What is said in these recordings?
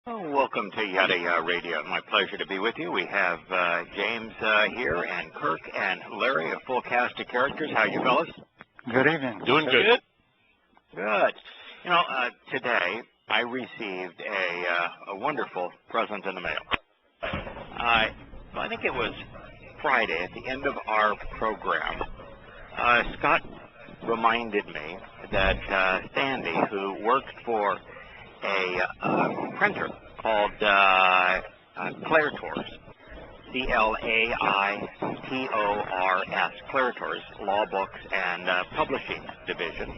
Welcome to Yada Yahweh Radio. My pleasure to be with you. We have James here, and Kirk, and Larry, a full cast of characters. How you fellas? Good evening. Doing good. Good. You know, today I received a wonderful present in the mail. I think it was Friday at the end of our program. Scott reminded me that Sandy, who worked for a printer called Claritors, C-L-A-I-T-O-R-S, Claritors, Law Books and Publishing Division,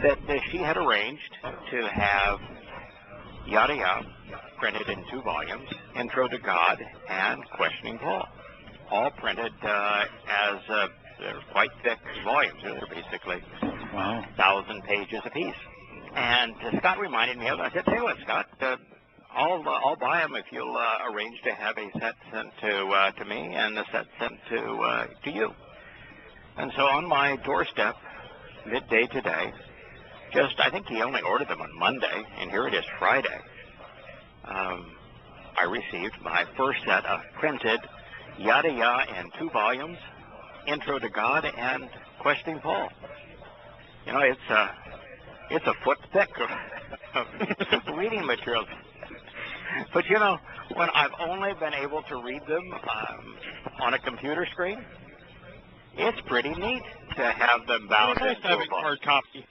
that she had arranged to have Yada Yahweh printed in 2 volumes, Intro to God and Questioning Paul, all printed as they're quite thick volumes. They're basically 1,000 pages apiece. And Scott reminded me of it. I said, "Tell you what, Scott, I'll buy them if you'll arrange to have a set sent to me and a set sent to you." And so on my doorstep, midday today, I think he only ordered them on Monday, and here it is Friday. I received my first set of printed Yada Yahweh in 2 volumes, Intro to God and Questioning Paul. You know, it's a foot thick of reading materials. But you know, when I've only been able to read them on a computer screen, it's pretty neat to have them bound in a hard copy.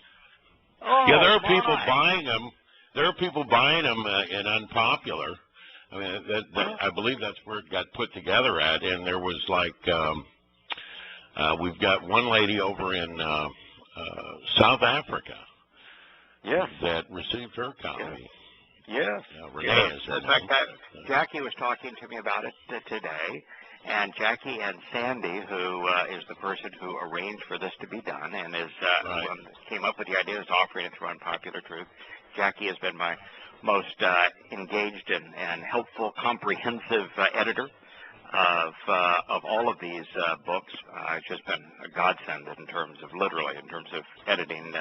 Oh, yeah, there are people buying them. There are people buying them in Unpopular. I mean, I believe that's where it got put together at. And there was like, we've got one lady over in South Africa. Yes. That received her copy. Yes. Renee is in fact, Jackie was talking to me about it today, and Jackie and Sandy, who is the person who arranged for this to be done and came up with the idea of offering it through Unpopular Truth. Jackie has been my most engaged and helpful, comprehensive editor of all of these books. It's just been a godsend in terms of editing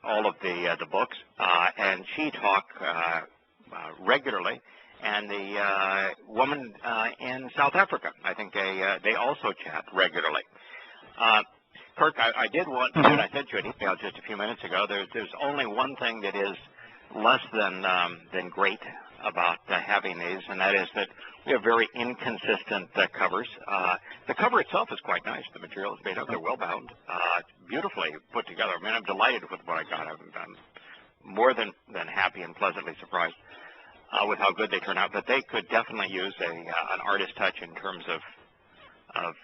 all of the books, and she talked regularly. And the woman in South Africa, I think they also chat regularly. Kirk, I did want to, and I sent you an email just a few minutes ago. There's only one thing that is less than great about having these, and that is that we have very inconsistent covers. The cover itself is quite nice. The material is made up. They're well bound, beautifully put together. I mean, I'm delighted with what I got. I'm more than happy and pleasantly surprised with how good they turn out. But they could definitely use an artist touch in terms of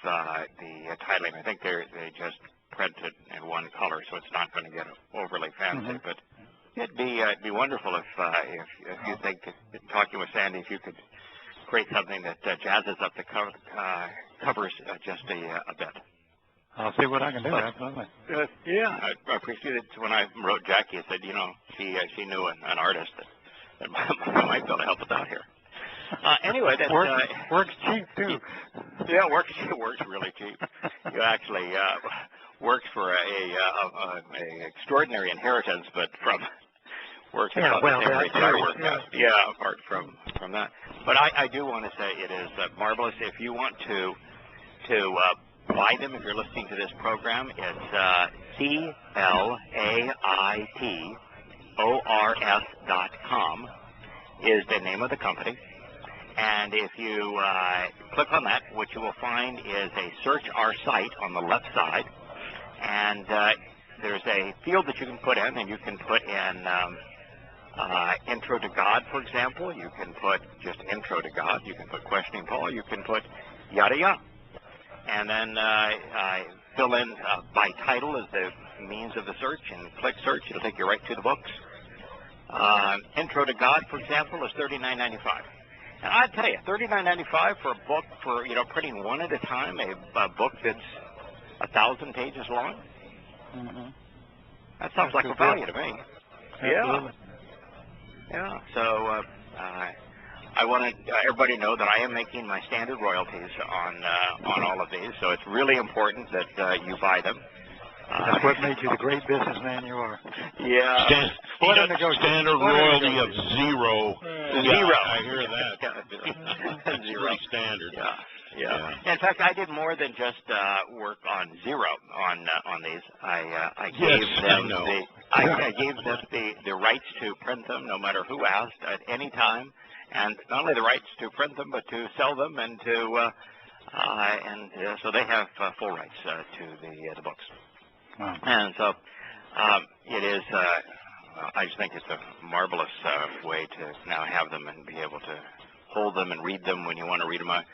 the titling. I think they just printed in one color, so it's not going to get overly fancy. But it'd be wonderful if you think, talking with Sandy, if you could create something that jazzes up the covers just a bit. I'll see what I can do. Absolutely. Yeah, I appreciate it. When I wrote Jackie, I said, you know, she knew an artist that might be able to help us out here. Anyway, that works cheap too. Yeah, works really cheap. You actually works for a extraordinary inheritance, but from works apart from that. But I do want to say it is marvelous. If you want to buy them, if you're listening to this program, it's CLAITORS.com is the name of the company. And if you click on that, what you will find is a search our site on the left side. And there's a field that you can put in, and you can put in Intro to God, for example. You can put just Intro to God. You can put Questioning Paul. You can put Yada Yahweh. And then fill in by title as the means of the search, and click search. It'll take you right to the books. Intro to God, for example, is $39.95. And I tell you, $39.95 for a book for, you know, printing one at a time, a book that's 1,000 pages long. That sounds like a value to me. Absolutely. Yeah. So I want everybody to know that I am making my standard royalties on all of these. So it's really important that you buy them. That's what made you the great businessman you are. Yeah. Standard royalty of zero. Zero. I hear that. Zero. Pretty standard. Yeah. In fact, I did more than just work on zero on these. I gave them the rights to print them, no matter who asked, at any time, and not only the rights to print them, but to sell them and to so they have full rights to the books. Wow. And so it is. I just think it's a marvelous way to now have them and be able to hold them and read them when you want to read them. I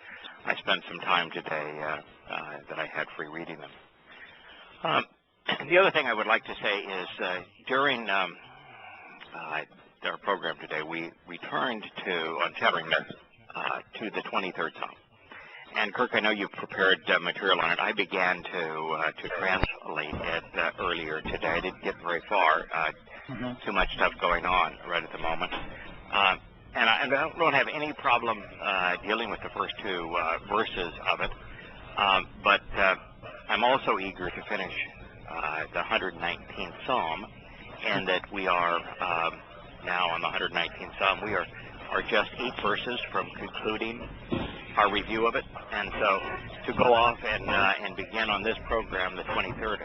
spent some time today that I had free reading them. The other thing I would like to say is during our program today, we returned on Shattering Myths to the 23rd Psalm. And Kirk, I know you've prepared material on it. I began to translate it earlier today. I didn't get very far. Too much stuff going on right at the moment. And I don't have any problem dealing with the first two verses of it. But I'm also eager to finish the 119th Psalm, and that we are now on the 119th Psalm. We are just 8 verses from concluding our review of it, and so to go off and begin on this program, the 23rd,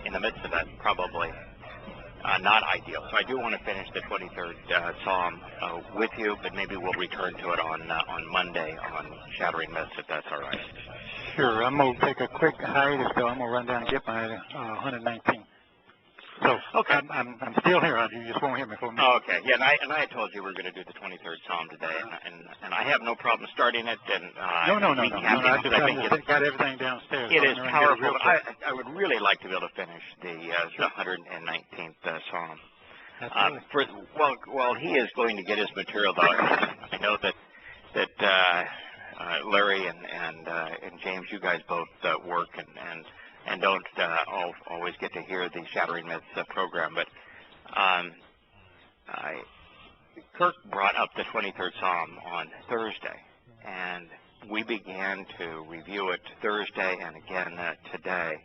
in the midst of that, probably not ideal. So I do want to finish the 23rd Psalm with you, but maybe we'll return to it on Monday on Shattering Myths, if that's all right. Sure. I'm going to take a quick hiatus, though. I'm going to run down and get my 119. So, okay. I'm still here. You just won't hear me for a minute. Oh, okay. Yeah, and I had told you we were going to do the 23rd Psalm today, and I have no problem starting it. And No. I just got everything downstairs. It is powerful. I would really like to be able to finish the 119th Psalm. Well, he is going to get his material, though. I know that Larry and James, you guys both work and don't always get to hear the Shattering Myths program, but Kirk brought up the 23rd Psalm on Thursday, and we began to review it Thursday and again today.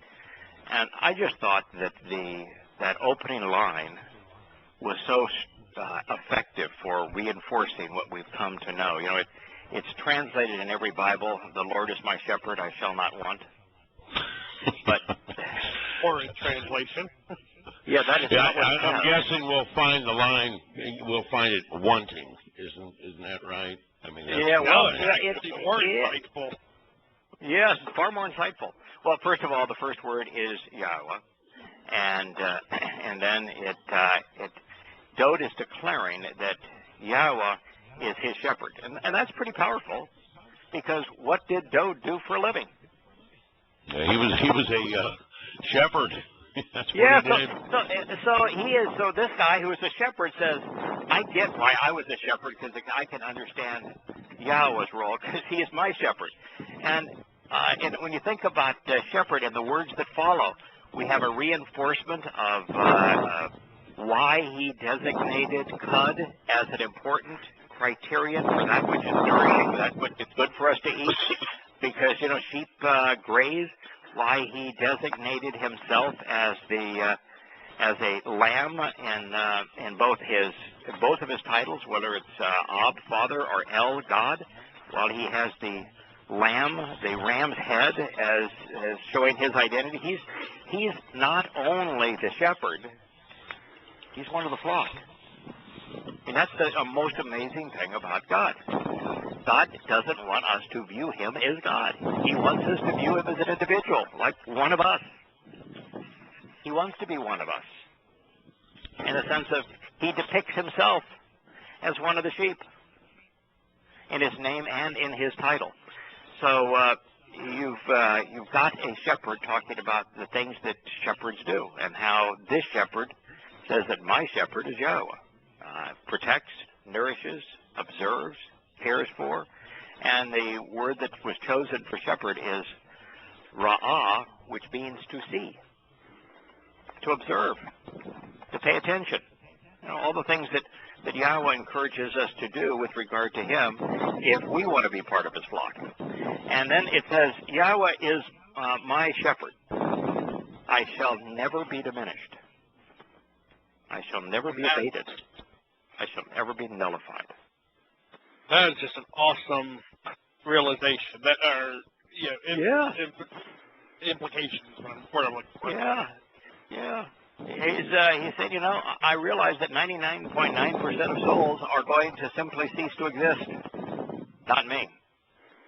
And I just thought that that opening line was so effective for reinforcing what we've come to know. You know, it's translated in every Bible, "The Lord is my shepherd, I shall not want." But or in translation. Yeah, that is. Yeah, I'm guessing we'll find the line. We'll find it wanting. Isn't that right? I mean, it's more insightful. Yes, far more insightful. Well, first of all, the first word is Yahowah, and then Dode is declaring that Yahowah is his shepherd, and that's pretty powerful, because what did Dode do for a living? Yeah, he was a shepherd. That's what yeah, he did. So this guy who is a shepherd says, I get why I was a shepherd, because I can understand Yahowah's role, because he is my shepherd. And when you think about shepherd and the words that follow, we have a reinforcement of why he designated cud as an important criterion for that which is nourishing, that which is good for us to eat. Because, you know, sheep graze, why he designated himself as a lamb in both of his titles, whether it's Ab, Father, or El, God, while he has the lamb, the ram's head, as showing his identity. He's not only the shepherd, he's one of the flock. And that's the most amazing thing about God. God doesn't want us to view him as God. He wants us to view him as an individual, like one of us. He wants to be one of us, in the sense of he depicts himself as one of the sheep in his name and in his title. So you've got a shepherd talking about the things that shepherds do, and how this shepherd says that my shepherd is Yahowah. Protects, nourishes, observes, cares for, and the word that was chosen for shepherd is ra'ah, which means to see, to observe, to pay attention. You know, all the things that Yahowah encourages us to do with regard to him if we want to be part of his flock. And then it says, Yahowah is my shepherd. I shall never be diminished. I shall never be abated. I shall never be nullified. That is just an awesome realization. That are implications. What I'm looking for. Yeah. He said, I realize that 99.9% of souls are going to simply cease to exist. Not me.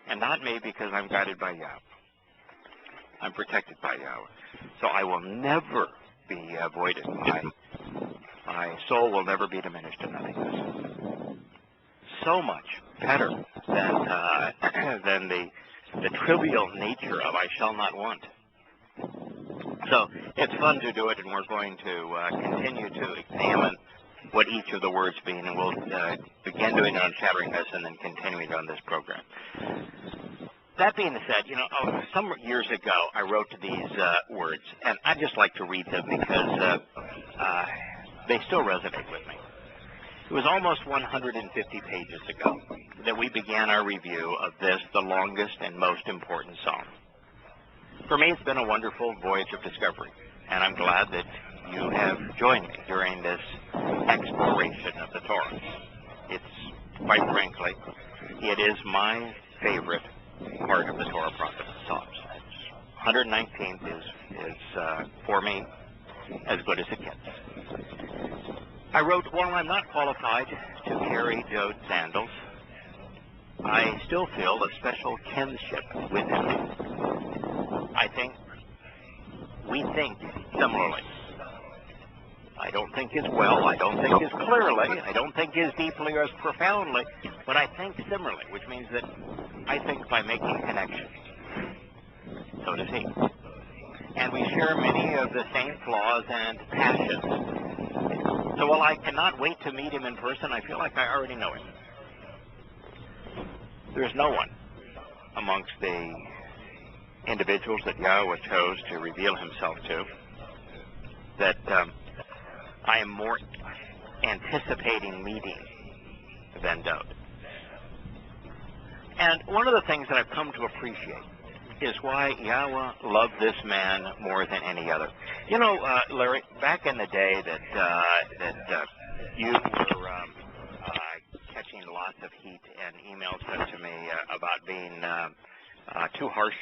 And not me because I'm guided by Yahweh. I'm protected by Yahweh. So I will never be voided. My soul will never be diminished in nothingness. So much better than the trivial nature of I shall not want. So it's fun to do it, and we're going to continue to examine what each of the words mean, and we'll begin doing it on Shattering This and then continuing on this program. That being said, some years ago I wrote these words, and I just like to read them because they still resonate with me. It was almost 150 pages ago that we began our review of this, the longest and most important psalm. For me, it's been a wonderful voyage of discovery, and I'm glad that you have joined me during this exploration of the Torah. It's, quite frankly, it is my favorite part of the Torah prophet Psalms. 119th is for me, as good as it gets. I wrote, while I'm not qualified to carry Jode's sandals, I still feel a special kinship with him. I think we think similarly. I don't think as well, I don't think as clearly, I don't think as deeply or as profoundly, but I think similarly, which means that I think by making connections. So does he. And we share many of the same flaws and passions. So while I cannot wait to meet him in person, I feel like I already know him. There's no one amongst the individuals that Yahweh chose to reveal himself to that I am more anticipating meeting than Dode. And one of the things that I've come to appreciate is why Yahweh loved this man more than any other. Larry, back in the day that you were catching lots of heat and emails sent to me about being too harsh.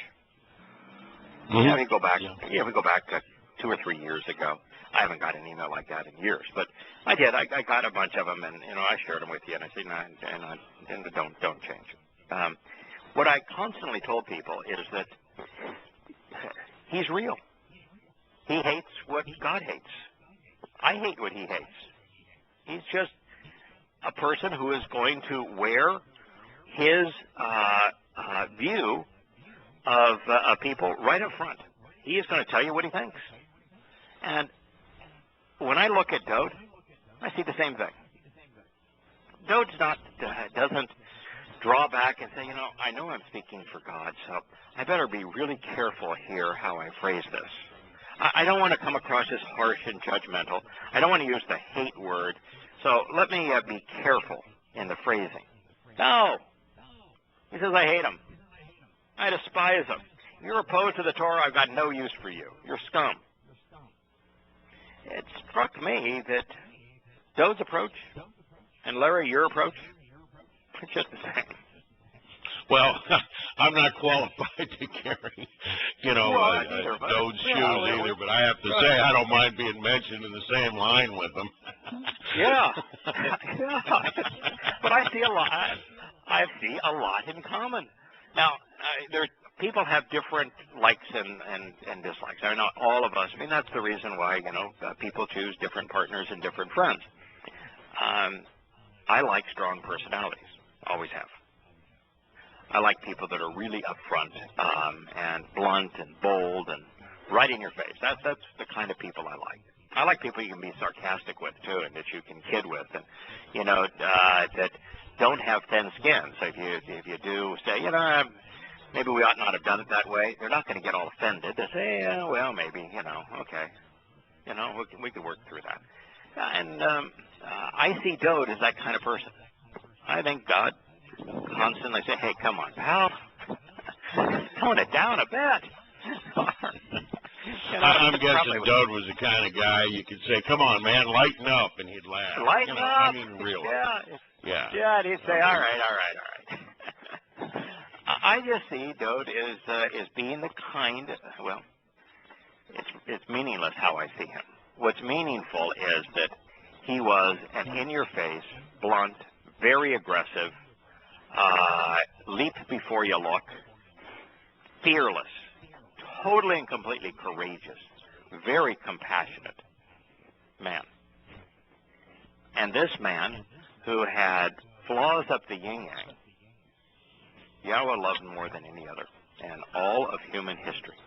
Mm-hmm. We go back 2 or 3 years ago. I haven't got an email like that in years, but I did. I got a bunch of them, and I shared them with you, and I said, no, don't change. What I constantly told people is that he's real. He hates what God hates. I hate what he hates. He's just a person who is going to wear his view of people right up front. He is going to tell you what he thinks. And when I look at Dode, I see the same thing. Dode doesn't draw back and say, I know I'm speaking for God, so I better be really careful here how I phrase this. I don't want to come across as harsh and judgmental. I don't want to use the hate word, so let me be careful in the phrasing. No. He says, I hate him. I despise him. You're opposed to the Torah, I've got no use for you. You're scum. It struck me that Dode's approach and Larry, your approach, it's just the same. Well, I'm not qualified to carry, Dode's shoes either, but I have to say I don't mind being mentioned in the same line with them. Yeah. But I see a lot in common. Now, people have different likes and dislikes. I know all of us. I mean, that's the reason why, people choose different partners and different friends. I like strong personalities. Always have. I like people that are really upfront and blunt and bold and right in your face. That's the kind of people I like. I like people you can be sarcastic with, too, and that you can kid with, and, that don't have thin skin. So if you do say, maybe we ought not have done it that way, they're not going to get all offended. They say, yeah, well, maybe, okay. We could work through that. And I see Dode as that kind of person. I think God constantly say, hey, come on, pal. Tone it down a bit. I'm guessing Dode was the kind of guy you could say, "Come on, man, lighten up," and he'd laugh. Lighten up. I mean, really. Yeah. Yeah, and he'd say, "All right." I just see Dode is being the kind. Well, it's meaningless how I see him. What's meaningful is that he was an in-your-face, blunt, very aggressive, leap before you look, fearless, totally and completely courageous, very compassionate man. And this man, who had flaws up the yin-yang, Yahweh loved more than any other in all of human history.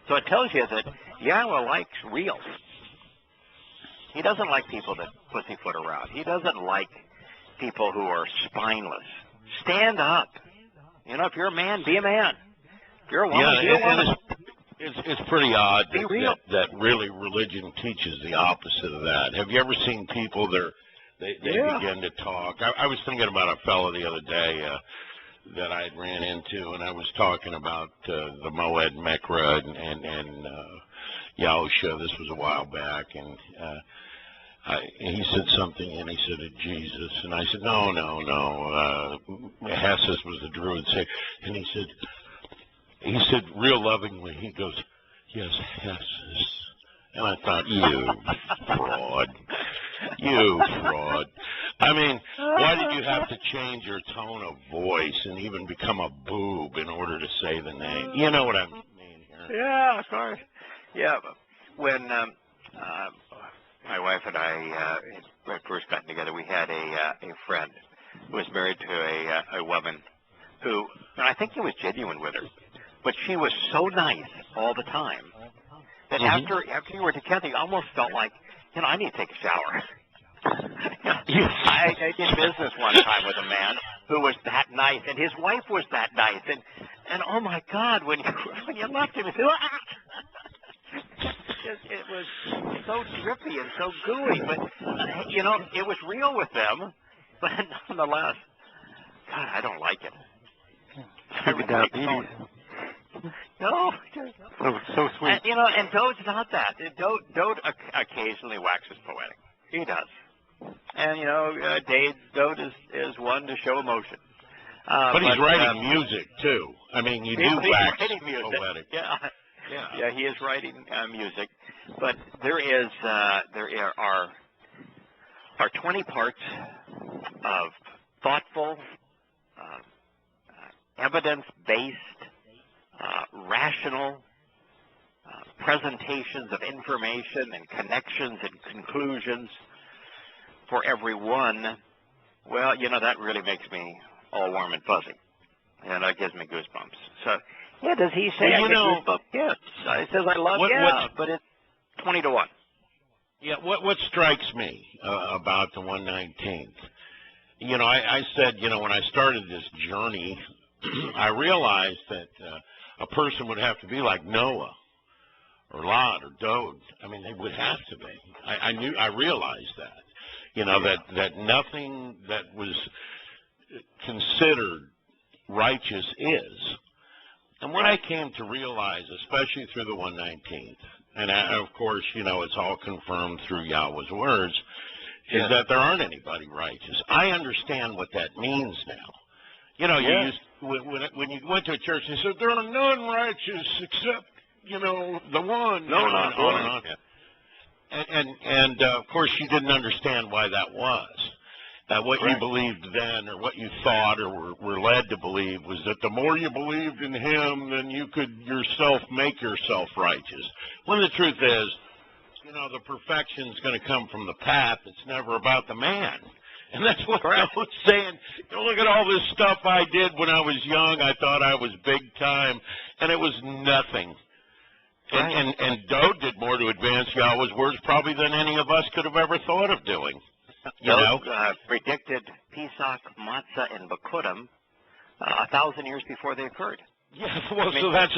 So it tells you that Yahweh likes real. He doesn't like people that pussyfoot around. He doesn't like people who are spineless. Stand up. You know, if you're a man, be a man. If you're a woman, be a woman. It's pretty odd that really religion teaches the opposite of that. Have you ever seen people they begin to talk? I was thinking about a fellow the other day that I ran into, and I was talking about the Moed Mekra and Yahusha. This was a while back, and he said something, and he said Jesus, and I said no. Hessus was the Druid, and he said real lovingly, he goes, "Yes, Hessus," and I thought, you fraud. I mean, why did you have to change your tone of voice and even become a boob in order to say the name? You know what I mean here. Yeah, of course. Yeah, when my wife and I had first gotten together, we had a friend who was married to a woman who, and I think he was genuine with her, but she was so nice all the time that after you were together, you almost felt like, I need to take a shower. I did business one time with a man who was that nice, and his wife was that nice, and oh my God, when you left him, it was so drippy and so gooey, but it was real with them, but nonetheless, God, I don't like it. Diabetes. No, so sweet. And Dode's not that. Dode occasionally waxes poetic. He does. And Dode is one to show emotion. But he's writing music too. I mean, you do wax poetic. Yeah, he is writing music. But there are 20 parts of thoughtful, evidence-based, rational presentations of information and connections and conclusions for everyone. Well, that really makes me all warm and fuzzy, and that gives me goosebumps. So, yeah, does he say I get goosebumps? Yes. He says I love but it's 20 to 1. Yeah, what strikes me about the 119th, I said, when I started this journey, I realized that a person would have to be like Noah or Lot or Dode. I mean, they would have to be. I realized that, that nothing that was considered righteous is. And what I came to realize, especially through the 119th, and of course, it's all confirmed through Yahweh's words, is that there aren't anybody righteous. I understand what that means now. You used when you went to a church, they said there are none righteous except the one. No. And of course, you didn't understand why that was. What you believed then, or what you thought, or were led to believe, was that the more you believed in Him, then you could yourself make yourself righteous. When the truth is, the perfection's going to come from the path. It's never about the man. And that's what I was saying. Look at all this stuff I did when I was young. I thought I was big time, and it was nothing. And Dode did more to advance Yahweh's words probably than any of us could have ever thought of doing. Dode predicted Pesach, Matzah, and Bakurim 1,000 years before they occurred. Yeah, well, so that's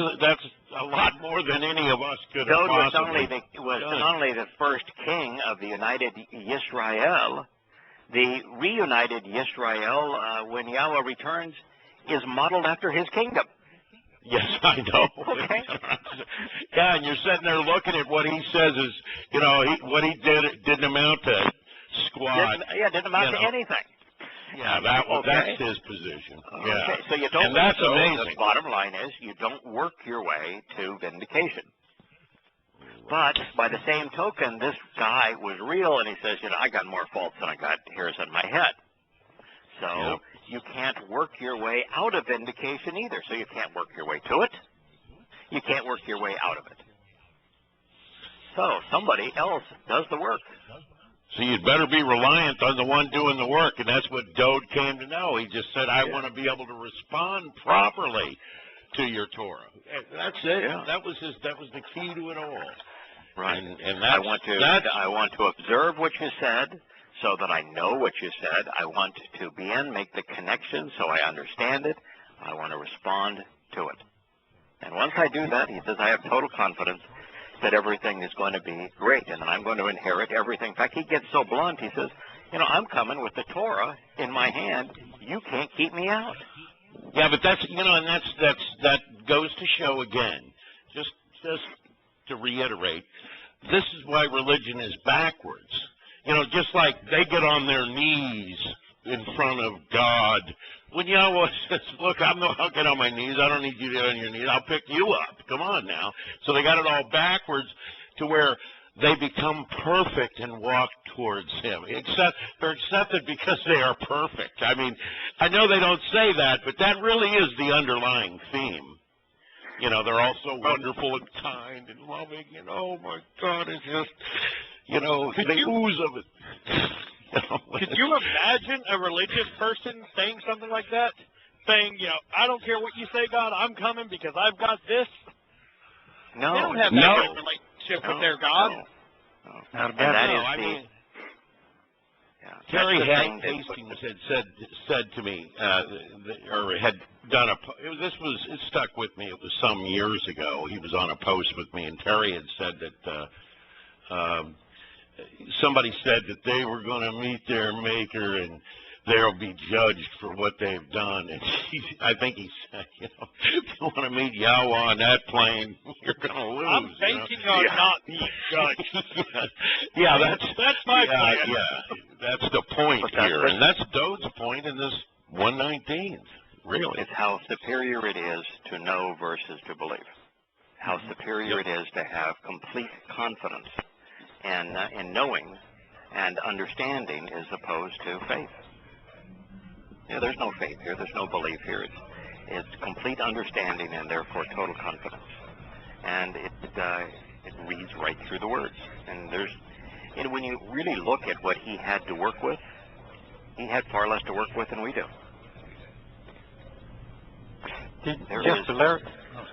a lot more than any of us could have possibly. Dode was not only the first king of the united Yisrael. The reunited Yisrael, when Yahweh returns, is modeled after his kingdom. Yes, I know. Okay. Yeah, and you're sitting there looking at what he says is, what he didn't amount to squat. Didn't amount to anything. Yeah, that's his position. Yeah. Okay, so you don't. And that's amazing. The bottom line is you don't work your way to vindication. But by the same token, this guy was real, and he says, I got more faults than I got hairs in my head. So you can't work your way out of vindication either. So you can't work your way to it. You can't work your way out of it. So somebody else does the work. So you'd better be reliant on the one doing the work, and that's what Dode came to know. He just said, I want to be able to respond properly to your Torah. That's it. Yeah. That was the key to it all. Right. And I want to observe what you said so that I know what you said. I want to make the connection so I understand it. I want to respond to it. And once I do that, he says, I have total confidence that everything is going to be great, and that I'm going to inherit everything. In fact, he gets so blunt, he says, I'm coming with the Torah in my hand. You can't keep me out. Yeah, but that's, and that goes to show again, just to reiterate, this is why religion is backwards. Just like they get on their knees in front of God. When Yahweh says, look, I'll get on my knees. I don't need you to get on your knees. I'll pick you up. Come on now. So they got it all backwards to where they become perfect and walk towards him. They're accepted because they are perfect. I mean, I know they don't say that, but that really is the underlying theme. They're also wonderful and kind and loving, and oh my God, it's just, they ooze of it. Could you imagine a religious person saying something like that? Saying, I don't care what you say, God, I'm coming because I've got this. No. They don't have that kind of relationship with their God. No. Not a bad Terry Hastings had said to me, or had done it stuck with me. It was some years ago. He was on a post with me, and Terry had said that somebody said that they were going to meet their Maker and they'll be judged for what they've done. And I think he said, if you want to meet Yahweh on that plane, you're going to lose. I'm banking on not being judged. Yeah, that's my plan. Yeah, that's the point here, and that's Dode's point in this 119th. Really, it's how superior it is to know versus to believe. How superior it is to have complete confidence in knowing and understanding as opposed to faith. There's no faith here. There's no belief here. It's complete understanding and therefore total confidence. And it reads right through the words. And when you really look at what he had to work with, he had far less to work with than we do.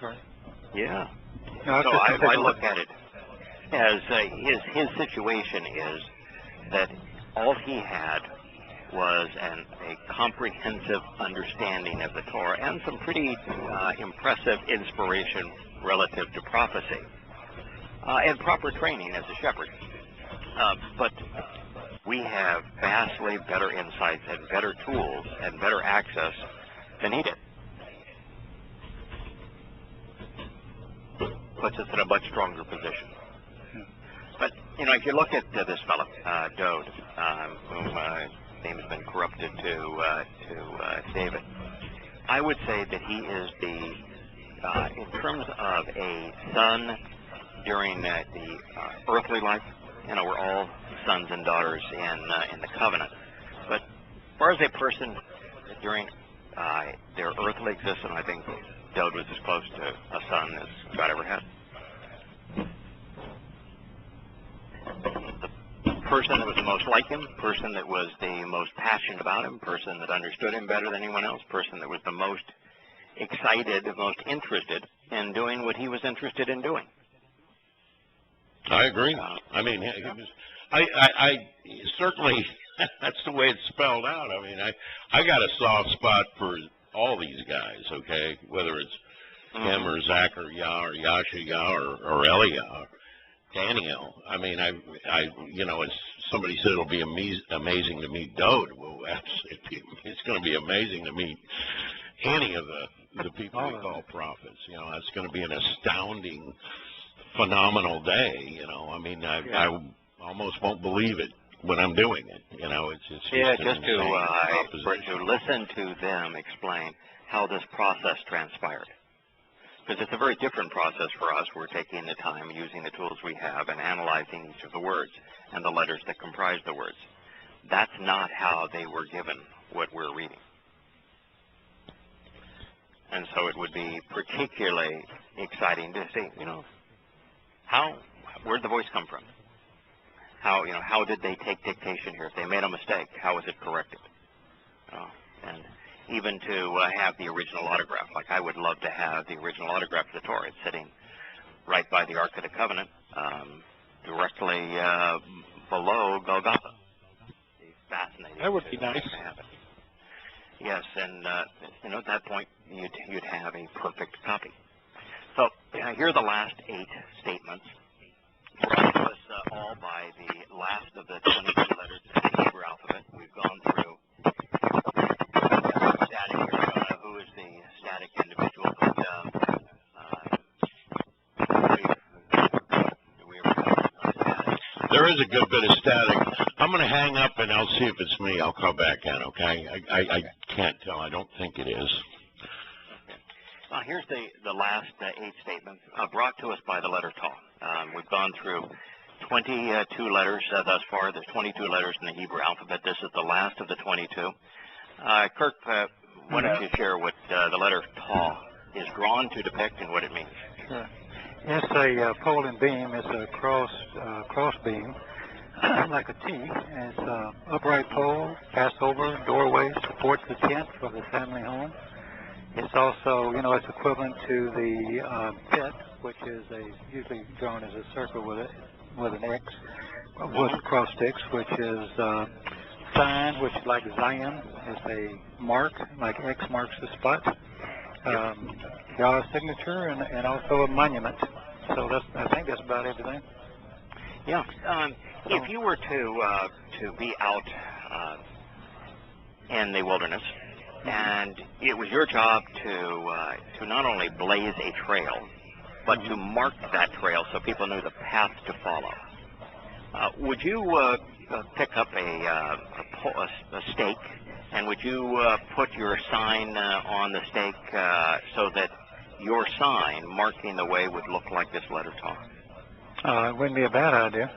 Sorry. Yeah. No, so I look at it as his situation is that all he had was a comprehensive understanding of the Torah and some pretty impressive inspiration relative to prophecy and proper training as a shepherd. But we have vastly better insights and better tools and better access than he did. Puts us in a much stronger position. But, if you look at this fellow, Dode, whom name has been corrupted to David, I would say that he is in terms of a son during the earthly life, we're all sons and daughters in the covenant. But as far as a person during their earthly existence, I think Dode was as close to a son as God ever had. The person that was the most like him, person that was the most passionate about him, person that understood him better than anyone else, person that was the most excited, the most interested in doing what he was interested in doing. I agree. I mean, I certainly, that's the way it's spelled out. I mean, I got a soft spot for all these guys, okay, whether it's him or Zach or Yah or Yasha or Eliah. Daniel, I mean, as somebody said, it'll be amazing to meet Dode. Well, it's going to be amazing to meet any of the people we call prophets. You know, that's going to be an astounding, phenomenal day. You know, I mean, I almost won't believe it when I'm doing it. You know, it's just to listen to them explain how this process transpired. Because it's a very different process for us. We're taking the time, using the tools we have, and analyzing each of the words and the letters that comprise the words. That's not how they were given what we're reading. And so it would be particularly exciting to see, you know, where'd the voice come from? How did they take dictation here? If they made a mistake, how was it corrected? And even to have the original autograph. Like, I would love to have the original autograph of the Torah. It's sitting right by the Ark of the Covenant, directly below Golgotha. It's fascinating. That would be nice. Yes, and at that point, you'd have a perfect copy. So here are the last 8 statements. Brought to us all by the last of the 22 letters of the Hebrew alphabet. We've gone through static here. Who is the static individual? There is a good bit of static. I'm going to hang up and I'll see if it's me. I'll call back in, okay? I can't tell. I don't think it is. Okay. Here's the last 8 statements brought to us by the letter Taw. We've gone through 22 letters thus far. There's 22 letters in the Hebrew alphabet. This is the last of the 22. Kirk, why don't you share what the letter Taw is drawn to depict and what it means? Sure. It's a pole and beam. It's a cross beam, like a T. It's an upright pole, Passover, doorway, supports the tent for the family home. It's also, it's equivalent to the pit, which is usually drawn as a circle with an X, with cross sticks, which is sign, which like Zion is a mark, like X marks the spot. God's signature and also a monument. So I think that's about everything. Yeah. If you were to be out in the wilderness, and it was your job to not only blaze a trail, but to mark that trail so people knew the path to follow, would you pick up a stake, and would you put your sign on the stake so that your sign marking the way would look like this letter Taw? It wouldn't be a bad idea.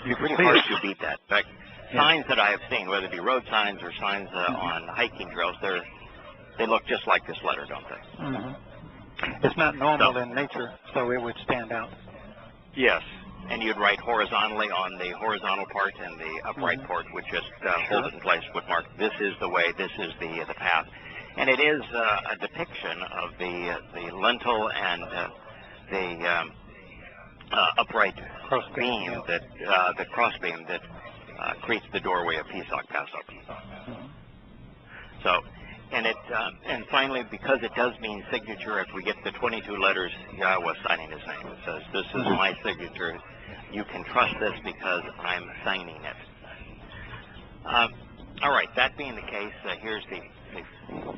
It's pretty hard to beat that. In fact, signs that I have seen, whether it be road signs or signs on hiking trails, they look just like this letter, don't they? Mm-hmm. It's not normal in nature, so it would stand out. Yes, and you'd write horizontally on the horizontal part, and the upright part would just hold it in place, would mark, this is the way, this is the path. And it is a depiction of the lintel and the upright beam the cross beam that creates the doorway of Pesach, Passover. So, and finally, because it does mean signature, if we get the 22 letters, Yahowah signing his name. It says, this is my signature. You can trust this because I'm signing it. All right, that being the case, here's the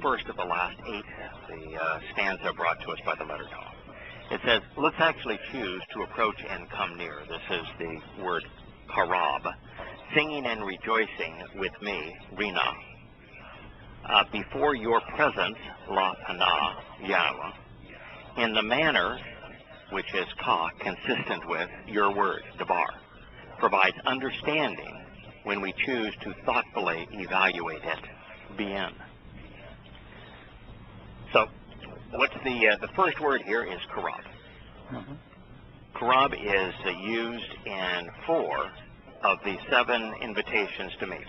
first of the last 8, the stanza brought to us by the letter Taw. It says, let's actually choose to approach and come near. This is the word karab. Singing and rejoicing with me, Rina. Before your presence, La Panah, Yahweh, in the manner, which is ka, consistent with your word, Debar, provides understanding when we choose to thoughtfully evaluate it, Bien. So, what's the first word here is karab. Karab is used in 4 of the 7 invitations to meet.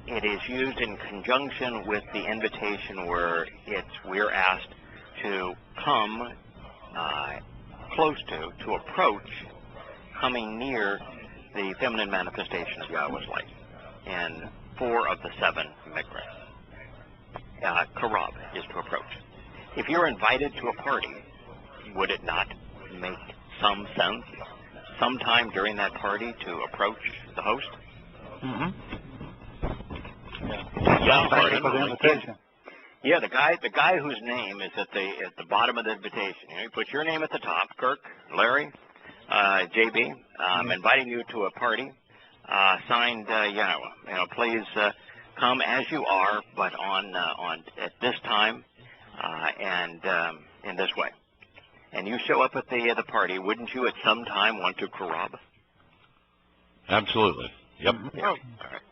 It is used in conjunction with the invitation where we're asked to come close to approach, coming near the feminine manifestation of Yahweh's light in 4 of the 7 mikras. Karab is to approach. If you're invited to a party, would it not make some sense sometime during that party to approach the host? Yeah, the guy whose name is at the bottom of the invitation. You put your name at the top, Kirk, Larry, JB. I'm inviting you to a party. Signed Yahowah. Please come as you are, but on at this time and in this way. And you show up at the party, wouldn't you at some time want to corrob? Absolutely. Yep. Yeah. All right.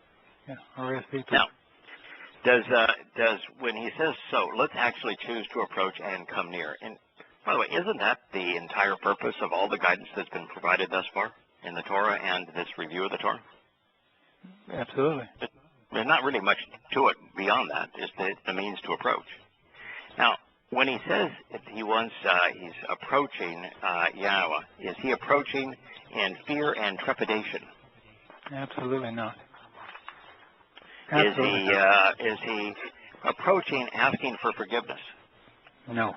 Yeah, RSVP. Now, does when he says so, let's actually choose to approach and come near. And by the way, isn't that the entire purpose of all the guidance that's been provided thus far in the Torah and this review of the Torah? Absolutely. There's not really much to it beyond that. It's the means to approach. Now, when he says he's approaching Yahowah, is he approaching in fear and trepidation? Absolutely not. Is he approaching asking for forgiveness? No.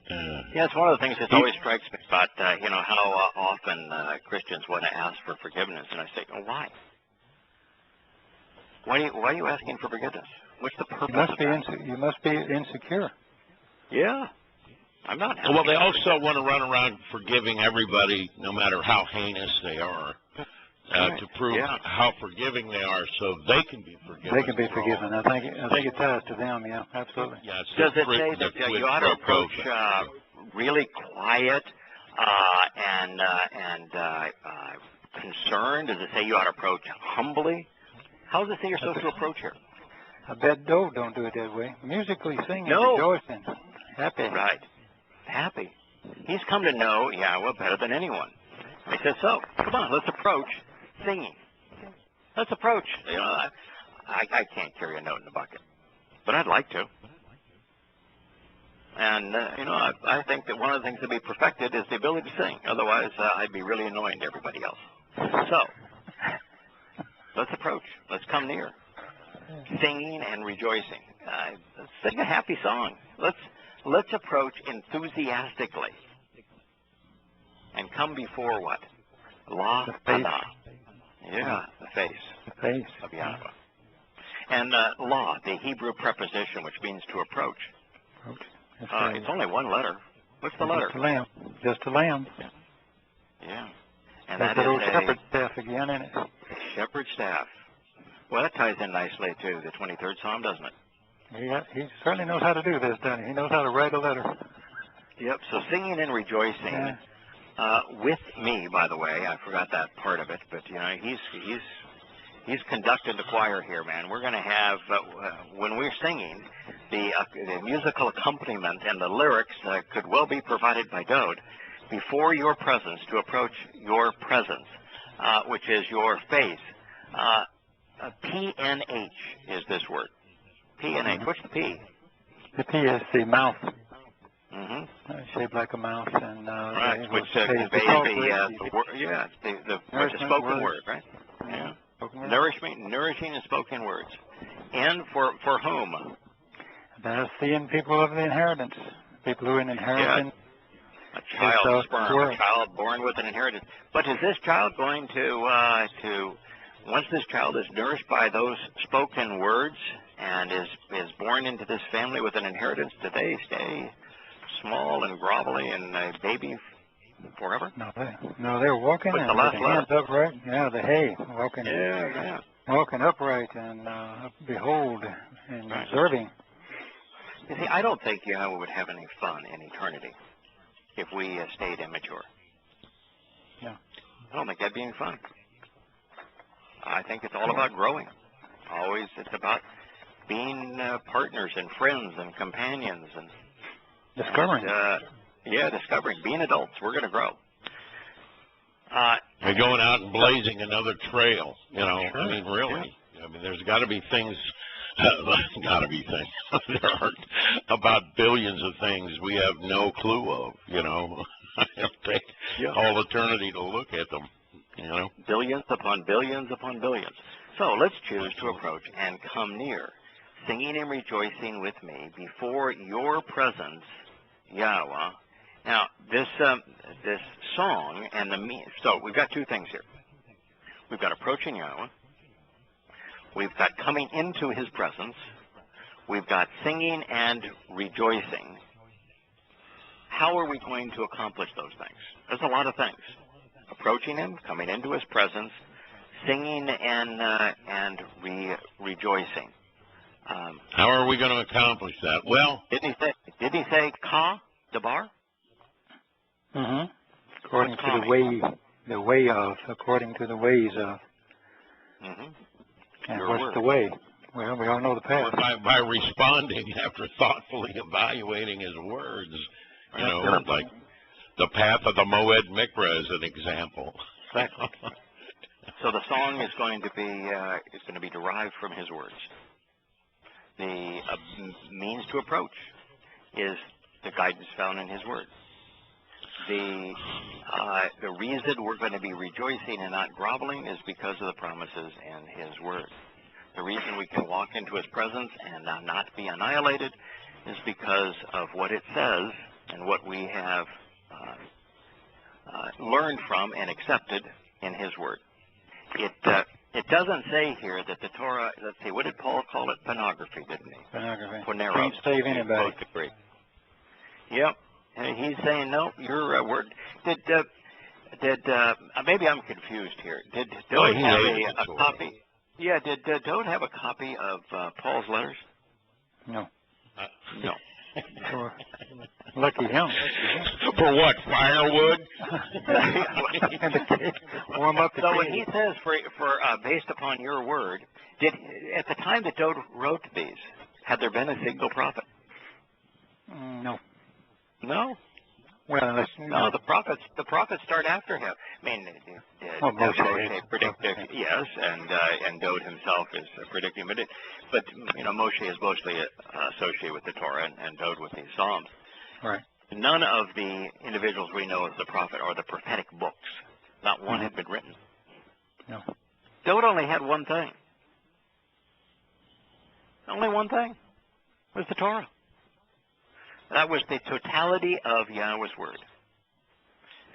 Yeah, it's one of the things that always strikes me about how often Christians want to ask for forgiveness, and I say, oh, why? Why are you asking for forgiveness? What's the purpose of that? You must be insecure. Yeah, I'm not. Well, they also want to run around forgiving everybody, no matter how heinous they are, to prove how forgiving they are, so they can be forgiven. They can be forgiven. I think it ties to them. Yeah, absolutely. Yeah, does it say that you ought to approach really quiet and concerned? Does it say you ought to approach humbly? How does it say you're supposed to approach here? I bet Dove don't do it that way. Musically singing, no. rejoicing, happy. Right. Happy. He's come to know Yahowah better than anyone. He says, so, come on, let's approach singing. Let's approach. I can't carry a note in the bucket, but I'd like to. And, I think that one of the things to be perfected is the ability to sing. Otherwise, I'd be really annoying to everybody else. So, let's approach. Let's come near. Singing and rejoicing. Let's sing a happy song. Let's approach enthusiastically. And come before what? La Allah. Yeah, the face of Yahowah. And la, the Hebrew preposition, which means to approach. It's only one letter. What's the letter? Just a lamb. Just a lamb. Yeah. And that's that is old shepherd's staff again, isn't it? Shepherd's staff. Well, that ties in nicely to the 23rd Psalm, doesn't it? Yeah, he certainly knows how to do this, doesn't he? He knows how to write a letter. Yep. So singing and rejoicing. Yeah. With me, by the way, I forgot that part of it, but he's conducted the choir here, man. We're going to have when we're singing, the musical accompaniment and the lyrics could well be provided by Dode. Before your presence, to approach your presence, which is your face. PNH is this word. PNH. What's the P? The P is the mouth. Mm-hmm. Shaped like a mouth, and right, which conveys the spoken word, right? Yeah. Nourishing and spoken words. And for whom? That's the people of the inheritance. People who are in inheritance. Yeah. A child sperm, a child born with an inheritance. But is this child going to once this child is nourished by those spoken words and is born into this family with an inheritance, do they stay small and grovelly and a baby forever? No, they're walking and with their hands upright. Yeah, the hay, walking. Yeah. Walking upright and behold and observing. You see, I don't think Yahowah would have any fun in eternity if we stayed immature. Yeah. I don't think that'd be any fun. I think it's all about growing. Always, it's about being partners and friends and companions and discovering. Discovering. Being adults. We're going to grow. You're going out and blazing another trail, Sure. I mean, really. Yeah. I mean, there's got to be things, there are about billions of things we have no clue of, It'll take all eternity to look at them, Billions upon billions upon billions. So let's choose to approach and come near, singing and rejoicing with me before your presence, Yahowah. Now, this song and so we've got two things here. We've got approaching Yahowah. we've got coming into his presence, we've got singing and rejoicing. How are we going to accomplish those things? There's a lot of things. Approaching him, coming into his presence, singing and rejoicing. How are we going to accomplish that? Well, didn't he say ka dabar? Mm-hmm. According to the way of, according to the ways of. Mm-hmm. And what's the way? Well, we all know the path. By responding after thoughtfully evaluating his words, you know, like the path of the Moed Mikra is an example. Exactly. So the song is going to be derived from his words. The means to approach is the guidance found in his word. The reason we're going to be rejoicing and not groveling is because of the promises in his word. The reason we can walk into his presence and not be annihilated is because of what it says and what we have learned from and accepted in his word. It doesn't say here that the Torah, let's see, what did Paul call it? Pornography, didn't he? Pornography. Porneros. Can't save anybody. Yep. And he's saying, no, your word. Maybe I'm confused here. Did Dode have a copy? Yeah, did Dode have a copy of Paul's letters? No. No. Lucky him. For what, firewood? Warm up the So when he says, for based upon your word, at the time that Dode wrote these, had there been a single prophet? No. No. Well, no, the prophets start after him. I mean, Moshe predicted, yes, and Dode himself is predicting, but you know, Moshe is mostly associated with the Torah and Dode with these Psalms. Right. None of the individuals we know as the prophet are the prophetic books. Not one had been written. No. Dode only had one thing. Only one thing. Was the Torah. That was the totality of Yahweh's word.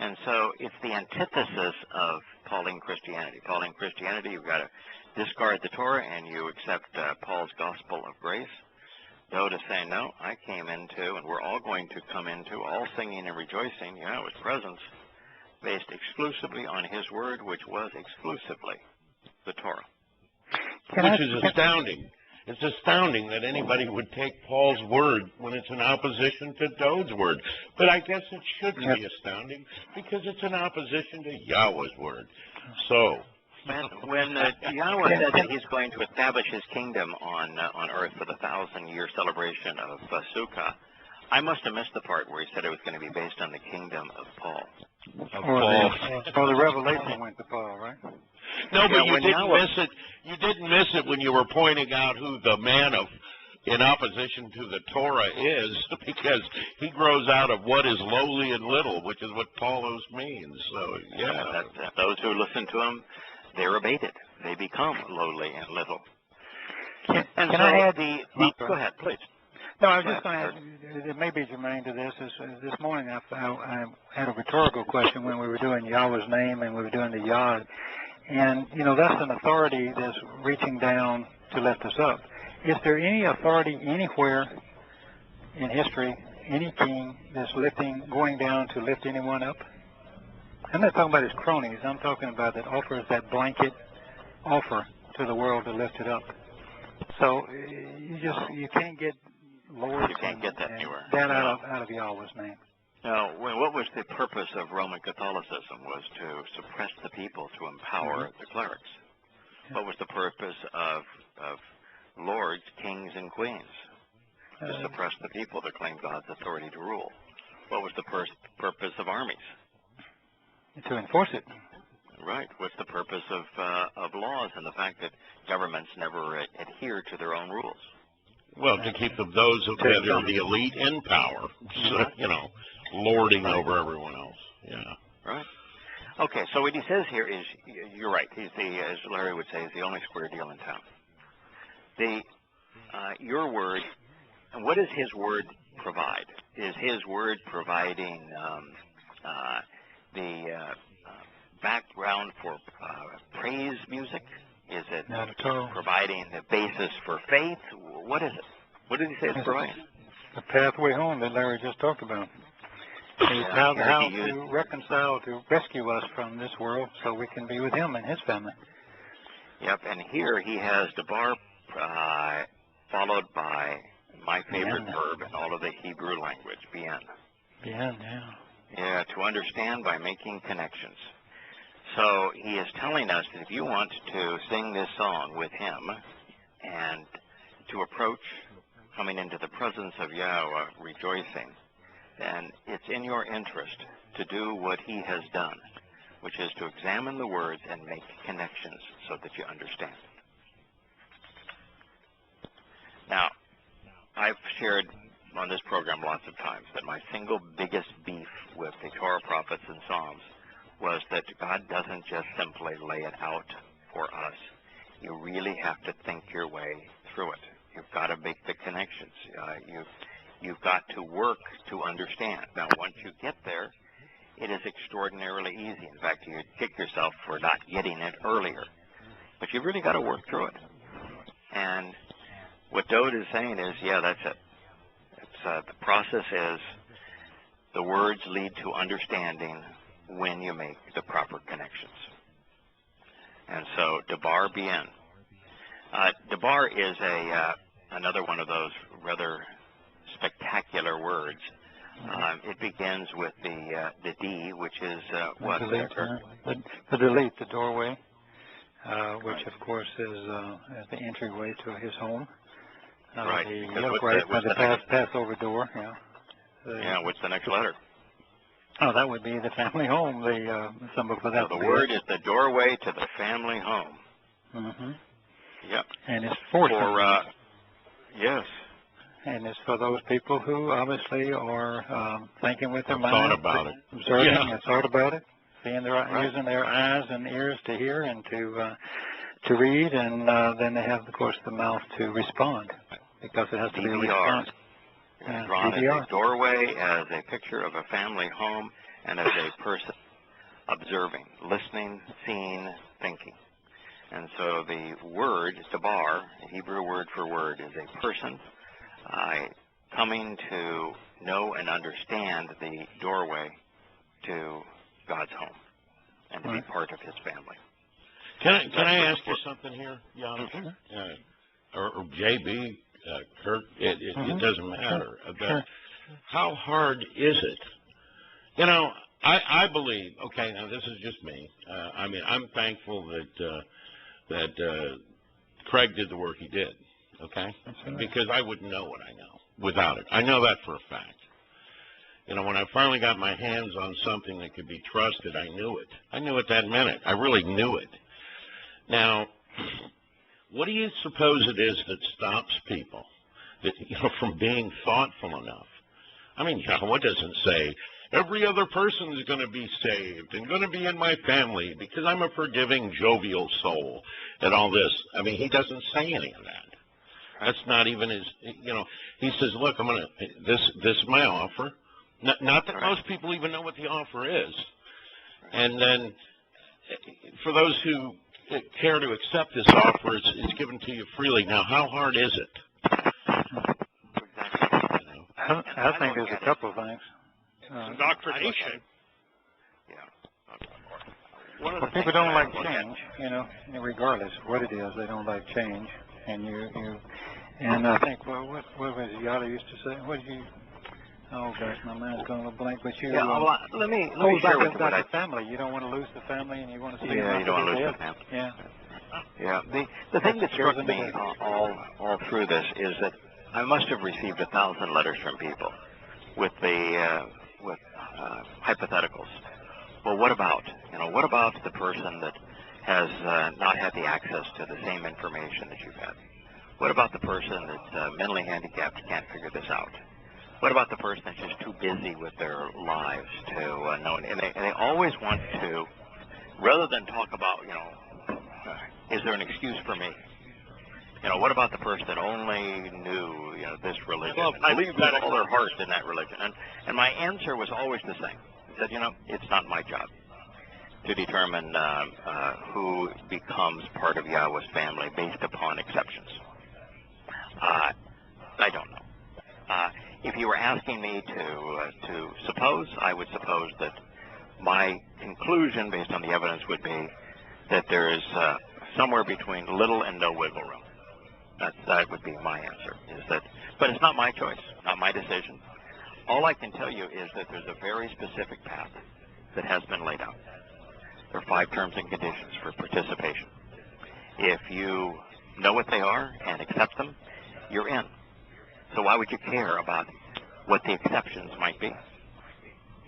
And so it's the antithesis of Pauline Christianity. Pauline Christianity, you've got to discard the Torah and you accept Paul's gospel of grace. Dode is saying, no, I came into, and we're all going to come into, all singing and rejoicing, Yahweh's presence, based exclusively on his word, which was exclusively the Torah. Which is astounding. It's astounding that anybody would take Paul's word when it's in opposition to Dode's word. But I guess it shouldn't be astounding because it's in opposition to Yahweh's word. So, when Yahweh said that he's going to establish his kingdom on earth for the 1,000-year celebration of Sukkah, I must have missed the part where he said it was going to be based on the kingdom of Paul. Or the revelation went to Paul, right? No, but you didn't miss it. You didn't miss it when you were pointing out who the man in opposition to the Torah is, because he grows out of what is lowly and little, which is what Paulos means. So, yeah. Those who listen to him, they're abated. They become lowly and little. Can I add go ahead, please. No, I was just going to add, it may be germane to this. This morning I had a rhetorical question when we were doing Yahweh's name and we were doing the Yod. And, you know, that's an authority that's reaching down to lift us up. Is there any authority anywhere in history, any king that's going down to lift anyone up? I'm not talking about his cronies. I'm talking about that offers that blanket offer to the world to lift it up. So you can't get lowered. You can't get that anywhere. That out of Yahweh's name. Now, what was the purpose of Roman Catholicism? Was to suppress the people, to empower the clerics. What was the purpose of lords, kings, and queens? To suppress the people, to claim God's authority to rule. What was the purpose of armies? To enforce it. Right. What's the purpose of laws and the fact that governments never adhere to their own rules? Well, to keep those who are the elite in power, so, you know, lording over everyone else. Yeah. Right. Okay, so what he says here is, you're right, he's as Larry would say, he's the only square deal in town. Your word, and what does his word provide? Is his word providing the background for praise music? Is it Not at all. providing the basis for faith. What is it? What did he say it's providing? The pathway home that Larry just talked about. Is how to reconcile, to rescue us from this world so we can be with him and his family. Yep, and here he has Debar followed by my favorite verb in all of the Hebrew language, bien. Bien, yeah. Yeah, to understand by making connections. So he is telling us that if you want to sing this song with him and to approach coming into the presence of Yahowah rejoicing, then it's in your interest to do what he has done, which is to examine the words and make connections so that you understand. Now, I've shared on this program lots of times that my single biggest beef with the Torah prophets and Psalms was that God doesn't just simply lay it out for us. You really have to think your way through it. You've got to make the connections. You've got to work to understand. Now, once you get there, it is extraordinarily easy. In fact, you kick yourself for not getting it earlier. But you've really got to work through it. And what Dode is saying is, yeah, that's it. The process is the words lead to understanding when you make the proper connections. And so, Debar bien. Debar is another one of those rather spectacular words. It begins with the D, which is what? The delete, the doorway, which of course is the entryway to his home. Right. The Passover door. Yeah. What's the next letter? Oh, that would be the family home. The symbol for that. So the word is the doorway to the family home. Mm-hmm. Yep. And it's for yes. And it's for those people who obviously are thinking with their mind, thought about it, observing and thought about it, using their eyes and ears to hear and to read, and then they have, of course, the mouth to respond, because it has to be a response. Drawn as a doorway, as a picture of a family home, and as a person observing, listening, seeing, thinking. And so the word, Debar, the Hebrew word for word, is a person coming to know and understand the doorway to God's home and to be part of his family. Can I ask you something here, Yada? Or JB, Kurt, it doesn't matter. How hard is it? You know, I believe, okay, now this is just me. I mean, I'm thankful that Craig did the work he did, okay? Because I wouldn't know what I know without it. I know that for a fact. You know, when I finally got my hands on something that could be trusted, I knew it. I knew it that minute. I really knew it. Now, what do you suppose it is that stops people from being thoughtful enough? I mean, Yahowah doesn't say, every other person is going to be saved and going to be in my family because I'm a forgiving, jovial soul and all this. I mean, he doesn't say any of that. That's not even his, he says, look, this is my offer. Not that most people even know what the offer is. And then for those who care to accept this offer, it's given to you freely. Now, how hard is it? I think there's a couple of things. Indoctrination. Well, people don't like change, regardless of what it is, they don't like change. And and I think, what was it Yada used to say? What did you? Oh gosh, my mind's going a little blank. But you. Let me share with you about the family. You don't want to lose the family, and you want to see. Yeah, you don't want to lose the family. Yeah. Yeah. The thing that struck me all through this is that I must have received 1,000 letters from people with hypotheticals. Well, what about? What about the person that has not had the access to the same information that you've had? What about the person that's mentally handicapped, can't figure this out? What about the person that's just too busy with their lives to know? And they always want to, rather than talk about, is there an excuse for me? What about the person that only knew, this religion, and believed with all their heart in that religion? And my answer was always the same. I said, it's not my job. to determine who becomes part of Yahweh's family based upon exceptions? I don't know. If you were asking me to suppose, I would suppose that my conclusion, based on the evidence, would be that there is somewhere between little and no wiggle room. That would be my answer. But it's not my choice, not my decision. All I can tell you is that there's a very specific path that has been laid out. There are 5 terms and conditions for participation. If you know what they are and accept them, you're in. So why would you care about what the exceptions might be?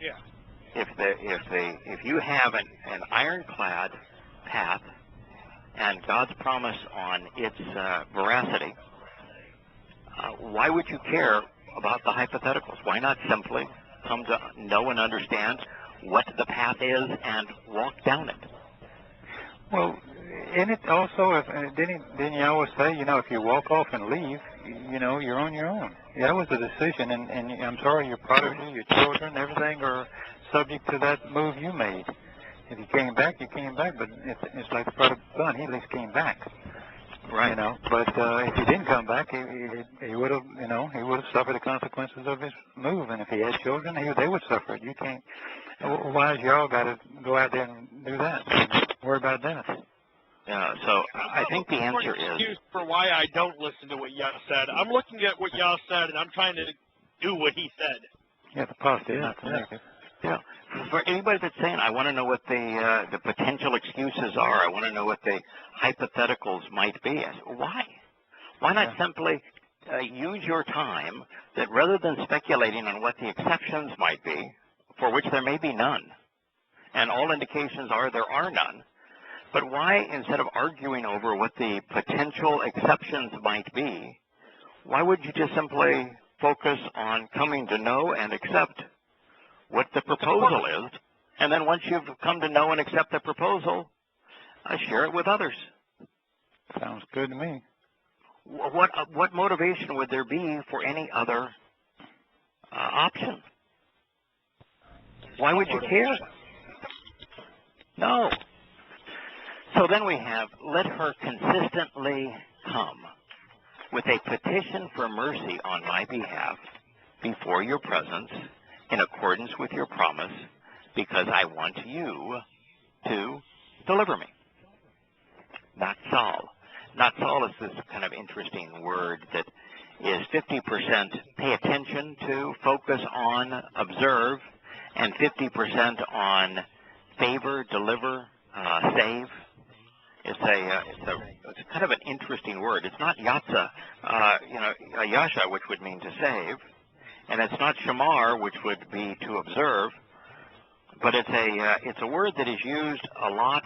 Yeah. If you have an ironclad path and God's promise on its veracity, why would you care about the hypotheticals? Why not simply come to know and understand what the path is and walk down it? Well, and it also, didn't Yahweh say, if you walk off and leave, you're on your own. That was a decision, and I'm sorry, your prodigy, your children, everything are subject to that move you made. If you came back, you came back, but it's like the prodigal son, he at least came back. Right. But if he didn't come back, he would have, he would have suffered the consequences of his move. And if he had children, they would suffer it. You can't. Why has y'all got to go out there and do that? Worry about that. Yeah. So I think the answer is excuse for why I don't listen to what Yah said. I'm looking at what Yah said, and I'm trying to do what he said. Yeah, the positive, not the negative. Yeah. For anybody that's saying, I want to know what the potential excuses are, I want to know what the hypotheticals might be. I said, why? Why not simply use your time that rather than speculating on what the exceptions might be, for which there may be none, and all indications are there are none, but why, instead of arguing over what the potential exceptions might be, why would you just simply focus on coming to know and accept what the proposal is, and then once you've come to know and accept the proposal, share it with others? Sounds good to me. What motivation would there be for any other option? Why would you care? No. So then we have, let her consistently come with a petition for mercy on my behalf before your presence, in accordance with your promise, because I want you to deliver me. Natsal. Natsal is this kind of interesting word that is 50% pay attention to, focus on, observe, and 50% on favor, deliver, save. It's kind of an interesting word. It's not yatsa, yasha, which would mean to save. And it's not shamar, which would be to observe, but it's a word that is used a lot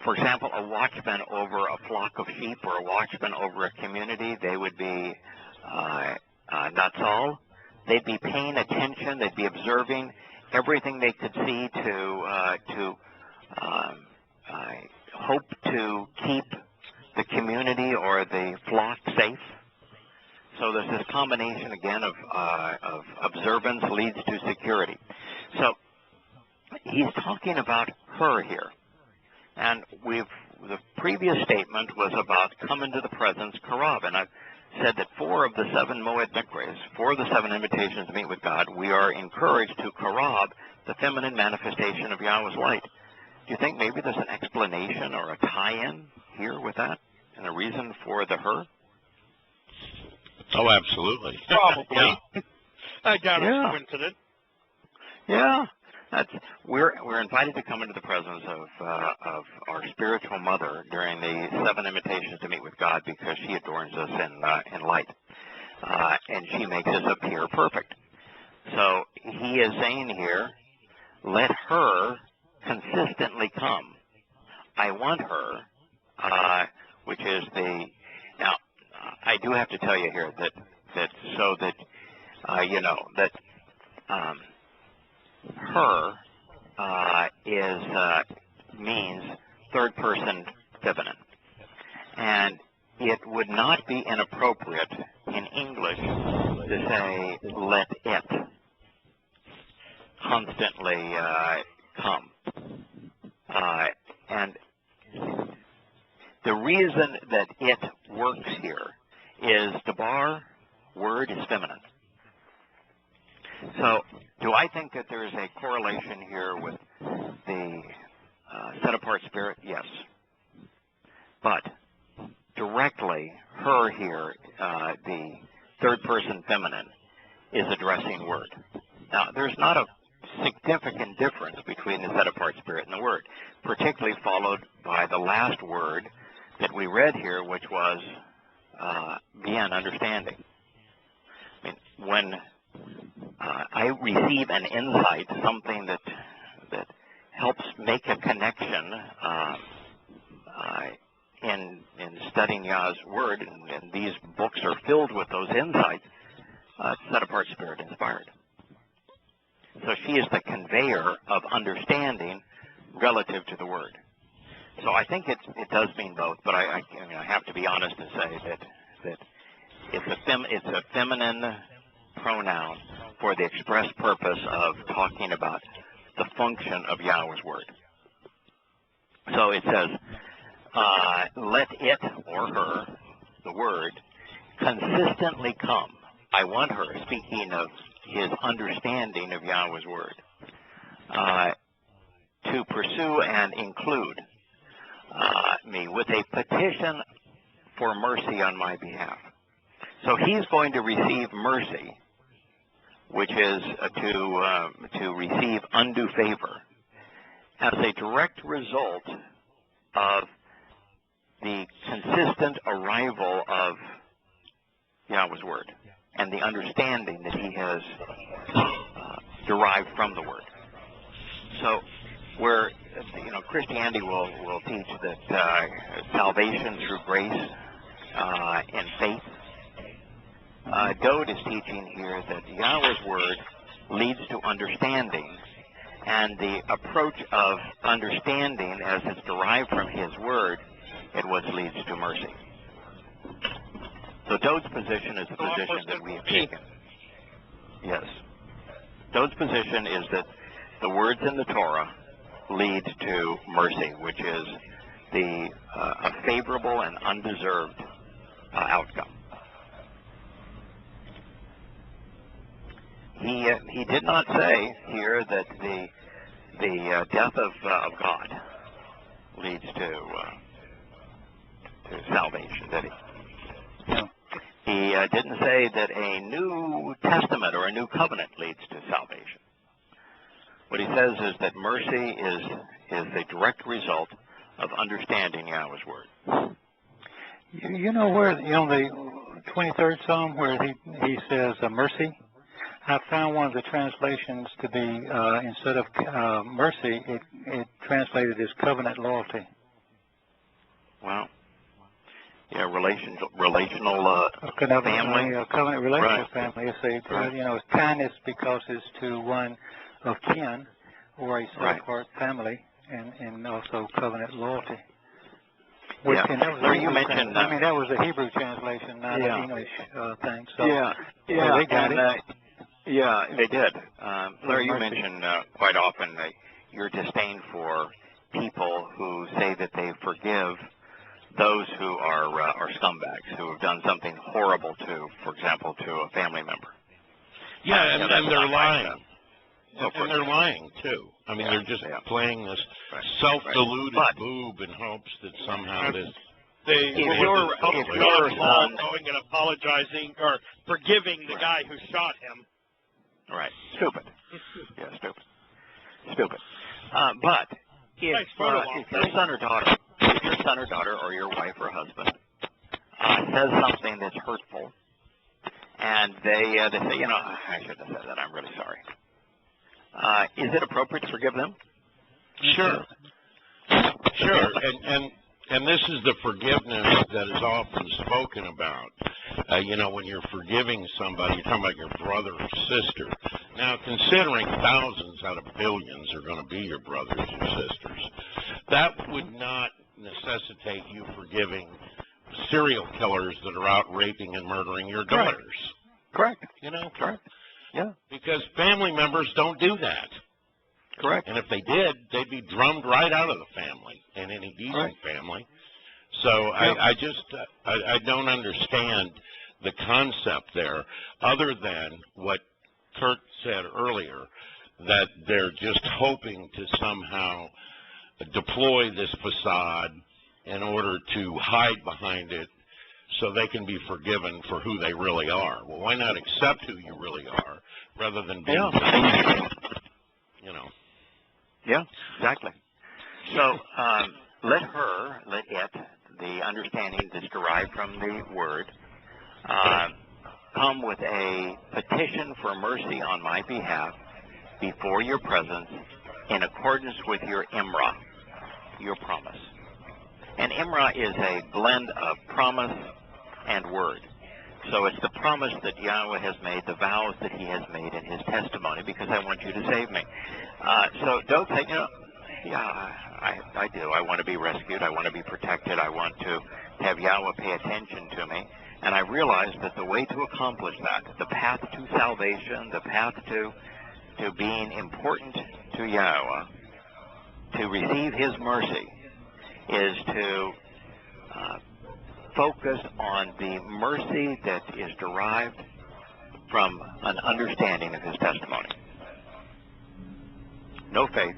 for example, a watchman over a flock of sheep or a watchman over a community. They would be natsal. They'd be paying attention. They'd be observing everything they could see to hope to keep the community or the flock safe. So there's this combination, again, of observance leads to security. So he's talking about her here. And the previous statement was about come into the presence, karav. And I've said that 4 of the 7 moed mikres, 4 of the 7 invitations to meet with God, we are encouraged to karav, the feminine manifestation of Yahweh's light. Do you think maybe there's an explanation or a tie-in here with that? And a reason for the her? Oh, absolutely. Probably. Yeah. I doubt it's a coincidence. Yeah. We're invited to come into the presence of our spiritual mother during the 7 invitations to meet with God because she adorns us in light, and she makes us appear perfect. So he is saying here, let her consistently come. I want her, which is now. I do have to tell you here that her means third person feminine, and it would not be inappropriate in English to say let it come constantly come. And the reason that it works here is the bar word is feminine. So do I think that there's a correlation here with the set-apart spirit? Yes. But directly, her here, the third-person feminine, is addressing word. Now, there's not a significant difference between the set-apart spirit and the word, particularly followed by the last word that we read here, which was bien, understanding. I mean, when I receive an insight, something that helps make a connection in studying Yah's word, and these books are filled with those insights, set-apart spirit inspired. So she is the conveyor of understanding relative to the word. So I think it does mean both, but I have to be honest and say that it's a feminine pronoun for the express purpose of talking about the function of Yahweh's word. So it says, let it, or her, the word, consistently come. I want her, speaking of his understanding of Yahweh's word, to pursue and include me with a petition for mercy on my behalf. So he's going to receive mercy, which is to receive undue favor, as a direct result of the consistent arrival of Yahweh's word and the understanding that he has derived from the word. So where Christianity will teach that salvation through grace and faith, Dode is teaching here that Yahweh's word leads to understanding, and the approach of understanding as it's derived from his word, it was leads to mercy. So Dode's position is the position that we have taken. Yes. Dode's position is that the words in the Torah lead to mercy, which is a favorable and undeserved outcome. He did not say here that the death of God leads to salvation, did he? No. He didn't say that a new testament or a new covenant leads to salvation. What he says is that mercy is the direct result of understanding Yahweh's word. You know where, the 23rd Psalm where he says mercy? I found one of the translations to be, instead of mercy, it translated as covenant loyalty. Wow. Yeah, relational family. Covenant relational right. family. It's it's kindness because it's to one of kin or a separate family, and also covenant loyalty. Which, yeah. And that was Larry, you mentioned. that was a Hebrew translation, not an English thing. So yeah, they got it. Yeah, they did. Larry, you mentioned quite often your disdain for people who say that they forgive those who are scumbags, who have done something horrible to, for example, to a family member. Yeah, and they're lying. So and they're lying, too. I mean, they're just playing this self-deluded boob in hopes that somehow this... If you're going and apologizing or forgiving the guy who shot him. Right. Stupid. Yeah, stupid. But if your son or daughter, or your wife or husband says something that's hurtful, and they say, I shouldn't have said that. I'm really sorry. Is it appropriate to forgive them? Sure. And this is the forgiveness that is often spoken about. When you're forgiving somebody, you're talking about your brother or sister. Now, considering thousands out of billions are going to be your brothers or sisters, that would not necessitate you forgiving serial killers that are out raping and murdering your daughters. Correct. Correct. Yeah. Because family members don't do that. Correct. And if they did, they'd be drummed right out of the family, in any decent family. So I just I don't understand the concept there, other than what Kurt said earlier, that they're just hoping to somehow deploy this facade in order to hide behind it so they can be forgiven for who they really are. Well, why not accept who you really are rather than being you know? Yeah, exactly. So let it, the understanding that's derived from the word, come with a petition for mercy on my behalf before your presence in accordance with your imra, your promise. And imra is a blend of promise and word. So it's the promise that Yahweh has made, the vows that he has made in his testimony, because I want you to save me. So don't say, I do. I want to be rescued. I want to be protected. I want to have Yahweh pay attention to me. And I realize that the way to accomplish that, the path to salvation, the path to being important to Yahweh, to receive his mercy, is to focus on the mercy that is derived from an understanding of his testimony. No faith,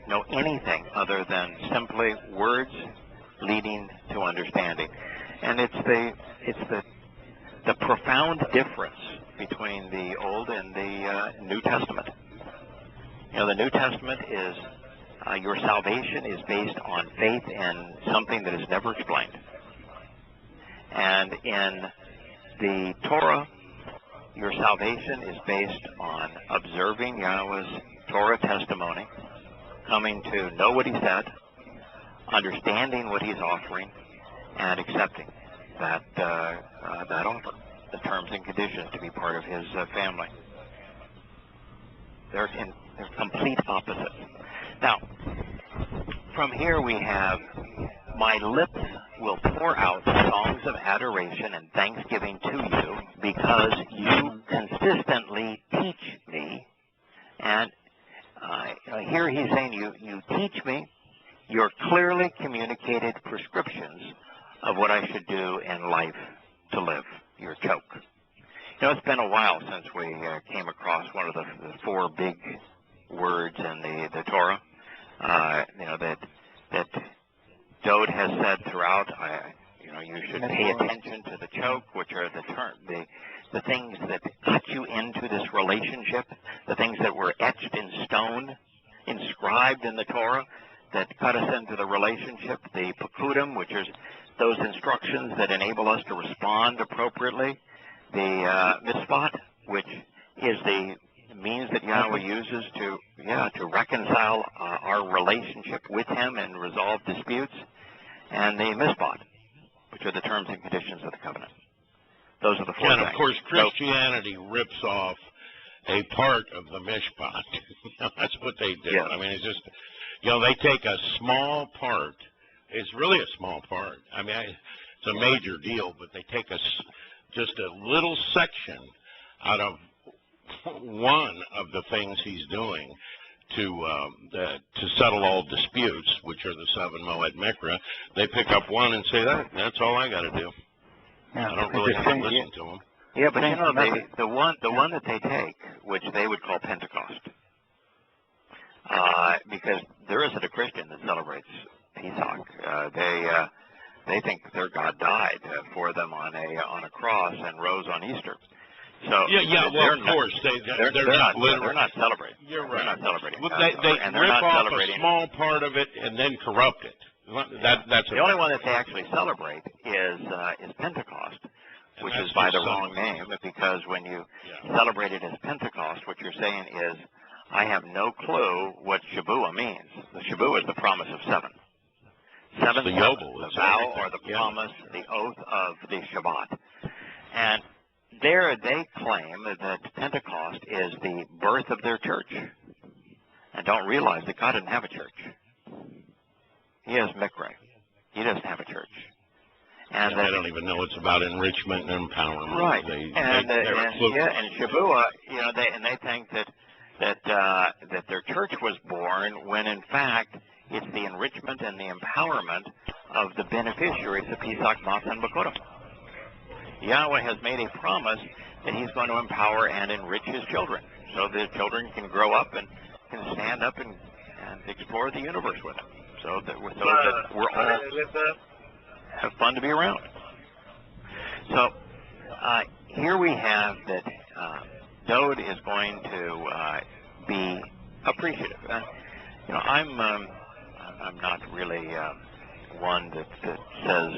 no anything other than simply words leading to understanding. And it's the profound difference between the Old and the New Testament. The New Testament is your salvation is based on faith in something that is never explained. And in the Torah, your salvation is based on observing Yahweh's Torah testimony, coming to know what he said, understanding what he's offering, and accepting that offer, the terms and conditions to be part of his family. They're complete opposites. Now, from here we have, my lips will pour out songs of adoration and thanksgiving to you because you consistently teach me. And here he's saying, you teach me your clearly communicated prescriptions of what I should do in life to live, your choke. It's been a while since we came across one of the four big words in the Torah, that Dode has said throughout. You should pay attention to the choke, which are the things that cut you into this relationship, the things that were etched in stone, inscribed in the Torah, that cut us into the relationship, the pakudim, which is those instructions that enable us to respond appropriately, the mitzvot, which is the means that Yahweh uses to reconcile our relationship with him and resolve disputes, and the mishpat, which are the terms and conditions of the covenant. Those are the four things. And of course, Christianity rips off a part of the mishpat. That's what they do. Yeah. I mean, it's just, they take a small part. It's really a small part. I mean, it's a major deal, but they take just a little section out of one of the things he's doing to settle all disputes, which are the 7 Moed Mikra. They pick up one and say, that's all I got to do. Yeah, I don't really have to listen to them. Yeah, but the one that they take, which they would call Pentecost, because there isn't a Christian that celebrates Pesach. They think their God died for them on a cross and rose on Easter. So well, of course they're not literal. They're not celebrating. You're right. They're not celebrating. Well, they rip off a small part of it and then corrupt it. That's the only one that they actually celebrate is Pentecost, which is by the wrong name, because when you celebrate it as Pentecost, what you're saying is, I have no clue what Shavuot means. The Shavuot is the promise of 7. 7, the Yobel, the vow or the promise, the oath of the Shabbat. And there they claim that Pentecost is the birth of their church, and don't realize that God didn't have a church. He has Mikra. He doesn't have a church. And I don't even know it's about enrichment and empowerment. Right. And Shavuot, they think that that their church was born, when in fact it's the enrichment and the empowerment of the beneficiaries of Pesach, Matzah, and Bakorim. Yahweh has made a promise that he's going to empower and enrich his children, so the children can grow up and can stand up and explore the universe with him, so that we're all have fun to be around. So here we have that Dode is going to be appreciative. I'm not really one that says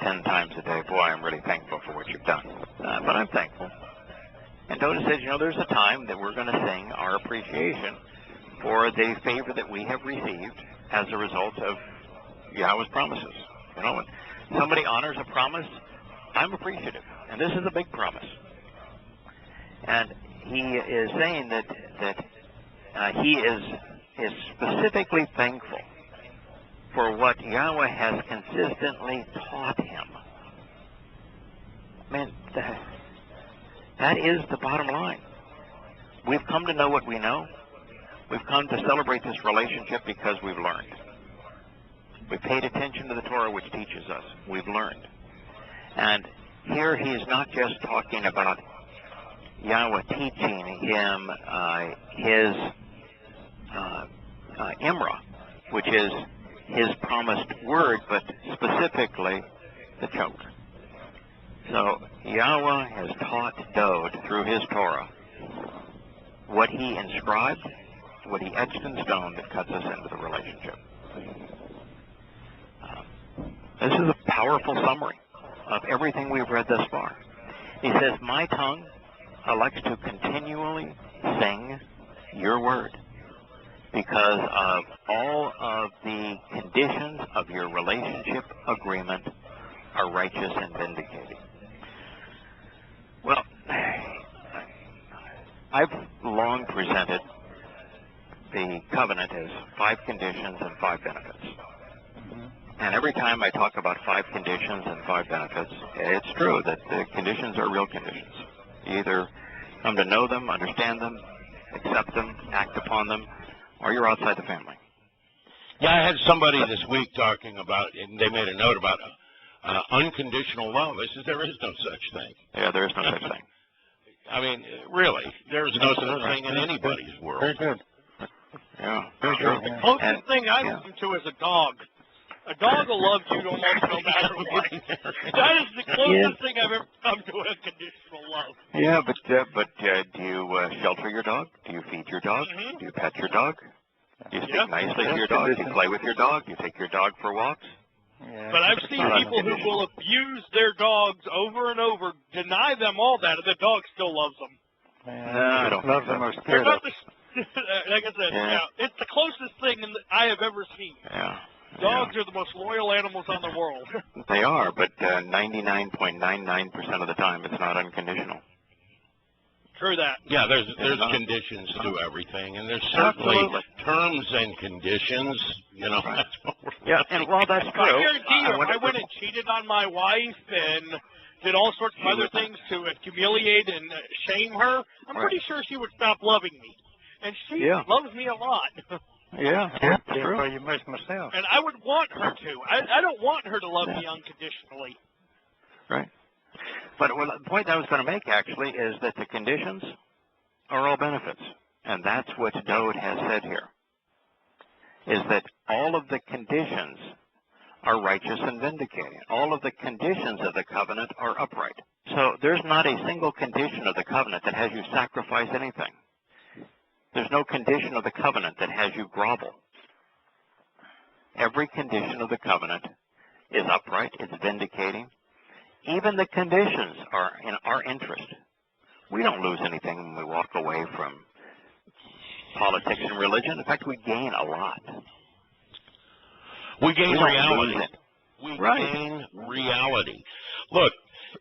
10 times a day, boy, I'm really thankful for what you've done. But I'm thankful. And Dode says, there's a time that we're going to sing our appreciation for the favor that we have received as a result of Yahweh's promises. When somebody honors a promise, I'm appreciative. And this is a big promise. And he is saying that he is specifically thankful for what Yahweh has consistently taught him. Man, that is the bottom line. We've come to know what we know. We've come to celebrate this relationship because we've learned. We've paid attention to the Torah, which teaches us. We've learned. And here he is not just talking about Yahweh teaching him his Imra, which is his promised word, but specifically the choke. So Yahweh has taught Dode through his Torah what he inscribed, what he etched in stone that cuts us into the relationship. This is a powerful summary of everything we've read thus far. He says, my tongue elects to continually sing your word because of all of the conditions of your relationship agreement are righteous and vindicating. Well, I've long presented the covenant as 5 conditions and 5 benefits. And every time I talk about 5 conditions and 5 benefits, it's true that the conditions are real conditions. You either come to know them, understand them, accept them, act upon them, or you're outside the family. Yeah, I had somebody this week talking about, and they made a note about unconditional love. I said, there is no such thing. Yeah, there is no such thing. I mean, really, there is no such thing in anybody's world. Very good. Yeah, very true. The closest thing I listen to is a dog. A dog will love you almost no matter what. That is the closest thing I've ever come to unconditional love. Yeah, but do you shelter your dog? Do you feed your dog? Do you pet your dog? Do you speak nicely to your dog? Do you play with your dog? Do you take your dog for walks? Yeah, but I've seen people who will abuse their dogs over and over, deny them all that, and the dog still loves them. No, I don't love them or scared of them. Like I said, it's the closest thing I have ever seen. Yeah. Dogs are the most loyal animals on the world. They are, but 99.99% of the time, it's not unconditional. True that. Yeah, there's conditions to everything, and there's certainly terms and conditions. That's what we're and well, that's true. I guarantee you, if I went and cheated on my wife and did all sorts of other things to humiliate and shame her, I'm pretty sure she would stop loving me. And she loves me a lot. Yeah, that's true. You missed myself. And I would want her to. I don't want her to love me unconditionally. Right. But the point I was going to make, actually, is that the conditions are all benefits. And that's what Dode has said here, is that all of the conditions are righteous and vindicating. All of the conditions of the covenant are upright. So there's not a single condition of the covenant that has you sacrifice anything. There's no condition of the covenant that has you grovel. Every condition of the covenant is upright, it's vindicating. Even the conditions are in our interest. We don't lose anything when we walk away from politics and religion. In fact, we gain a lot. We gain reality. We gain reality. Look,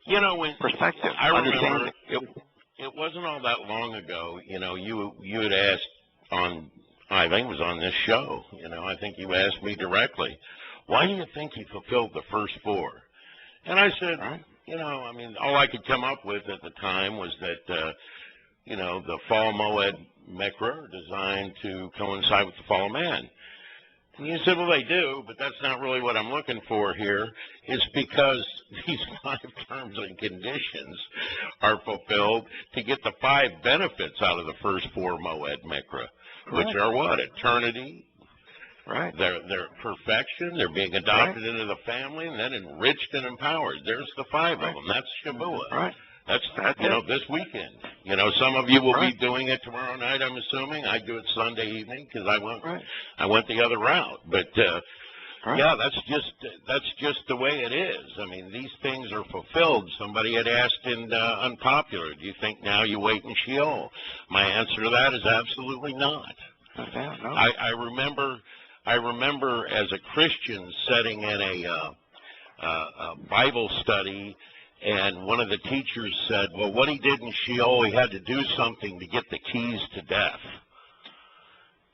when perspective, I remember it wasn't all that long ago, you had asked I think it was on this show, I think you asked me directly, why do you think he fulfilled the first 4? And I said, all I could come up with at the time was that, the fall moed mikra are designed to coincide with the fall of man. And you said, well, they do, but that's not really what I'm looking for here. It's because these 5 terms and conditions are fulfilled to get the 5 benefits out of the first 4 Moed Mikra, which are what? Eternity, right? Their perfection, they're being adopted into the family, and then enriched and empowered. There's the 5 of them. That's Shavuot. Right. That's this weekend. Some of you will be doing it tomorrow night, I'm assuming. I do it Sunday evening because I went the other route. But yeah, that's just the way it is. I mean, these things are fulfilled. Somebody had asked in Unpopular, do you think now you wait in Sheol? My answer to that is absolutely not. No. I remember as a Christian sitting in a Bible study, and one of the teachers said, well, what he did in Sheol, he had to do something to get the keys to death.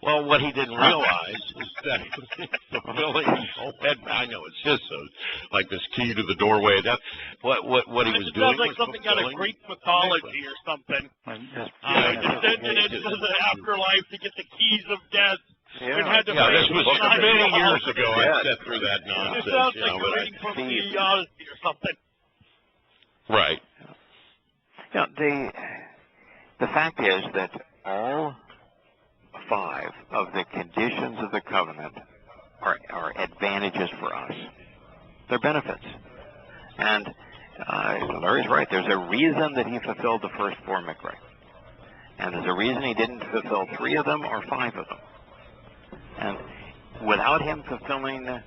Well, what he didn't realize is that he was fulfilling I know, it's just like this key to the doorway. That what he was doing. It sounds like something out of Greek mythology or something. Into the afterlife to get the keys of death. This was many years ago. I sat through that nonsense. It sounds like you're reading from the Odyssey or something. Right. Yeah, the fact is that all 5 of the conditions of the covenant are advantages for us. They're benefits. And Larry's right. There's a reason that he fulfilled the first 4 Mikra. And there's a reason he didn't fulfill 3 of them or 5 of them. And without him fulfilling the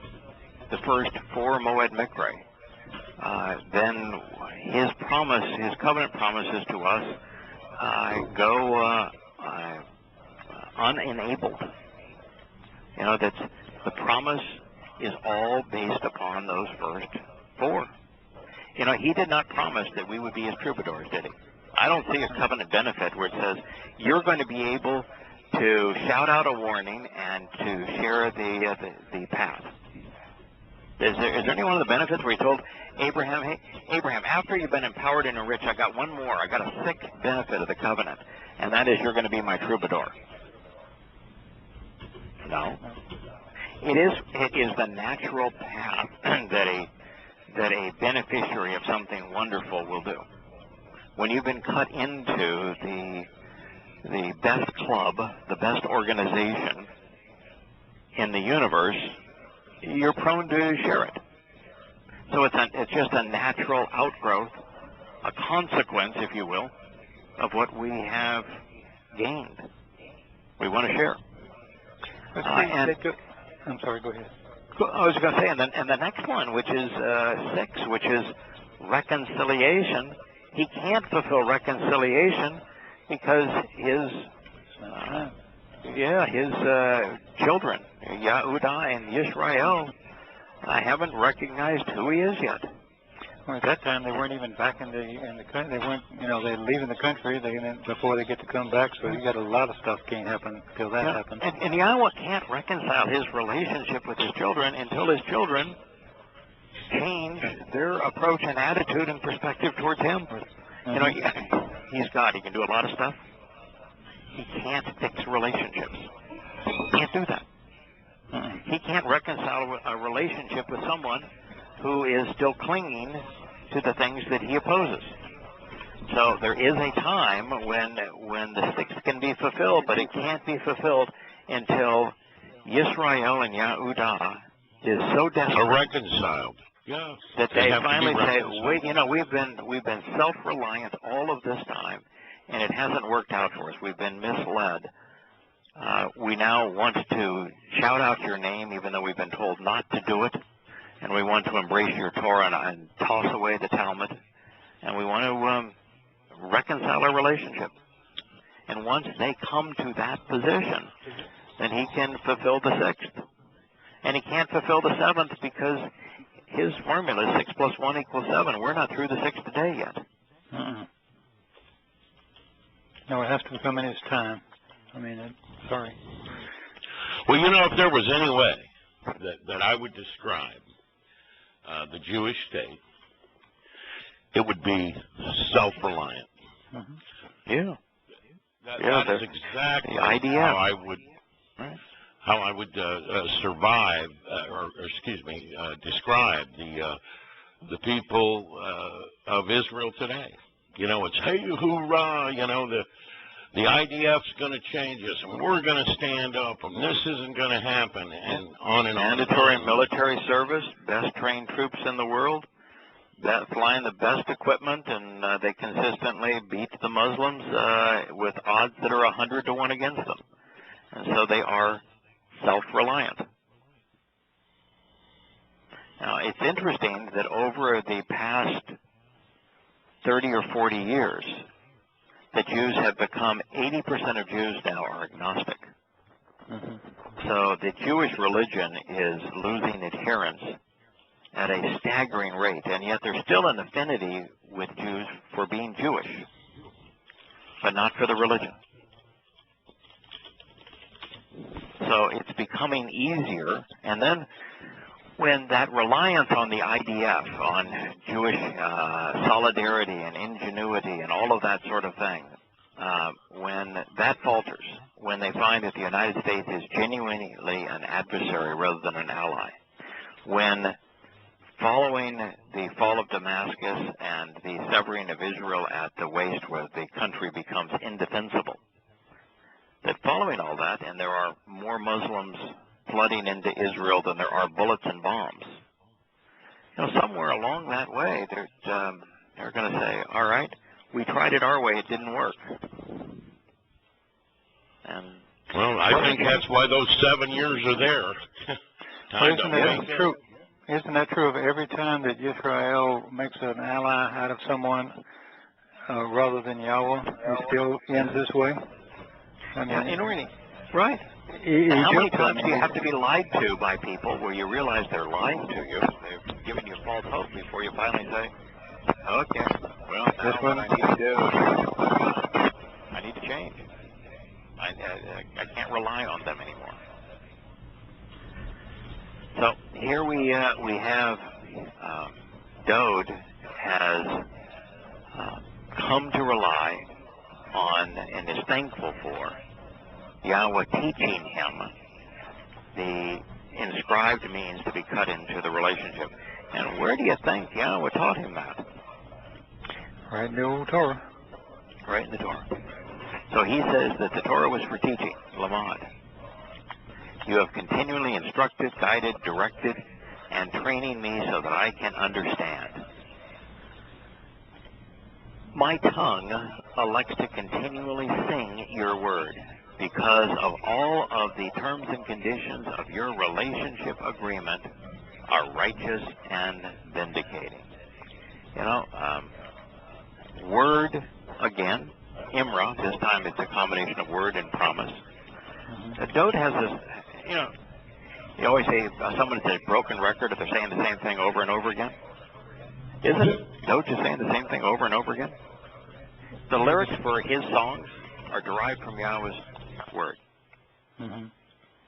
first 4 Moed Mikra, then his covenant promises to us go unenabled. That the promise is all based upon those first 4. He did not promise that we would be his troubadours, did he? I don't see a covenant benefit where it says you're going to be able to shout out a warning and to share the path. Is there any one of the benefits where he told Abraham, hey, Abraham, after you've been empowered and enriched, I got one more. I got a 6th benefit of the covenant, and that is you're going to be my troubadour. No. It is the natural path that a beneficiary of something wonderful will do. When you've been cut into the best club, the best organization in the universe, you're prone to share it. So it's just a natural outgrowth, a consequence, if you will, of what we have gained. We want to share. I'm sorry, go ahead. I was going to say, and the next one, which is 6, which is reconciliation. He can't fulfill reconciliation because his children, Yahowah and Yisrael, haven't recognized who he is yet. Well, at that time, they weren't even back in the country. They weren't, they're leaving the country before they get to come back. So you got a lot of stuff can't happen until that happens. And Yahowah can't reconcile his relationship with his children until his children change their approach and attitude and perspective towards him. He's God. He can do a lot of stuff. He can't fix relationships. He can't do that. He can't reconcile a relationship with someone who is still clinging to the things that he opposes. So there is a time when the 6th can be fulfilled, but it can't be fulfilled until Yisrael and Yahowah is so desperate are reconciled. Yeah. That they finally say, wait, we've been self-reliant all of this time, and it hasn't worked out for us. We've been misled. We now want to shout out your name, even though we've been told not to do it, and we want to embrace your Torah and toss away the Talmud, and we want to reconcile our relationship. And once they come to that position, then he can fulfill the 6th. And he can't fulfill the 7th because his formula is 6 + 1 = 7. We're not through the 6th day yet. No, it has to come in his time. Sorry. Well, if there was any way that I would describe the Jewish state, it would be self-reliant. Yeah. That is exactly how I would survive, describe the people of Israel today. You know, it's hey hoorah, you know, the IDF's going to change us, and we're going to stand up, and this isn't going to happen, and on and on. Mandatory military service, best trained troops in the world, flying the best equipment, and they consistently beat the Muslims with odds that are 100 to 1 against them. And so they are self-reliant. Now, it's interesting that over the past 30 or 40 years, the Jews have become, 80% of Jews now are agnostic. So the Jewish religion is losing adherents at a staggering rate, and yet there's still an affinity with Jews for being Jewish, but not for the religion. So it's becoming easier, and then when that reliance on the IDF, on Jewish solidarity and ingenuity and all of that sort of thing, when that falters, when they find that the United States is genuinely an adversary rather than an ally, when following the fall of Damascus and the severing of Israel at the waist where the country becomes indefensible, that following all that, and there are more Muslims flooding into Israel than there are bullets and bombs, you know, somewhere along that way, they're going to say, all right, we tried it our way, it didn't work. And well, I think that's why those 7 years are there. Isn't that true of every time that Israel makes an ally out of someone rather than Yahweh? It still ends this way? I mean, right. How many times do you have to be lied to by people where you realize they're lying to you, they're giving you false hope before you finally say, okay, well, now what I need to do, I need to change. I can't rely on them anymore. So here we have Dode has come to rely on and is thankful for Yahweh teaching him the inscribed means to be cut into the relationship. And where do you think Yahweh taught him that? Right in the old Torah. Right in the Torah. So he says that the Torah was for teaching, lamad. You have continually instructed, guided, directed, and training me so that I can understand. My tongue elects to continually sing your word because of all of the terms and conditions of your relationship agreement are righteous and vindicating. You know, word, again, Imra, this time it's a combination of word and promise. Dode has this, you know, you always say, someone says broken record if they're saying the same thing over and over again. Isn't it? Dode just saying the same thing over and over again? The lyrics for his songs are derived from Yahweh's word.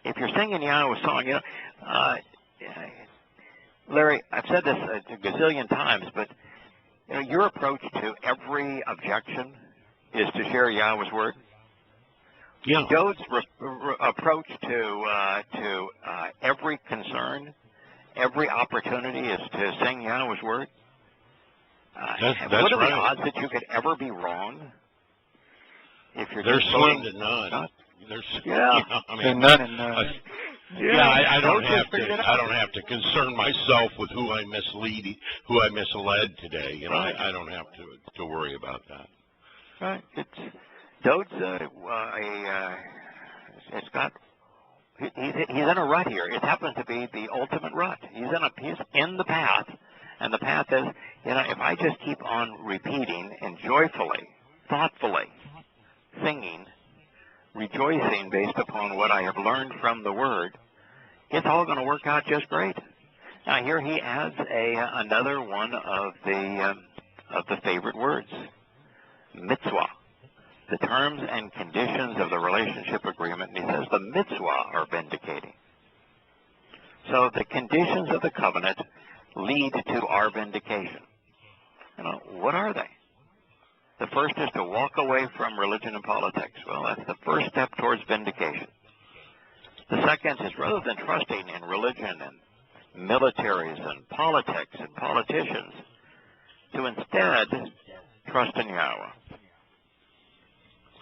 If you're singing Yahweh's song, you know, Larry, I've said this a gazillion times, but you know, your approach to every objection is to share Yahweh's word. Yeah. Dode's approach to every concern, every opportunity is to sing Yahweh's word. That's what are right. the odds that you could ever be wrong? If you're There's slim to none. There's, yeah. You know, I mean, none and none. I don't have to concern myself with who I misled today. You know, right. I don't have to worry about that. Right. Dode's it's got. He's in a rut here. It happens to be the ultimate rut. He's in the path, and the path is, you know, if I just keep on repeating and joyfully, thoughtfully, singing, rejoicing based upon what I have learned from the Word, it's all going to work out just great. Now here he adds another one of the favorite words, mitzvah, the terms and conditions of the relationship agreement, and he says the mitzvah are vindicating. So the conditions of the covenant lead to our vindication. You know, what are they? The first is to walk away from religion and politics. Well, that's the first step towards vindication. The second is, rather than trusting in religion and militaries and politics and politicians, to instead trust in Yahweh.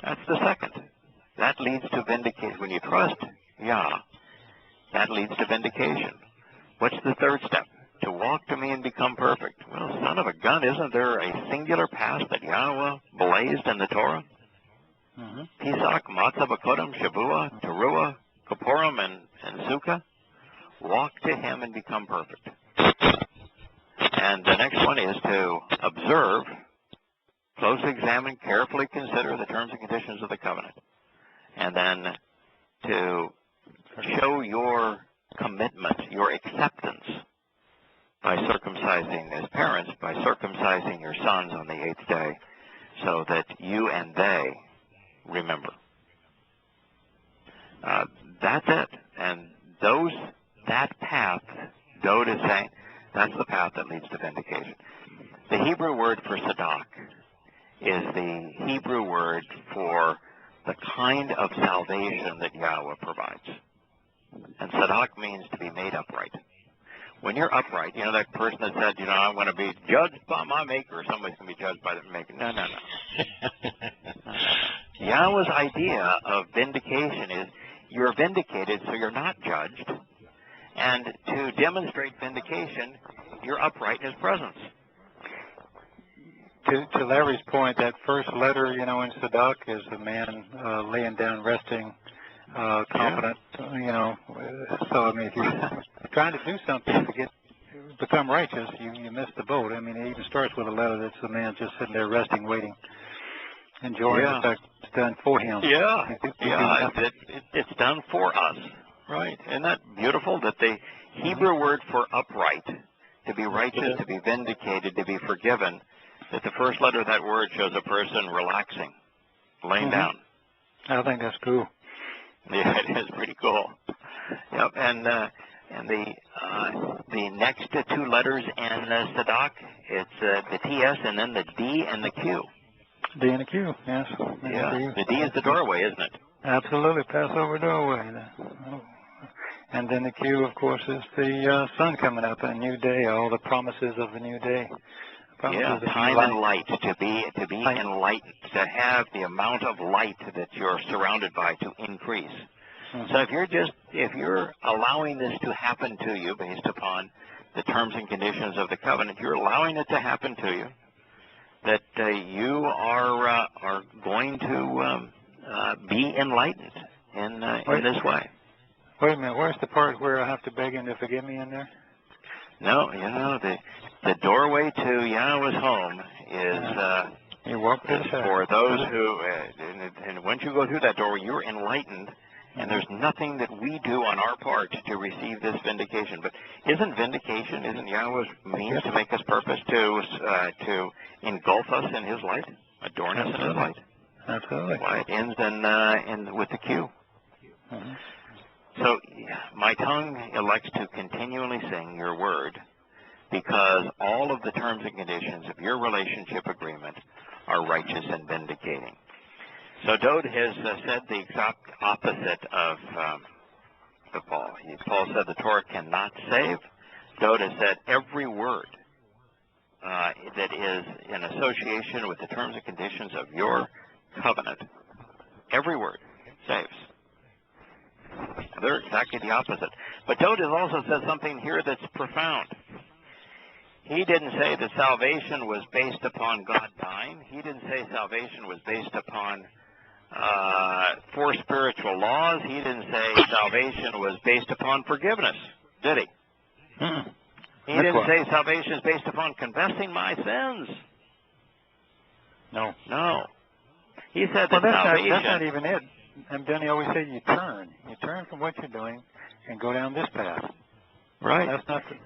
That's the second. That leads to vindication. When you trust Yah, that leads to vindication. What's the third step? To walk to me and become perfect. Well, son of a gun, isn't there a singular path that Yahweh blazed in the Torah? Pesach, Matzah, Bakodim, Shavua, Teruah, Kippurim, and Sukkah. Walk to him and become perfect. And the next one is to observe, closely examine, carefully consider the terms and conditions of the covenant. And then to show your commitment, your acceptance, by circumcising as parents, by circumcising your sons on the 8th day, so that you and they remember. That's it. And that path, Dode is saying, that's the path that leads to vindication. The Hebrew word for tzedak is the Hebrew word for the kind of salvation that Yahweh provides. And tzedak means to be made upright. When you're upright, you know that person that said, I want to be judged by my maker, or somebody's going to be judged by the maker. No. Yahweh's idea of vindication is you're vindicated so you're not judged. And to demonstrate vindication, you're upright in his presence. To Larry's point, that first letter, in Tzedak is the man laying down, resting, confident, So, if you're trying to do something to become righteous, you miss the boat. It even starts with a letter that's the man just sitting there resting, waiting, enjoying the fact it's done for him. It's done for us. Right. Isn't that beautiful that the Hebrew word for upright, to be righteous, to be vindicated, to be forgiven, that the first letter of that word shows a person relaxing, laying down. I think that's cool. Yeah, it is pretty cool. Yep, and the next two letters in tzedak, it's the TS and then the D and the Q. D and the Q, yes. Yeah, the D is the doorway, isn't it? Absolutely, Passover doorway. And then the Q, of course, is the sun coming up, a new day, all the promises of the new day. Time and light, to be enlightened, to have the amount of light that you're surrounded by to increase. So if you're allowing this to happen to you based upon the terms and conditions of the covenant, you're allowing it to happen to you, that you are going to be enlightened in this way. Wait a minute, where's the part where I have to beg him to forgive me in there? No, the doorway to Yahweh's home is for those who, and once you go through that doorway, you're enlightened, and there's nothing that we do on our part to receive this vindication. But isn't Yahweh's means to make us purpose, to engulf us in his light, adorn us in his light? Absolutely. Why it ends with the Q. So my tongue elects to continually sing your word, because all of the terms and conditions of your relationship agreement are righteous and vindicating. So Dode has said the exact opposite of Paul. Paul said the Torah cannot save. Dode has said every word that is in association with the terms and conditions of your covenant, every word saves. They're exactly the opposite. But Dode has also said something here that's profound. He didn't say that salvation was based upon God dying. He didn't say salvation was based upon 4 spiritual laws. He didn't say salvation was based upon forgiveness, did he? He didn't say salvation is based upon confessing my sins. No. He said that salvation... That's not even it. And then he always said you turn. You turn from what you're doing and go down this path. Right.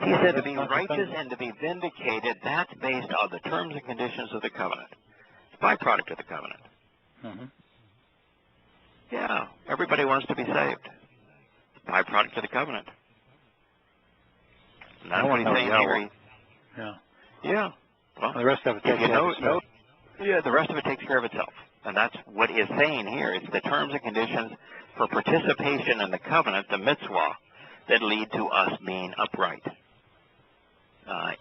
He said to be righteous and to be vindicated, that's based on the terms and conditions of the covenant. It's a byproduct of the covenant. Yeah, everybody wants to be saved. It's a byproduct of the covenant. And that's what he's saying here. Yeah. Yeah. Well, the rest of it takes Yeah, the rest of it takes care of itself. And that's what it's saying here. It's the terms and conditions for participation in the covenant, the mitzvah, that lead to us being upright,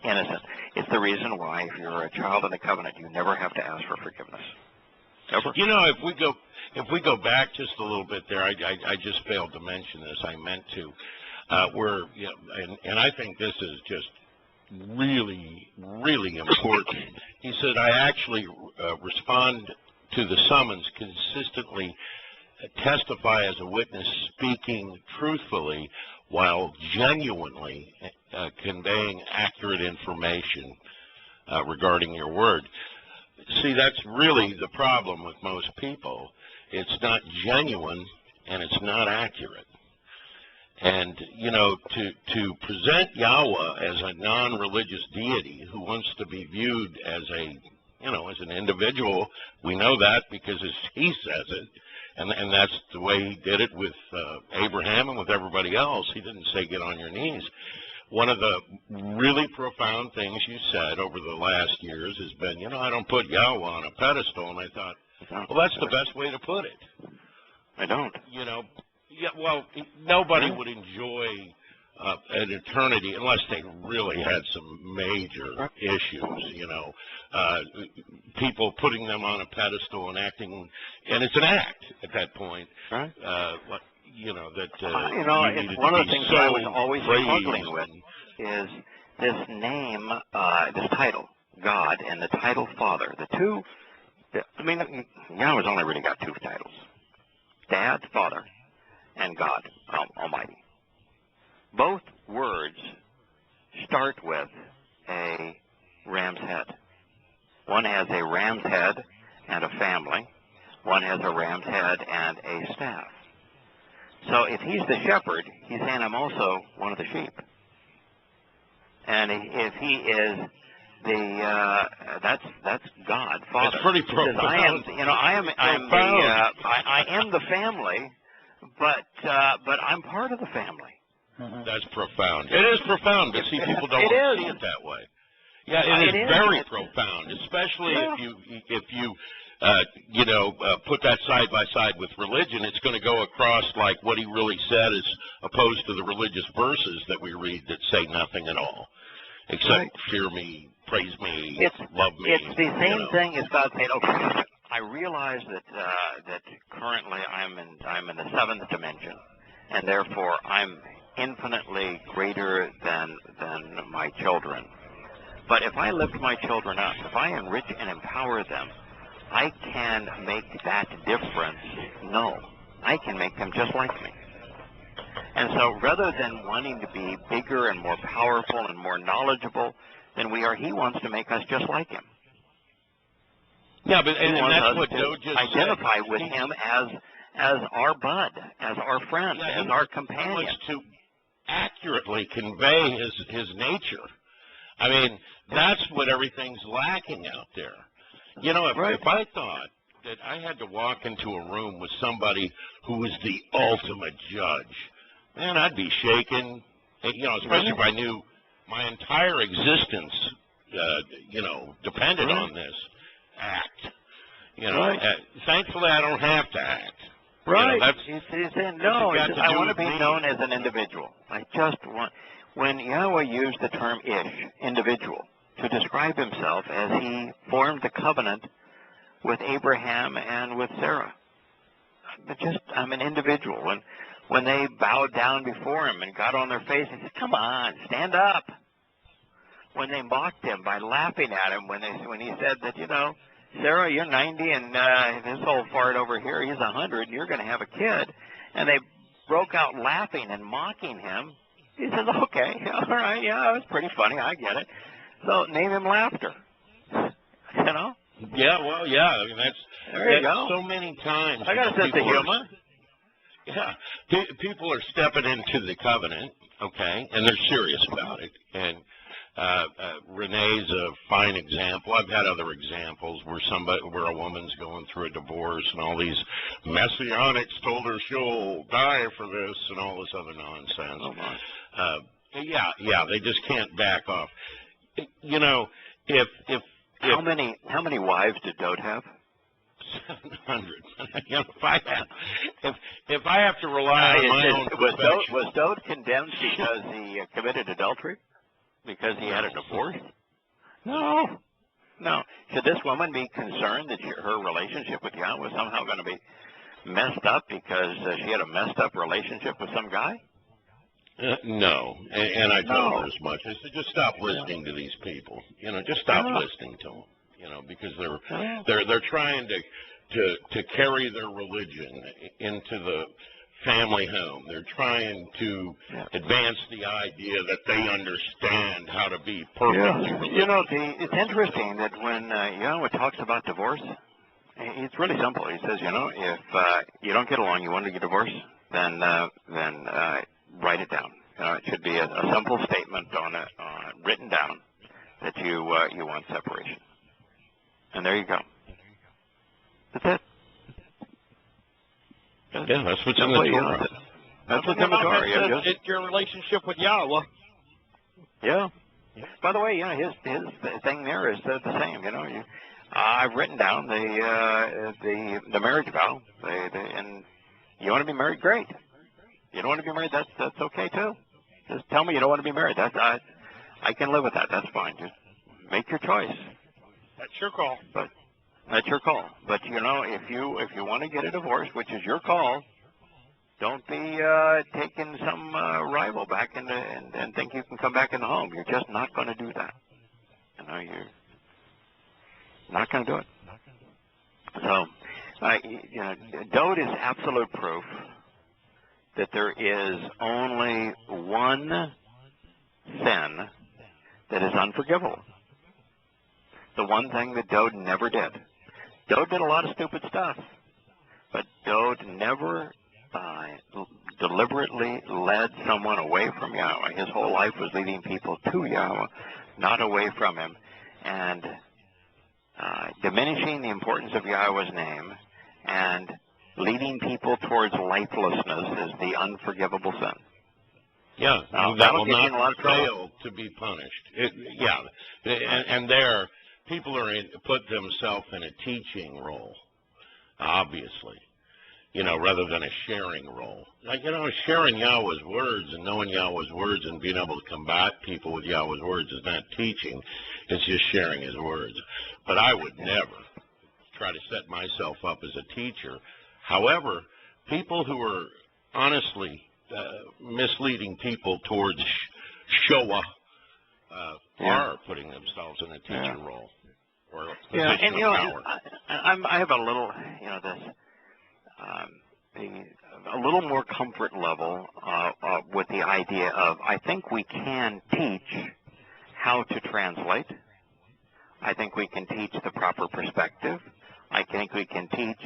innocent. It's the reason why, if you're a child in the covenant, you never have to ask for forgiveness. Ever. You know, if we go back just a little bit there, I just failed to mention this. I meant to. And I think this is just really, really important. He said, I actually respond to the summons consistently, testify as a witness, speaking truthfully while genuinely conveying accurate information regarding your word. See, that's really the problem with most people. It's not genuine and it's not accurate. And, you know, to present Yahowah as a non-religious deity who wants to be viewed as as an individual, we know that because he says it, and that's the way he did it with Abraham and with everybody else. He didn't say get on your knees. One of the really profound things you said over the last years has been, I don't put Yahowah on a pedestal, and I thought, well, that's the best way to put it. I don't. Yeah, well, nobody would enjoy an eternity unless they really had some major issues, people putting them on a pedestal and acting, and it's an act at that point. Right. It's one of the things that I was always struggling with is this name, this title, God, and the title Father. Yahweh's only really got two titles: Dad, Father, and God, Almighty. Both words start with a ram's head. One has a ram's head and a family. One has a ram's head and a staff. So if he's the shepherd, he's saying I'm also one of the sheep. And if he is that's God, Father. That's pretty profound. I am the family, but I'm part of the family. Mm-hmm. That's profound. It is profound, but see, people don't see it that way. Yeah, it is very profound, especially if you put that side by side with religion. It's going to go across like what he really said, as opposed to the religious verses that we read that say nothing at all, except fear me, praise me, love me. It's the same thing as God saying, okay, I realize that currently I'm in the seventh dimension, and therefore I'm infinitely greater than my children. But if I lift my children up, if I enrich and empower them, I can make that difference known. I can make them just like me. And so rather than wanting to be bigger and more powerful and more knowledgeable than we are, he wants to make us just like him. Yeah, but and that's what Joe just identify said. With him as our bud, as our friend, as our companion. He wants to accurately convey his nature. I mean, that's what everything's lacking out there. If I thought that I had to walk into a room with somebody who was the ultimate judge, man, I'd be shaken, especially if I knew my entire existence, depended on this act. Thankfully, I don't have to act. Right. He's saying, no, I want to be known as an individual. I just want... When Yahweh used the term ish, individual, to describe himself as he formed the covenant with Abraham and with Sarah, I'm an individual. When they bowed down before him and got on their face and said, come on, stand up. When they mocked him by laughing at him, when he said that, Sarah, you're 90 and this old fart over here, he's 100 and you're going to have a kid. And they broke out laughing and mocking him. He says, okay, all right, yeah, it was pretty funny, I get it. So name him laughter. Yeah, well, yeah, I mean, there you go. So many times. I got a sense of humor. Yeah, people are stepping into the covenant, okay, and they're serious about it. And Renee's a fine example. I've had other examples where a woman's going through a divorce and all these messianics told her she'll die for this and all this other nonsense. Oh my. Yeah, they just can't back off. If How many wives did Dode have? 700. You know, if I have to rely on my own perfection. Was Dode condemned because he committed adultery? Because he had a divorce? No. Should this woman be concerned that her relationship with Yahweh was somehow going to be messed up because she had a messed up relationship with some guy? No, and I told her as much. I said, just stop listening to these people. You know, just stop listening to them. You know, because they're trying to carry their religion into the family home. They're trying to advance the idea that they understand how to be perfectly religious. You know, it's interesting that when Yahweh talks about divorce, it's really simple. He says, you know, if you don't get along, you want to get divorced, then write it down. It should be a simple statement written down that you want separation. And there you go. That's it. Yeah, that's what's in the Torah. That's what's in the Torah. It's your relationship with Yahweh. Yeah. By the way, you know, his thing there is the same. You know, I've written down the marriage vow, and you want to be married, great. You don't want to be married, that's okay too. Just tell me you don't want to be married. I can live with that. That's fine. Just make your choice. That's your call. But that's your call. But you know, if you want to get a divorce, which is your call, don't be taking some rival back and think you can come back in the home. You're just not going to do that. You know, you're not going to do it. So, you know, Dode is absolute proof that there is only one sin that is unforgivable. The one thing that Dode never did. Dode did a lot of stupid stuff, but Dode never deliberately led someone away from Yahweh. His whole life was leading people to Yahweh, not away from him, and diminishing the importance of Yahweh's name and leading people towards lifelessness is the unforgivable sin. Yeah, that will not fail to be punished. And there, people are put themselves in a teaching role, obviously, you know, rather than a sharing role. Like, you know, sharing Yahweh's words and knowing Yahweh's words and being able to combat people with Yahweh's words is not teaching. It's just sharing his words. But I would never try to set myself up as a teacher. However, people who are honestly misleading people towards Shoah are putting themselves in a teacher role or a position of power. I have a little, you know, a little more comfort level with the idea of I think we can teach how to translate. I think we can teach the proper perspective. I think we can teach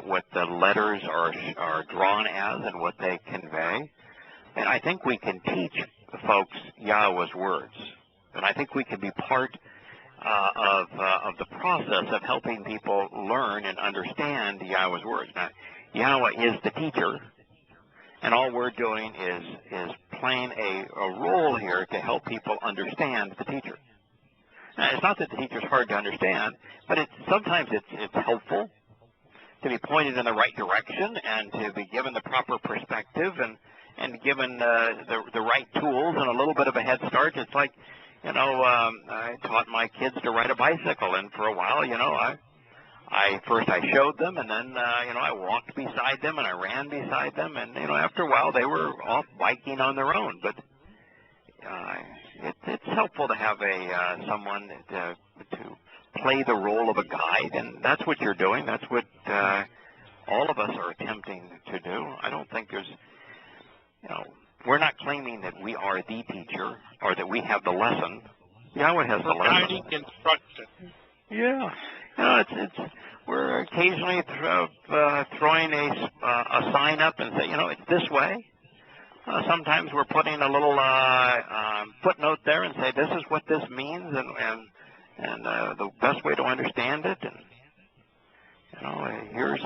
what the letters are drawn as and what they convey. And I think we can teach folks Yahweh's words. And I think we can be part of the process of helping people learn and understand Yahweh's words. Now, Yahweh is the teacher, and all we're doing is playing a role here to help people understand the teacher. Now, it's not that the teacher's hard to understand, but sometimes it's helpful to be pointed in the right direction and to be given the proper perspective and given the right tools and a little bit of a head start. It's like, you know, I taught my kids to ride a bicycle, and for a while, you know, first I showed them, and then, you know, I walked beside them and I ran beside them, and, you know, after a while they were off biking on their own. But it's helpful to have someone to play the role of a guide, and that's what you're doing. That's what all of us are attempting to do. I don't think there's, you know, we're not claiming that we are the teacher or that we have the lesson. Yahweh has the lesson. Guiding instruction. Yeah. You know, we're occasionally throwing a sign up and say, you know, it's this way. Sometimes we're putting a little footnote there and say this is what this means and the best way to understand it. And you know, here's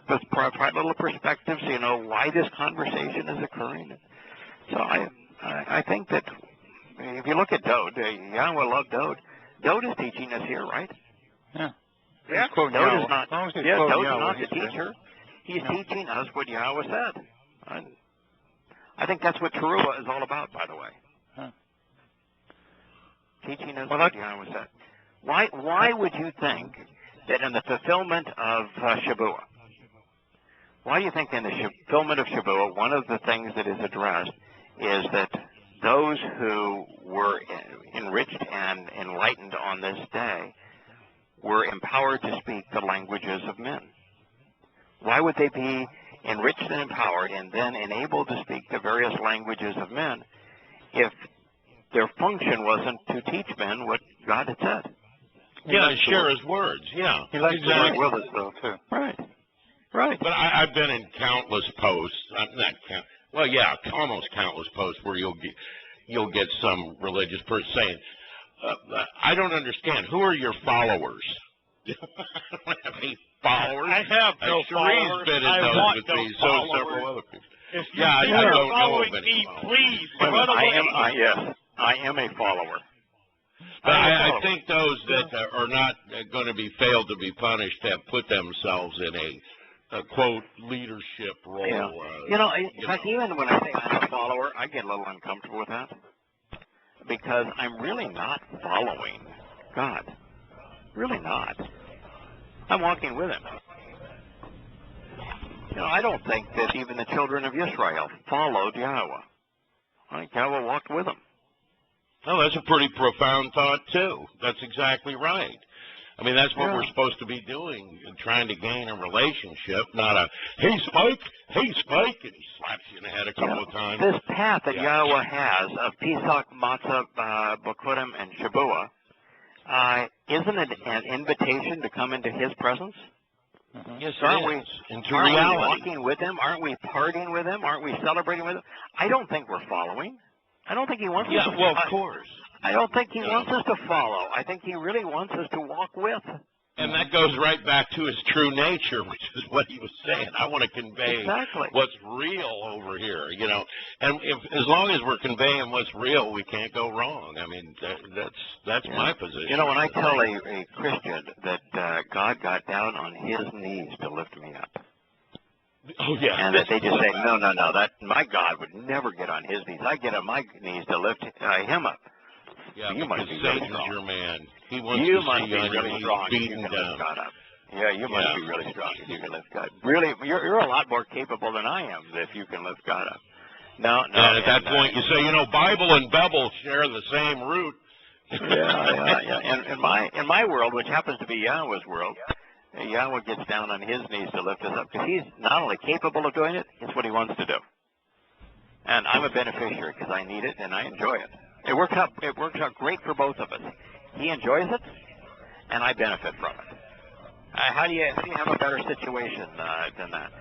let's provide a little perspective so you know why this conversation is occurring. So I think that if you look at Dode, Yahweh loved Dode. Doda's teaching us here, right? Yeah. Yeah. Doda's not. As long as he's Yeah, quoting Doda's Yahweh, not the he's good. teacher. He's teaching us what Yahweh said. I think that's what Towrah is all about, by the way. Huh. Teaching us what Yahweh said. Why would you think that in the fulfillment of Shabbat, why do you think in the fulfillment of Shabbat, one of the things that is addressed is that those who were enriched and enlightened on this day were empowered to speak the languages of men? Why would they be enriched and empowered and then enabled to speak the various languages of men if their function wasn't to teach men what God had said? Yeah, and share his words. Yeah, He likes exactly. to work with us, though, too. Right. Right. But I've been in countless posts, almost countless posts where you'll get some religious person saying, "I don't understand. Who are your followers?" I don't have any followers. I have no followers. I want no so followers. several other people. If you Yeah, think I you're don't know following of any me, followers. please run away. Yes, I am a follower. But I think those that are not going to be failed to be punished have put themselves in a quote, leadership role. Yeah. In fact, even when I say I'm a follower, I get a little uncomfortable with that because I'm really not following God. Really not. I'm walking with him. I don't think that even the children of Israel followed Yahowah. I think Yahowah walked with them. Oh, that's a pretty profound thought, too. That's exactly right. I mean, that's what we're supposed to be doing, trying to gain a relationship, not a, hey, Spike, and he slaps you in the head a couple of times. This path that Yahowah has of Pesach, Matzah, Bokurim, and Shabuah, isn't it an invitation to come into his presence? Mm-hmm. Yes, aren't we walking with him? Aren't we partying with him? Aren't we celebrating with him? I don't think we're following. I don't think he wants us to well, of course. I don't think he wants us to follow. I think he really wants us to walk with. And that goes right back to his true nature, which is what he was saying. I want to convey what's real over here, And as long as we're conveying what's real, we can't go wrong. I mean, that's my position. When I tell a Christian that God got down on his knees to lift me up. Oh, yeah. And that they just say, no, that my God would never get on his knees. I get on my knees to lift him up. Yeah, you must be really strong. Your man. He wants you to must see be really strong if you can lift God up. Yeah, you must be really strong if you can lift God. Really, you're a lot more capable than I am if you can lift God up. No. And at that point, you say, Bible and Bevel share the same root. Yeah. And in my world, which happens to be Yahweh's world, Yahweh gets down on his knees to lift us up because he's not only capable of doing it, it's what he wants to do. And I'm a beneficiary because I need it and I enjoy it. It works out great for both of us. He enjoys it, and I benefit from it. How do you have a better situation than that?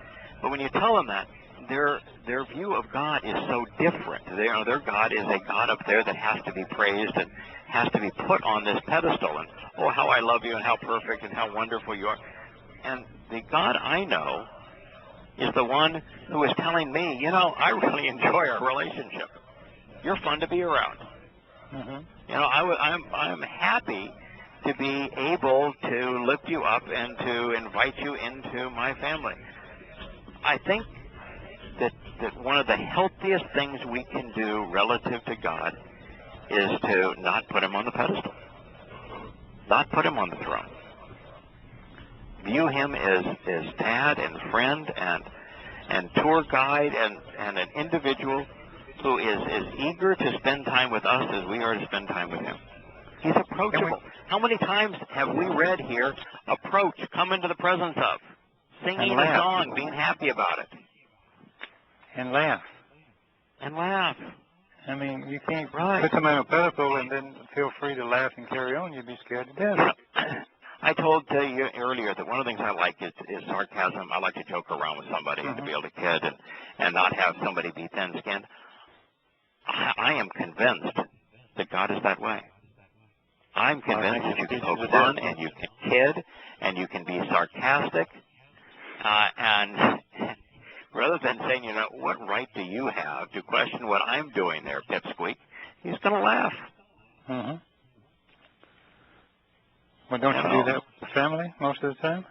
But when you tell them that, their view of God is so different. Their God is a God up there that has to be praised and has to be put on this pedestal. And how I love you and how perfect and how wonderful you are. And the God I know is the one who is telling me, I really enjoy our relationship. You're fun to be around. Mm-hmm. I'm happy to be able to lift you up and to invite you into my family. I think that one of the healthiest things we can do relative to God is to not put him on the pedestal, not put him on the throne. View him as dad and friend and tour guide and an individual who is as eager to spend time with us as we are to spend time with him. He's approachable. How many times have we read here, approach, come into the presence of, singing a song, being happy about it? And laugh. I mean, you can't put somebody on a pedestal and then feel free to laugh and carry on. You'd be scared to death. I told you earlier that one of the things I like is sarcasm. I like to joke around with somebody and to be able to kid and not have somebody be thin-skinned. I am convinced that God is that way. I'm convinced that you can poke fun and you can kid and you can be sarcastic. And rather than saying, what right do you have to question what I'm doing there, pipsqueak? He's going to laugh. Mm-hmm. Well, don't you do that with the family most of the time?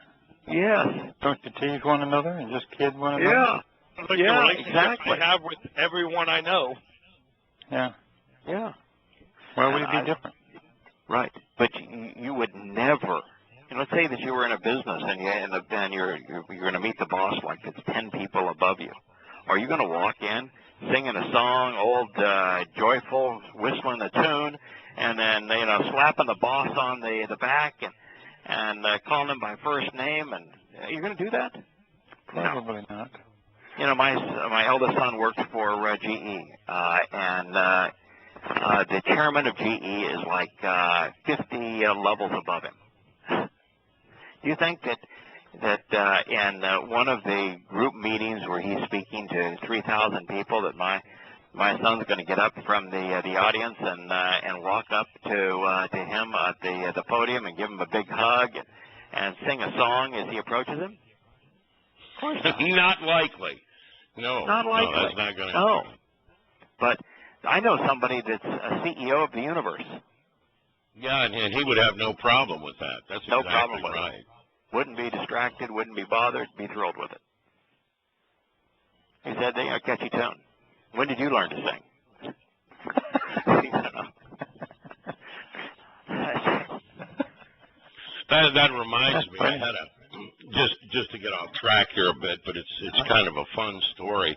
Yes. Don't you tease one another and just kid one another? Yeah. Like the Yeah, relationship exactly. I have with everyone I know. Yeah. Yeah. Well, we'd be different. Right. But you would never. Let's say that you were in a business and you're going to meet the boss like it's 10 people above you. Are you going to walk in singing a song, old joyful, whistling a tune, and then slapping the boss on the back and calling him by first name? And you're going to do that? Probably not. My eldest son works for GE, and the chairman of GE is like 50 levels above him. Do you think that in one of the group meetings where he's speaking to 3,000 people that my son's going to get up from the audience and walk up to him at the podium and give him a big hug and sing a song as he approaches him? Of course not. Not likely. No. Not likely. No, that's not going to No. happen. But I know somebody that's a CEO of the universe. Yeah, and he would have no problem with that. That's No exactly problem with right. it. Wouldn't be distracted, wouldn't be bothered, be thrilled with it. He said, catchy tune. When did you learn to sing? That reminds me. I had just to get off track here a bit, but it's kind of a fun story.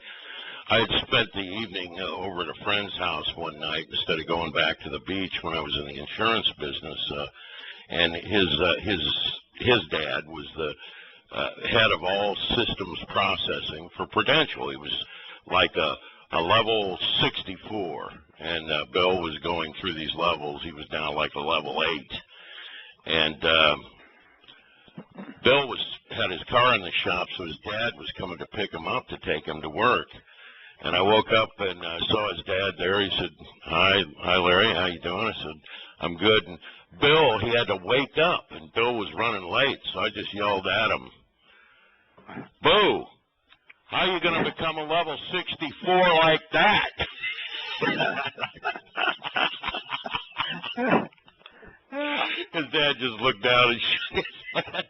I had spent the evening over at a friend's house one night instead of going back to the beach when I was in the insurance business, and his dad was the head of all systems processing for Prudential. He was like a level 64, and Bill was going through these levels. He was now like a level 8, and Bill had his car in the shop, so his dad was coming to pick him up to take him to work. And I woke up and saw his dad there. He said, "Hi, Larry. How you doing?" I said, "I'm good." And Bill, he had to wake up, and Bill was running late, so I just yelled at him, "Boo! How are you going to become a level 64 like that?" His dad just looked down and shook his head.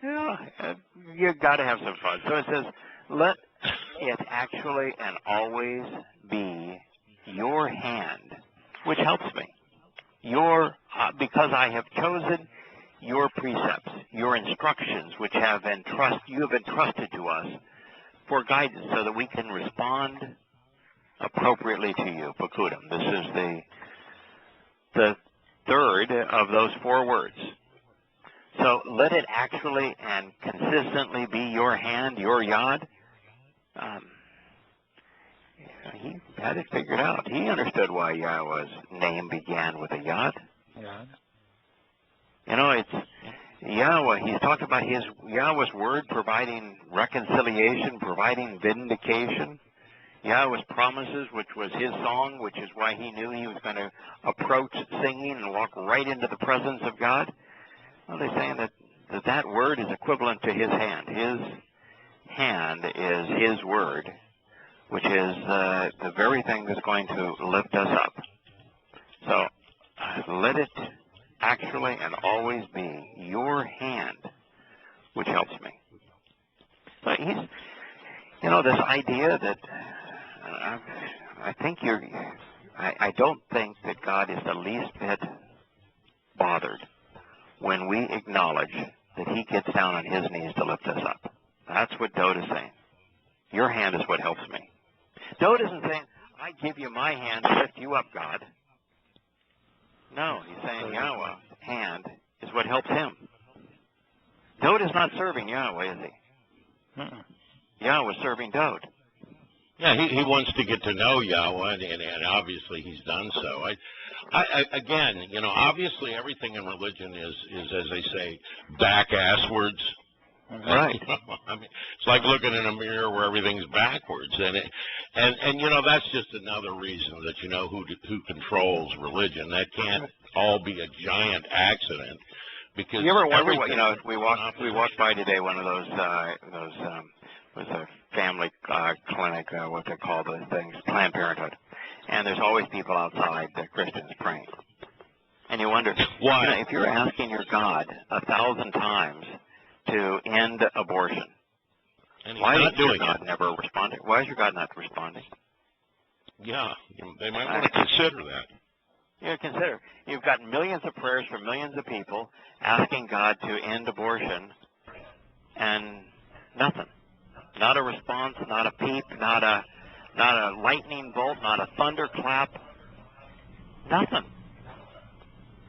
Yeah, you got to have some fun. So it says, let it actually and always be your hand, which helps me. Because I have chosen your precepts, your instructions, which you have entrusted to us for guidance, so that we can respond appropriately to you. Pakudim. This is the third of those 4 words. So let it actually and consistently be your hand, your yod. He had it figured out. He understood why Yahweh's name began with a yod. Yod. It's Yahweh. He's talked about Yahweh's word providing reconciliation, providing vindication. Yahweh's promises, which was his song, which is why he knew he was going to approach singing and walk right into the presence of God. Well, they're saying that word is equivalent to his hand. His hand is his word, which is the very thing that's going to lift us up. So let it actually and always be your hand, which helps me. But this idea that I don't think that God is the least bit bothered when we acknowledge that he gets down on his knees to lift us up. That's what Dode is saying. Your hand is what helps me. Dode isn't saying, I give you my hand to lift you up, God. No, he's saying Yahweh's hand is what helps him. Dode is not serving Yahweh, is he? Yahweh's serving Dode. Yeah, he wants to get to know Yahweh, and obviously he's done so. Again, obviously everything in religion is as they say, back-asswards. Right. It's like looking in a mirror where everything's backwards, and that's just another reason that who controls religion. That can't all be a giant accident. Because you ever wonder what we walked by today one of those was a family clinic, what they call those things, Planned Parenthood, and there's always people outside, Christians praying. And you wonder, why? You know, if you're asking your God 1,000 times to end abortion, and he's why not is your doing God it. never responding? Why is your God not responding? Yeah, they might want to consider that. You consider, you've got millions of prayers from millions of people asking God to end abortion, and nothing. Not a response, not a peep, not a lightning bolt, not a thunderclap. Nothing.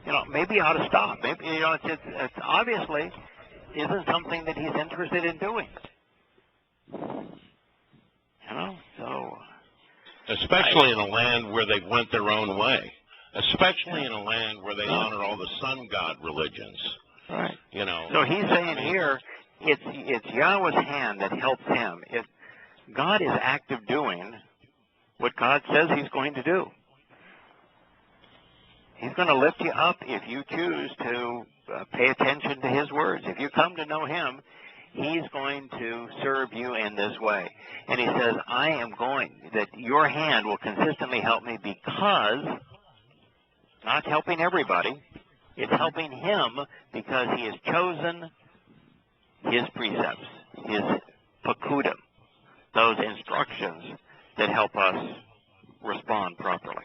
You know, maybe you ought to stop. Maybe, you know, it's obviously isn't something that he's interested in doing. You know, so. Especially in a land where they went their own way. Especially in a land where they honor all the sun god religions. Right. You know. So he's saying here, it's Yahweh's hand that helps him. If God is active doing what God says he's going to do. He's going to lift you up if you choose to pay attention to his words. If you come to know him, he's going to serve you in this way. And he says, I am going, that your hand will consistently help me because, not helping everybody, it's helping him because he has chosen his precepts, his pakudim, those instructions that help us respond properly.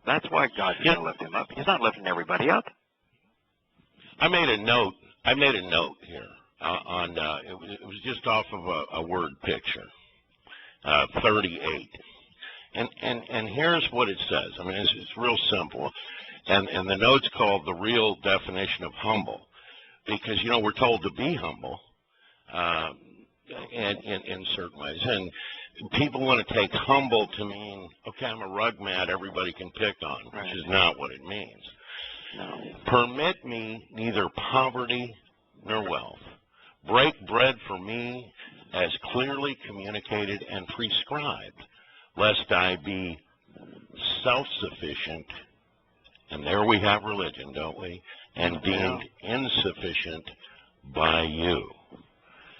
That's why God's going to lift him up. He's not lifting everybody up. I made a note here on it was just off of a word picture, 38, and here's what it says. I mean, it's real simple, and the note's called the real definition of humble, because you know we're told to be humble, in certain ways, and people want to take humble to mean, okay, I'm a rug mat everybody can pick on, which is not what it means. No. Permit me neither poverty nor wealth. Break bread for me as clearly communicated and prescribed, lest I be self-sufficient, and there we have religion, don't we, and deemed insufficient by you.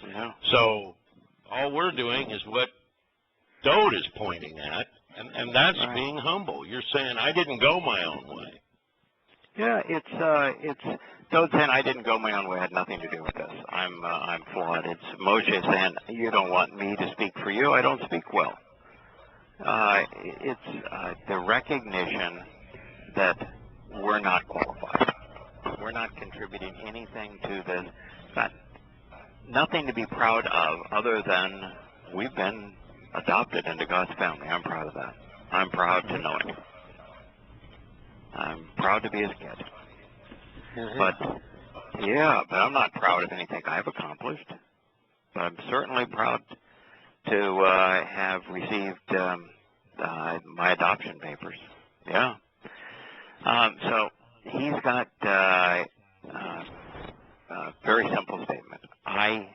Yeah. So all we're doing is what Dode is pointing at, and that's being humble. You're saying, I didn't go my own way. Yeah, it's Dode saying I didn't go my own way. Had nothing to do with this. I'm flawed. It's Moshe saying you don't want me to speak for you. I don't speak well. It's the recognition that we're not qualified. We're not contributing anything to this. Got nothing to be proud of other than we've been adopted into God's family. I'm proud of that. I'm proud to know him. I'm proud to be his kid. But I'm not proud of anything I've accomplished. But I'm certainly proud to have received my adoption papers. Yeah. So he's got a very simple statement. I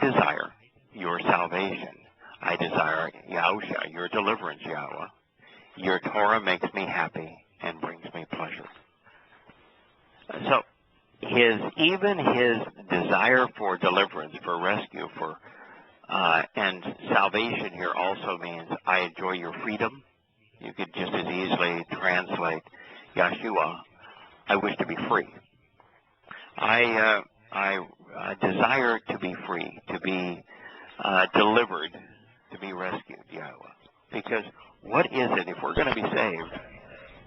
desire your salvation. I desire Yahusha, your deliverance, Yahweh. Your Torah makes me happy and brings me pleasure. So even his desire for deliverance, for rescue, and salvation here also means I enjoy your freedom. You could just as easily translate Yeshua, I wish to be free. I desire to be free, to be delivered, to be rescued, Yahweh. Because what is it, if we're going to be saved,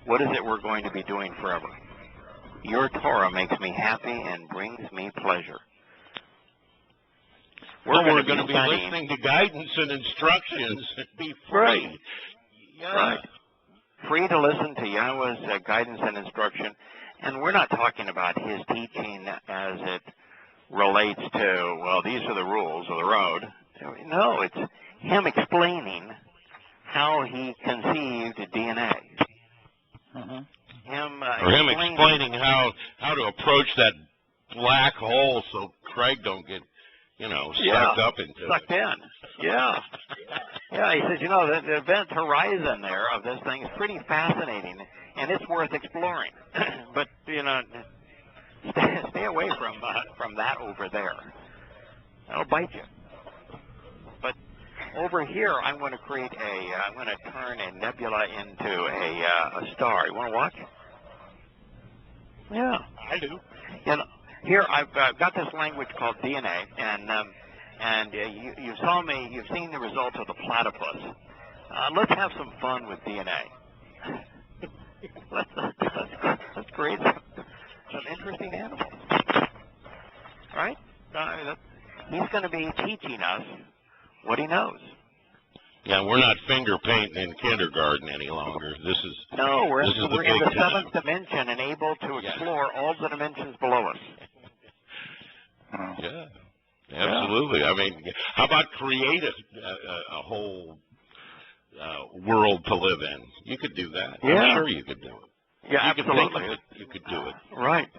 what is it we're going to be doing forever? Your Torah makes me happy and brings me pleasure. We're going to be listening to guidance and instructions and be free. Right. Yeah. Right. Free to listen to Yahweh's guidance and instruction. And we're not talking about his teaching as it relates to, well, these are the rules of the road. No, it's him explaining how he conceived DNA. Him explaining how to approach that black hole so Craig don't get, sucked up into sucked it. In. Yeah. Yeah, he says, the event horizon there of this thing is pretty fascinating, and it's worth exploring. But, stay away from that over there. That'll bite you. But over here, I'm going to create I'm going to turn a nebula into a star. You want to watch? Yeah. I do. You know, here I've got this language called DNA, and you've seen the results of the platypus. Let's have some fun with DNA. let's create some interesting animals, right? He's going to be teaching us what he knows. Yeah, we're not finger painting in kindergarten any longer. No, we're in the time. 7th dimension and able to explore all the dimensions below us. Yeah, absolutely. I mean, how about create a whole world to live in? You could do that. Yeah. I'm sure you could do it. Yeah, absolutely. You could do it. Right.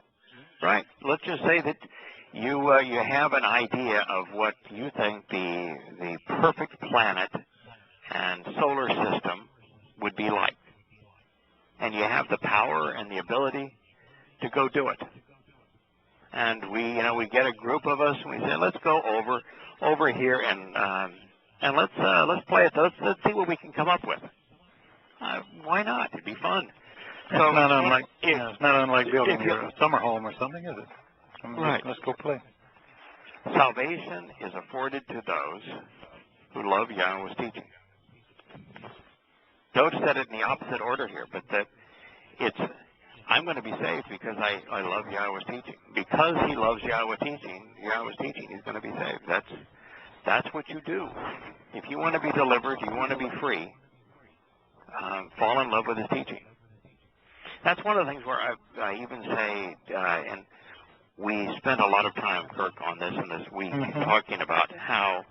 Let's just say that you have an idea of what you think the perfect planet and solar system would be like, and you have the power and the ability to go do it. And we get a group of us and we say, let's go over here and let's play it. Let's see what we can come up with. Why not? It'd be fun. It's not unlike building a summer home or something, is it? Right. Let's go play. Salvation is afforded to those who love Yahweh's teaching. Dode said it in the opposite order here, but that I'm going to be saved because I love Yahweh's teaching. Because he loves Yahweh's teaching, he's going to be saved. That's what you do. If you want to be delivered, you want to be free, fall in love with his teaching. That's one of the things where I even say, and we spent a lot of time, Kirk, on this in this week, talking about how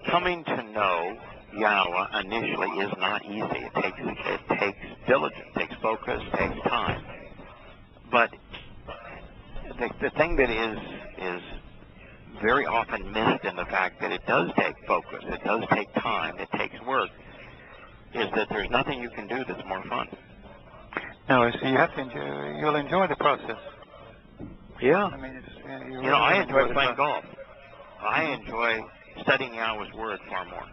coming to know Yahweh initially is not easy. It takes diligence, takes focus, takes time. But the thing that is very often missed in the fact that it does take focus, it does take time, it takes work, is that there's nothing you can do that's more fun. No, so you have to you'll enjoy the process. Yeah. I mean, I enjoy playing golf. I enjoy studying Yahweh's Word far more.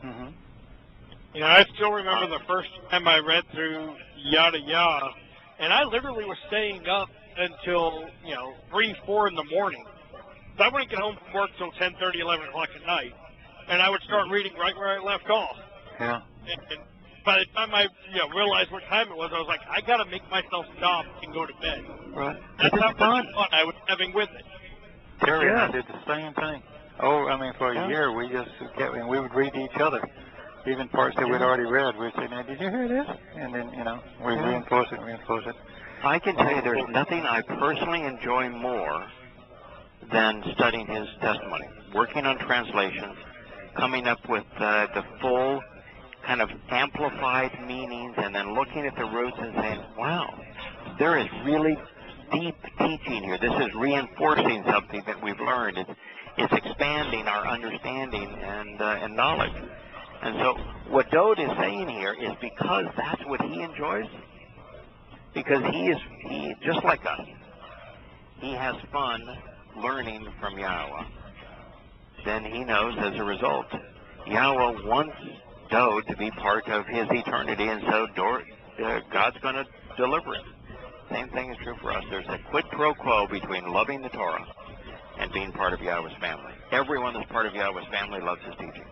Mm-hmm. I still remember the first time I read through Yada Yahweh, and I literally was staying up until 3, 4 in the morning. So I wouldn't get home from work till 10:30, 11 o'clock at night, and I would start reading right where I left off. Yeah. And by the time I realized what time it was, I was like, I got to make myself stop and go to bed. Right. That's how much fun I was having with it. Terry and I did the same thing. Oh, I mean, for a year, we just kept, and we would read to each other. Even parts that we'd already read, we'd say, "Now, did you hear this?" And then, we reinforce it. I can tell you there's nothing I personally enjoy more than studying his testimony, working on translations, coming up with the full kind of amplified meanings, and then looking at the roots and saying, wow, there is really deep teaching here. This is reinforcing something that we've learned. It's expanding our understanding and knowledge. And so what Dode is saying here is because that's what he enjoys, because he just like us, he has fun learning from Yahweh, then he knows as a result, Yahweh wants Dode to be part of his eternity, and so God's going to deliver it. Same thing is true for us. There's a quid pro quo between loving the Torah and being part of Yahweh's family. Everyone that's part of Yahweh's family loves his teaching.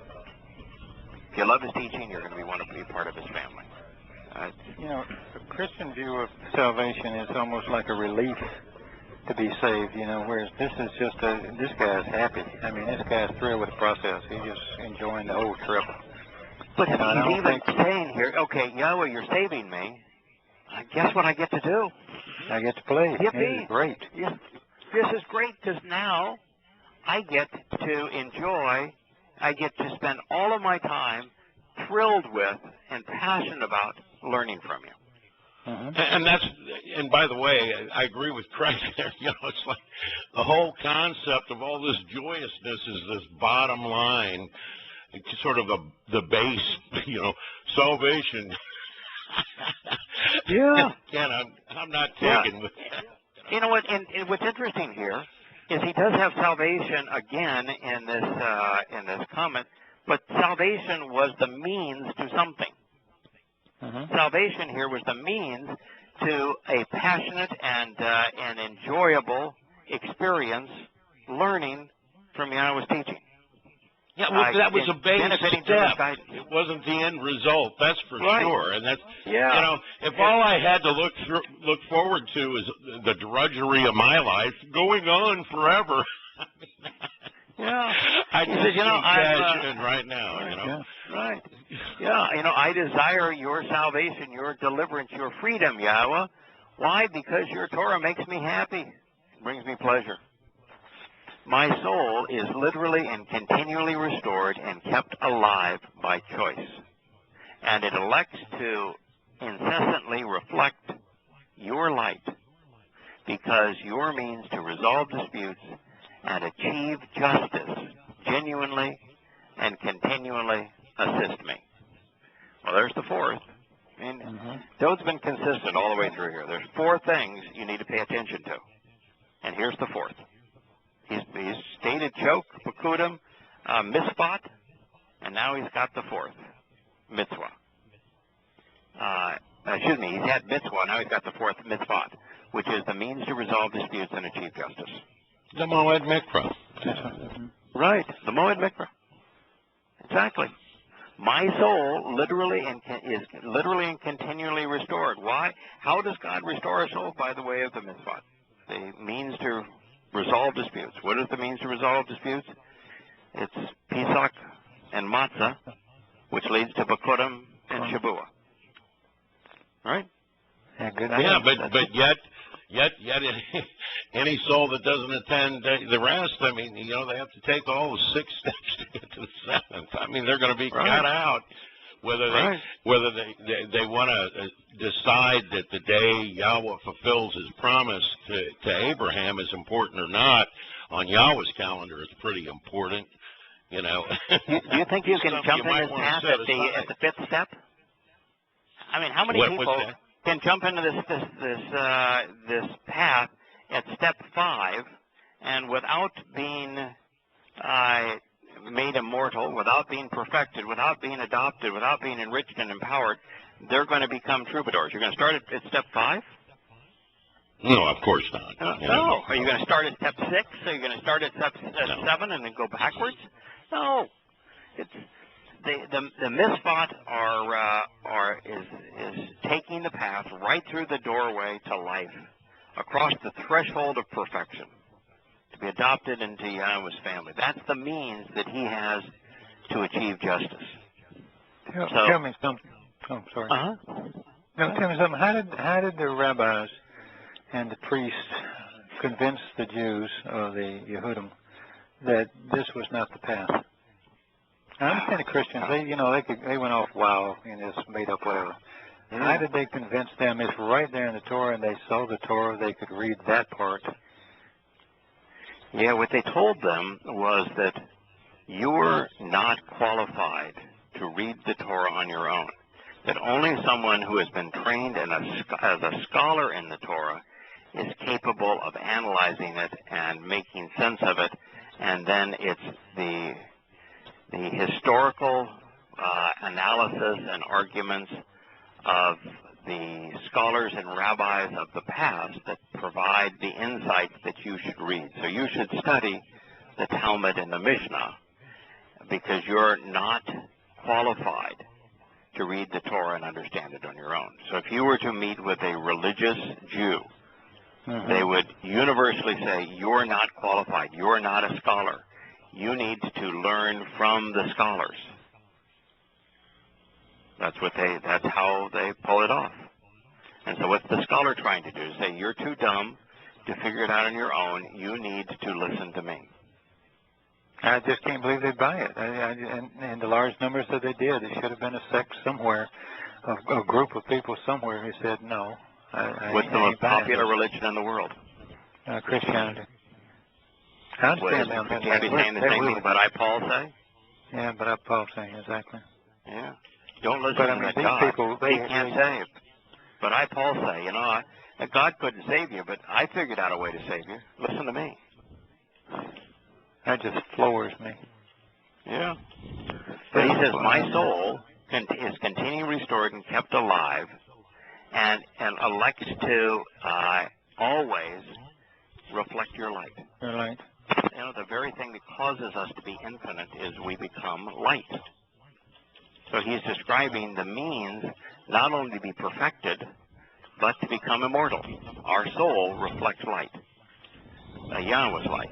If you love his teaching, you're going to want to be part of his family. The Christian view of salvation is almost like a relief to be saved, whereas this is just this guy's happy. I mean, this guy's thrilled with the process. He's just enjoying the whole trip. But he's even saying here, okay, Yahweh, you're saving me. Guess what I get to do? I get to play. Yippee. This is great. Yeah. This is great because now I get to enjoy, I get to spend all of my time thrilled with and passionate about learning from you. And by the way, I agree with Craig there. It's like the whole concept of all this joyousness is this bottom line. It's sort of the base, salvation. Yeah. I'm not taken with that. You know what? And what's interesting here is he does have salvation again in this comment, but salvation was the means to something. Salvation here was the means to a passionate and enjoyable experience learning from Yahowah's teaching. Yeah, well, that was a basic step. It wasn't the end result, that's for sure. And that's, you know, if all I had to look forward to is the drudgery of my life going on forever, I just cash in right now, you know. Right. Yeah, you know, I desire your salvation, your deliverance, your freedom, Yahowah. Why? Because your Torah makes me happy, brings me pleasure. My soul is literally and continually restored and kept alive by choice, and it elects to incessantly reflect your light, because your means to resolve disputes and achieve justice genuinely and continually assist me. Well, there's the fourth. I mean, Dode's been consistent all the way through here. There's four things you need to pay attention to, and here's the fourth. He's stated choke, pakudim, mitzvot, and now he's got the fourth, mitzvah. Excuse me, he's had mitzvah, now he's got the fourth, mitzvot, which is the means to resolve disputes and achieve justice. The Moed Mikra. Right, the Moed Mikra. Exactly. My soul is literally and continually restored. Why? How does God restore a soul? By the way of the mitzvot, the means to resolve disputes. What is the means to resolve disputes? It's Pesach and Matzah, which leads to Bakudim and Shabuah. Right? Yeah, but yet any soul that doesn't attend the rest, I mean, you know, they have to take all the 6 steps to get to the 7th. I mean, they're going to be cut out. Whether they want to decide that the day Yahweh fulfills his promise to Abraham is important or not, on Yahweh's calendar it's pretty important, you know. Do you think you can jump in this path at the 5th step? I mean, how many people can jump into this path at step 5 and without being made immortal, without being perfected, without being adopted, without being enriched and empowered, they're going to become troubadours? You're going to start at step 5? No, of course not. No. Are you going to start at step 6? Are you going to start at step 7 and then go backwards? No. It's the mitzvot is taking the path right through the doorway to life, across the threshold of perfection, to be adopted into Yahweh's family. That's the means that he has to achieve justice. Tell me something. Oh, sorry. No, tell me something. How did the rabbis and the priests convince the Jews, or the Yehudim, that this was not the path? I understand the Christians. They went off wild and just made up whatever. How did they convince them? It's right there in the Torah, and they saw the Torah. They could read that part. Yeah, what they told them was that you're not qualified to read the Torah on your own. That only someone who has been trained as a scholar in the Torah is capable of analyzing it and making sense of it, and then it's the historical analysis and arguments of the scholars and rabbis of the past that provide the insights that you should read. So you should study the Talmud and the Mishnah, because you're not qualified to read the Torah and understand it on your own. So if you were to meet with a religious Jew, they would universally say, you're not qualified, you're not a scholar. You need to learn from the scholars. That's how they pull it off. And so what's the scholar trying to do? Say, you're too dumb to figure it out on your own. You need to listen to me. I just can't believe they'd buy it. And the large numbers that they did, it should have been a sect somewhere, a group of people somewhere who said, no. What's the most popular religion in the world? Christianity. I understand that. Can't be saying the same thing about I, Paul, say? Yeah, but I, Paul, say, exactly. Yeah. Don't listen to God. People, he can't save. But I, Paul, say, God couldn't save you, but I figured out a way to save you. Listen to me. That just floors me. Yeah. But he says, my soul is continually restored and kept alive, and elects to always reflect your light. Your light. You know, the very thing that causes us to be infinite is we become light. So he's describing the means not only to be perfected, but to become immortal. Our soul reflects light, Yahweh's light,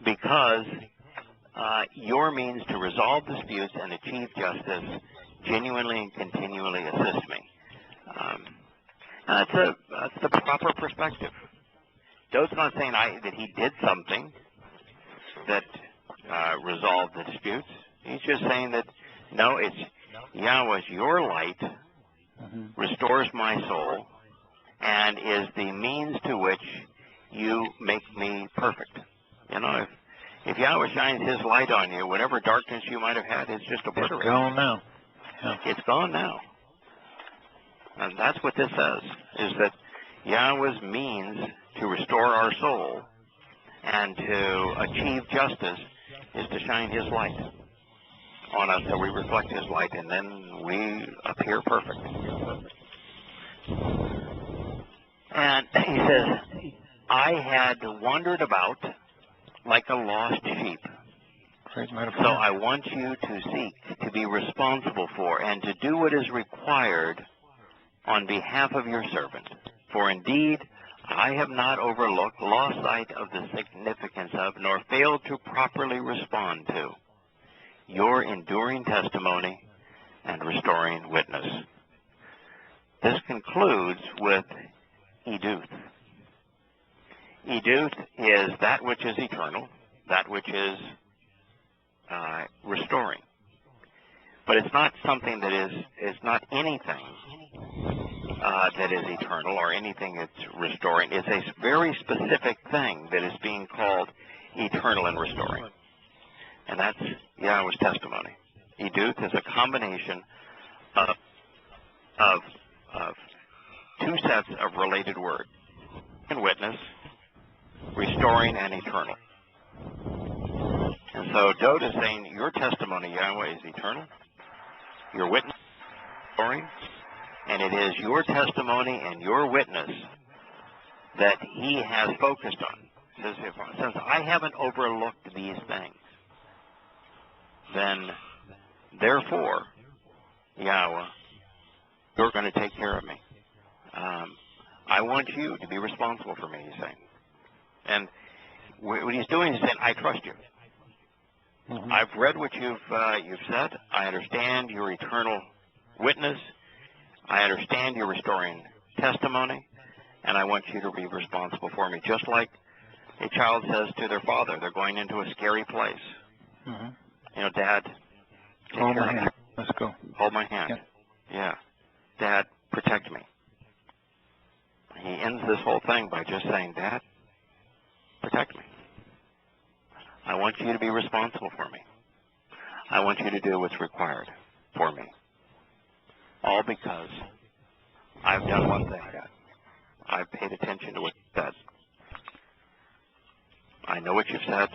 because your means to resolve disputes and achieve justice genuinely and continually assist me. That's the proper perspective. Dode's not saying that he did something that resolved the disputes. He's just saying that, no, it's Yahweh's your light, restores my soul, and is the means to which you make me perfect. You know, if Yahweh shines his light on you, whatever darkness you might have had is just obliterated. It's gone now. Yeah. It's gone now. And that's what this says, is that Yahweh's means to restore our soul and to achieve justice is to shine his light on us, so we reflect his light, and then we appear perfect. And he says, I had wandered about like a lost sheep. So I want you to seek to be responsible for and to do what is required on behalf of your servant. For indeed, I have not overlooked, lost sight of the significance of, nor failed to properly respond to your enduring testimony and restoring witness. This concludes with Eduth. Eduth is that which is eternal, that which is restoring. But it's not something that is not anything that is eternal or anything that's restoring. It's a very specific thing that is being called eternal and restoring. And that's Yahweh's testimony. Eduth is a combination of two sets of related words. And witness, restoring, and eternal. And so Dode is saying your testimony, Yahweh, is eternal. Your witness is restoring. And it is your testimony and your witness that he has focused on. Since I haven't overlooked these things, then, therefore, Yahweh, you're going to take care of me. I want you to be responsible for me, he's saying. And what he's doing is saying, I trust you. I've read what you've said. I understand your eternal witness. I understand your restoring testimony. And I want you to be responsible for me. Just like a child says to their father, they're going into a scary place. You know, Dad, take hold care my of me. hand. Let's go. Hold my hand. Yep. Yeah. Dad, protect me. He ends this whole thing by just saying, Dad, protect me. I want you to be responsible for me. I want you to do what's required for me. All because I've done one thing, Dad. I've paid attention to what you said. I know what you've said.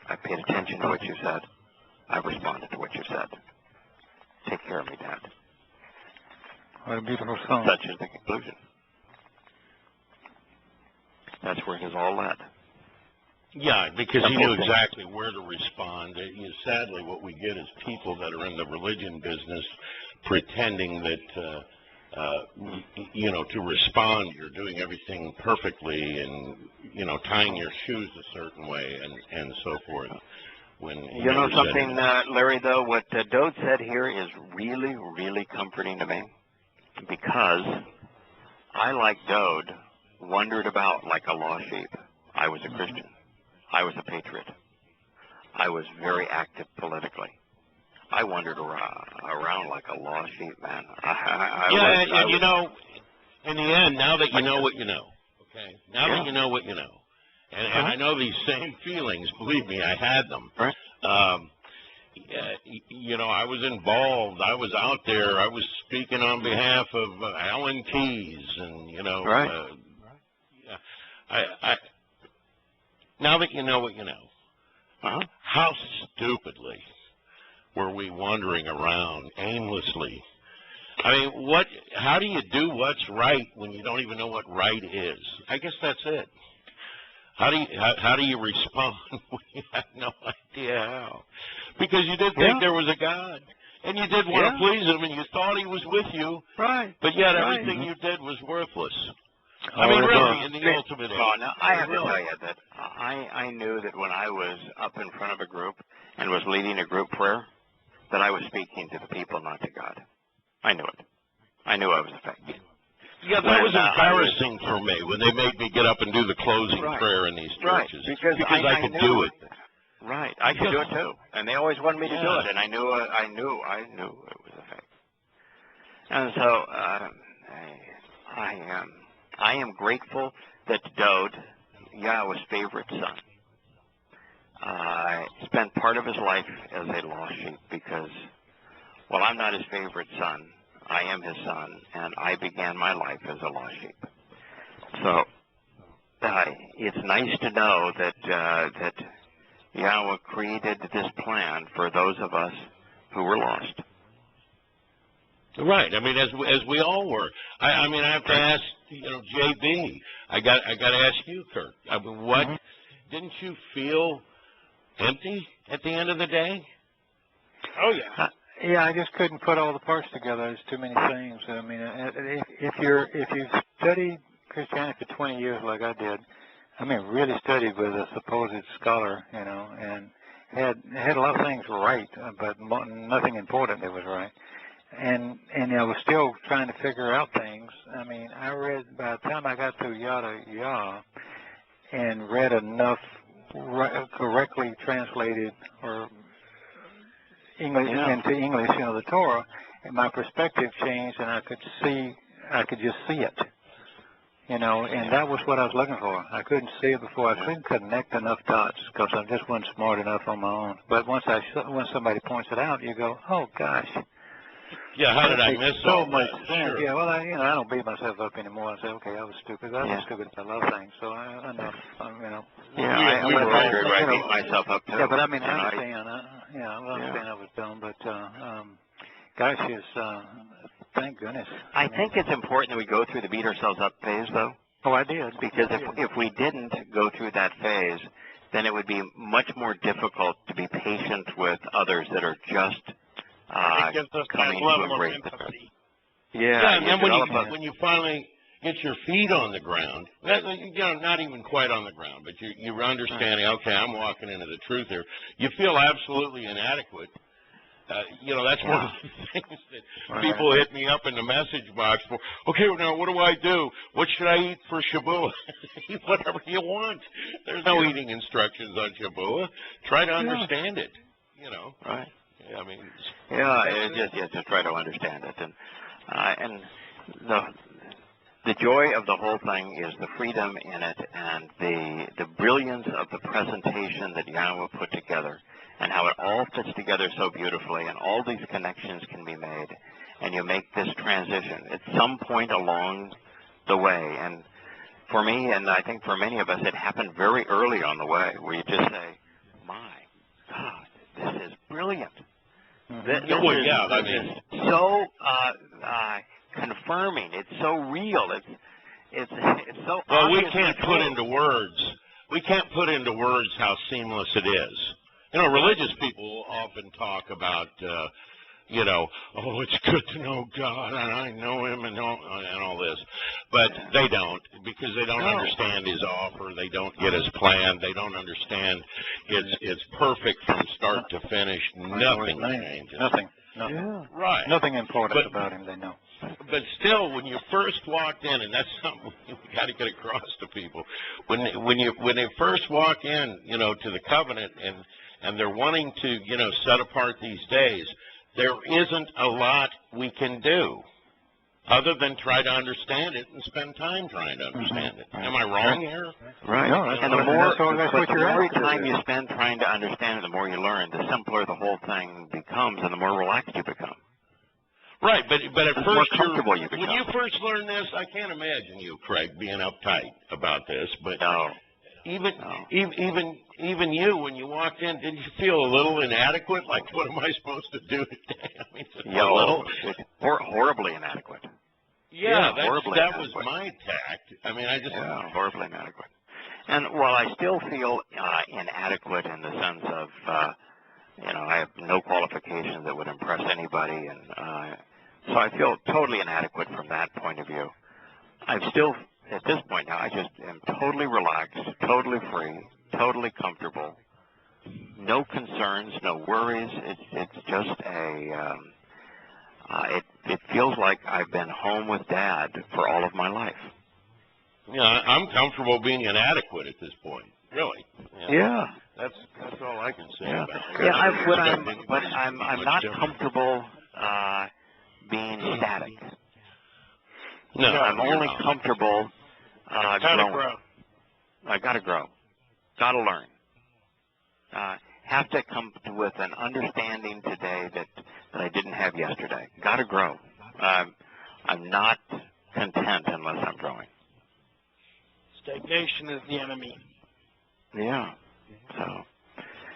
I've paid attention to what you've said. I've responded to what you've said. Take care of me, Dad. What a beautiful song. Such is the conclusion. That's where his all led. Yeah, because he knew exactly where to respond. Sadly, what we get is people that are in the religion business pretending that, to respond, you're doing everything perfectly and, tying your shoes a certain way and so forth. When you know something, Larry, though, what Dode said here is really, really comforting to me, because I, like Dode, wandered about like a lost sheep. I was a Christian. I was a patriot. I was very active politically. I wandered around like a lost sheep, man. In the end, now that you know what you know, okay? Now that you know what you know, and I know these same feelings, believe me, I had them. Right. I was involved. I was out there. I was speaking on behalf of Alan Keyes, and, Right. I now that you know what you know, How stupidly were we wandering around aimlessly? I mean, how do you do what's right when you don't even know what right is? I guess that's it. How do you respond when you have no idea how? Because you did think there was a God, and you did want to please him, and you thought he was with you, but yet everything you did was worthless. I mean, really, in the ultimate end. Well, now, I have to tell you that I knew that when I was up in front of a group and was leading a group prayer, that I was speaking to the people, not to God. I knew it. I knew I was effective. Yeah, that was embarrassing for me when they made me get up and do the closing prayer in these churches. Because I could do it. Right, I could do it too, and they always wanted me to do it, and I knew it was effective. And so I am grateful that Dode, Yahweh's favorite son, spent part of his life as a lost sheep because, well, I'm not his favorite son. I am his son, and I began my life as a lost sheep. So it's nice to know that Yahweh created this plan for those of us who were lost. Right. I mean, as we all were. I mean, I have to ask, JB. I got to ask you, Kirk. I mean, what didn't you feel empty at the end of the day? Oh yeah. Yeah, I just couldn't put all the parts together. There's too many things. I mean, if you've studied Christianity for 20 years like I did, I mean, really studied with a supposed scholar, and had a lot of things right, but nothing important that was right. And I was still trying to figure out things. I mean, I read, by the time I got through Yada Yahweh and read enough correctly translated or English into English, the Torah, and my perspective changed, and I could just see it, and that was what I was looking for. I couldn't see it before. I couldn't connect enough dots because I just wasn't smart enough on my own. But once somebody points it out, you go, oh gosh. Yeah, how did I miss so all much that? sense. Sure. Yeah, well, I don't beat myself up anymore and say, okay, I was stupid. I was stupid. I love things, so enough. Yeah, I went where I beat myself up too. Yeah, but I mean, I understand. I understand I was dumb, but gosh, thank goodness. I think it's important that we go through the beat ourselves up phase, though. Oh, I did. Because if we didn't go through that phase, then it would be much more difficult to be patient with others that are just it gives us coming that level to embrace of empathy. Yeah, and then when you finally get your feet on the ground, not even quite on the ground, but you're understanding, okay, I'm walking into the truth here. You feel absolutely inadequate. That's one of the things that people hit me up in the message box for. Okay, now what do I do? What should I eat for Shabbat? Eat whatever you want. There's no eating instructions on Shabbat. Try to understand it. Right. I mean. Just try to understand it, and the joy of the whole thing is the freedom in it and the brilliance of the presentation that Yahweh put together, and how it all fits together so beautifully, and all these connections can be made, and you make this transition at some point along the way. And for me, and I think for many of us, it happened very early on the way, where you just say, my God, this is brilliant. This is so confirming. It's so real. It's so. Well, we can't put into words. We can't put into words how seamless it is. Religious people often talk about, oh, it's good to know God, and I know Him, and all this, but they don't, because they don't understand His offer. They don't get His plan. They don't understand it's perfect from start to finish. Nothing changes. Nothing. Yeah. Right. Nothing important about Him. They know. But still, when you first walked in, and that's something we got to get across to people, when they first walk in, to the covenant, and they're wanting to, set apart these days, there isn't a lot we can do other than try to understand it and spend time trying to understand it. Am I wrong here? Right. No, and the more time you spend trying to understand it, the more you learn, the simpler the whole thing becomes and the more relaxed you become. Right, but at first, when you first learn this, I can't imagine you, Craig, being uptight about this. But no. Even you, when you walked in, didn't you feel a little inadequate? Like, what am I supposed to do today? I mean, yeah, a little. Horribly inadequate. Yeah, that was inadequate. my tact. I mean, Yeah, horribly inadequate. And while I still feel inadequate in the sense of, I have no qualifications that would impress anybody, and so I feel totally inadequate from that point of view. I'm still, at this point now, I just am totally relaxed, totally free, totally comfortable, no concerns, no worries. It's just it feels like I've been home with Dad for all of my life. Yeah, I'm comfortable being inadequate at this point. Really. Yeah. That's all I can say Yeah. about it. Yeah, I'm not comfortable being static. No, I'm only comfortable growing. I got to grow. Got to learn. Have to come with an understanding today that I didn't have yesterday. Got to grow. I'm not content unless I'm growing. Stagnation is the enemy. Yeah. So.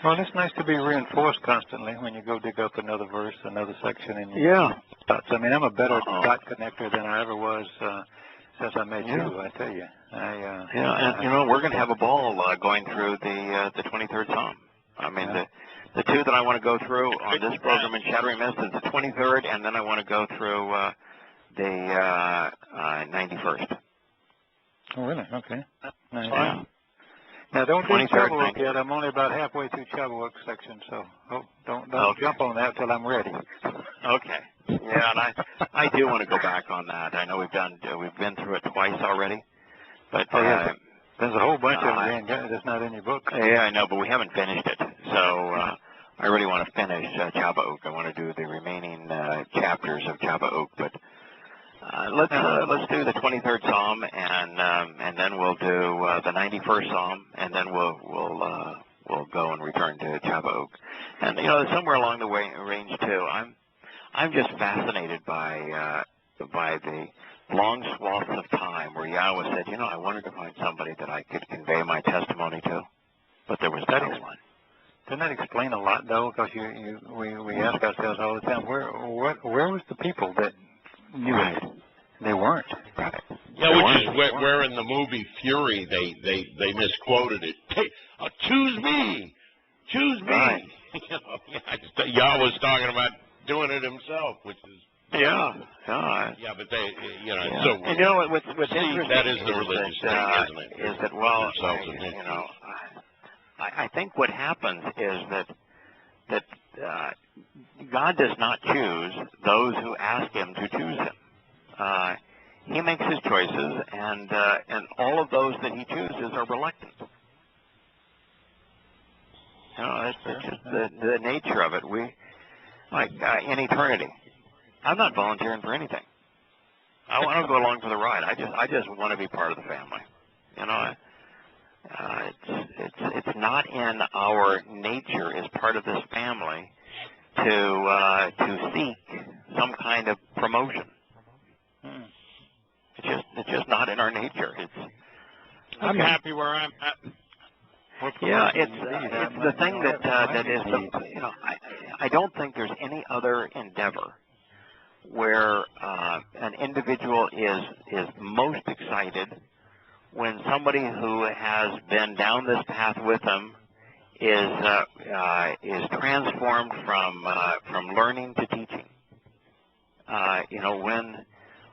Well, it's nice to be reinforced constantly when you go dig up another verse, another section, and dots. I mean, I'm a better dot connector than I ever was since I met you. I tell you. And we're going to have a ball going through the 23rd Psalm. I mean, the two that I want to go through on this program in Shattering Mist is the 23rd, and then I want to go through the 91st. Oh, really? Okay. Nice. Yeah. Now, don't do Shabbat yet. I'm only about halfway through Shabbat section, so don't jump on that till I'm ready. Okay. Yeah, and I do want to go back on that. I know we've been through it twice already, but there's a whole bunch of them that's not in your book. Yeah, I know, but we haven't finished it. So I really want to finish Shabbat. I want to do the remaining chapters of Shabbat, but let's do the 23rd Psalm, and then we'll do the 91st Psalm, and then we'll go and return to Shabbat. And somewhere along the range too, I'm just fascinated by the long swaths of time where Yahweh said, I wanted to find somebody that I could convey my testimony to, but there was no one. Doesn't that explain a lot, though? Because we ask ourselves all the time, where was the people that knew it? They weren't. Right. Yeah, which is where in the movie Fury they misquoted it. Hey, choose me. Right. Yahweh's talking about doing it himself, which is yeah, but they, So what's interesting that is the religious thing, isn't it? Is that I think what happens is that God does not choose those who ask Him to choose Him. He makes His choices, and all of those that He chooses are reluctant. It's just the nature of it. We in eternity. I'm not volunteering for anything. I want to go along for the ride. I just want to be part of the family. It's not in our nature as part of this family to seek some kind of promotion. It's just not in our nature. I'm happy where I'm at. Yeah, it's the thing that is I don't think there's any other endeavor where an individual is most excited when somebody who has been down this path with them is transformed from learning to teaching.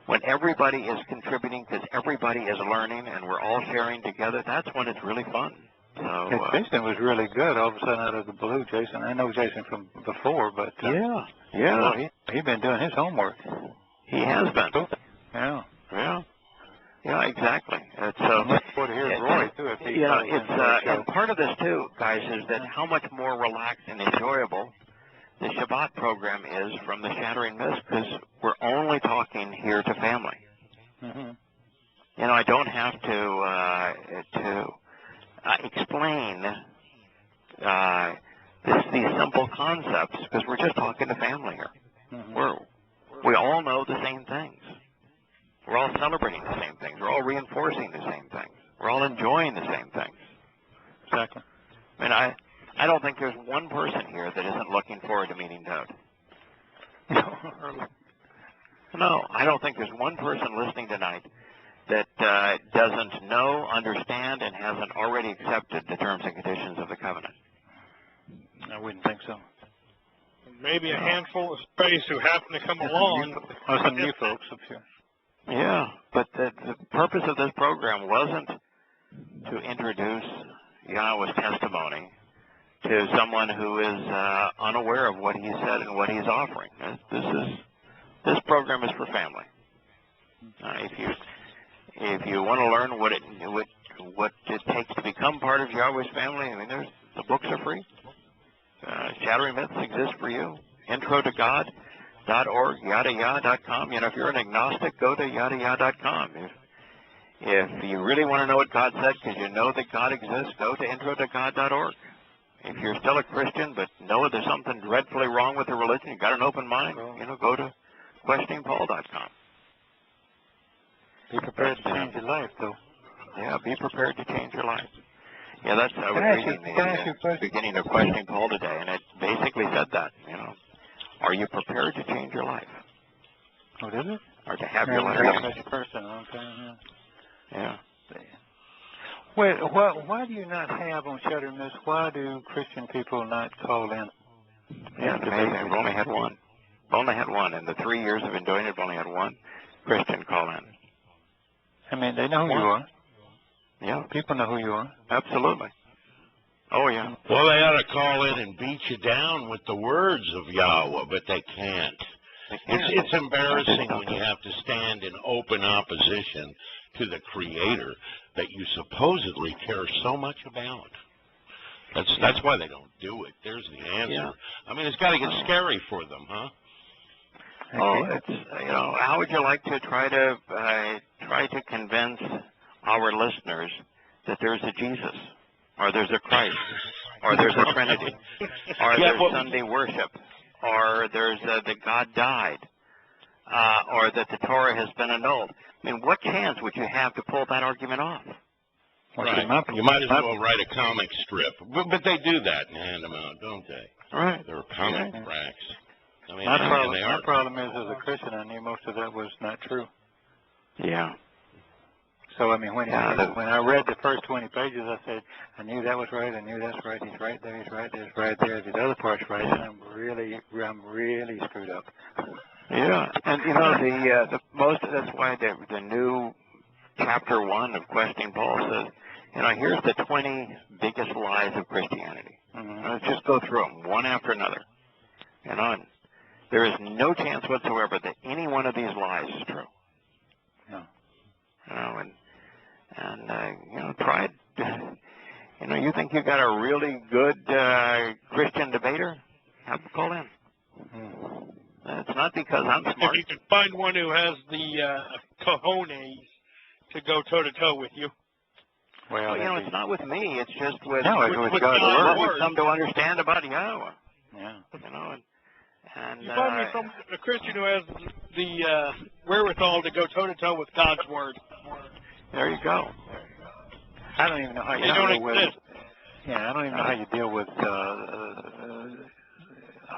When everybody is contributing because everybody is learning and we're all sharing together, that's when it's really fun. So Jason was really good all of a sudden out of the blue. Jason, I know Jason from before, but yeah, well, he's been doing his homework. He has been. Yeah, exactly. So here's Roy too. And part of this too, guys, is that how much more relaxed and enjoyable the Shabbat program is from the Shattering Mist, because we're only talking here to family. Mm-hmm. I don't have to explain these simple concepts because we're just talking to family here. Mm-hmm. We all know the same things. We're all celebrating the same things. We're all reinforcing the same things. We're all enjoying the same things. No, I don't think there's one person listening tonight that doesn't know, understand, and hasn't already accepted the terms and conditions of the covenant. I wouldn't think so. Maybe a handful of space who happen to come along. Some new folks up here. Yeah, but the purpose of this program wasn't to introduce Yahweh's testimony to someone who is unaware of what he said and what he's offering. This program is for family. If you want to learn what it takes to become part of Yahweh's family, I mean, the books are free. Shattering Myths exists for you. Intro to God.org, YadaYah.com. You know, if you're an agnostic, go to YadaYah.com. If you really want to know what God said because you know that God exists, go to IntroToGod.org. If you're still a Christian but know there's something dreadfully wrong with the religion, you've got an open mind, go to QuestioningPaul.com. Be prepared to change your life, though. Yeah, be prepared to change your life. Yeah, I was reading the beginning of Questioning Paul today, and it basically said that, are you prepared to change your life? Oh, did it? Or to have your life changed? Yeah. Wait, why do you not have on Shattering Myths, why do Christian people not call in? Yeah, it's amazing. We've only had one. Only had one. In the 3 years I've been doing it, I've only had one Christian call in. I mean, they know who you are. Yeah. People know who you are. Absolutely. Oh, yeah. Well, they ought to call in and beat you down with the words of Yahweh, but they can't. It's embarrassing when you have to stand in open opposition to the Creator that you supposedly care so much about. That's why they don't do it. There's the answer. Yeah. I mean, it's got to get scary for them, huh? Oh, it's how would you like to try to convince our listeners that there's a Jesus, or there's a Christ, or there's a Trinity, or there's Sunday worship, or there's that God died, or that the Torah has been annulled? I mean, what chance would you have to pull that argument off? Right. You might as well write a comic strip. But they do that and hand them out, don't they? Right. They're comic racks. I mean, my problem is, as a Christian, I knew most of that was not true. Yeah. So, I mean, when I read the first 20 pages, I said, I knew that was right, I knew that's right, he's right there, he's right there, he's right there, the other part's right, and I'm really screwed up. Yeah, and that's why the new chapter 1 of Questioning Paul says, here's the 20 biggest lies of Christianity. Let's just go through them one after another. And there is no chance whatsoever that any one of these lies is true. No. Try it. You think you got a really good Christian debater? Have them call in. It's not because I'm smart. If you can find one who has the cojones to go toe-to-toe with you. Well, it's not with me. It's just with with God's word. Some to understand about Yahowah. Yeah. And you find me a Christian who has the wherewithal to go toe-to-toe with God's word. There you go. I don't even know how you deal with. Yeah, I don't even know how you deal with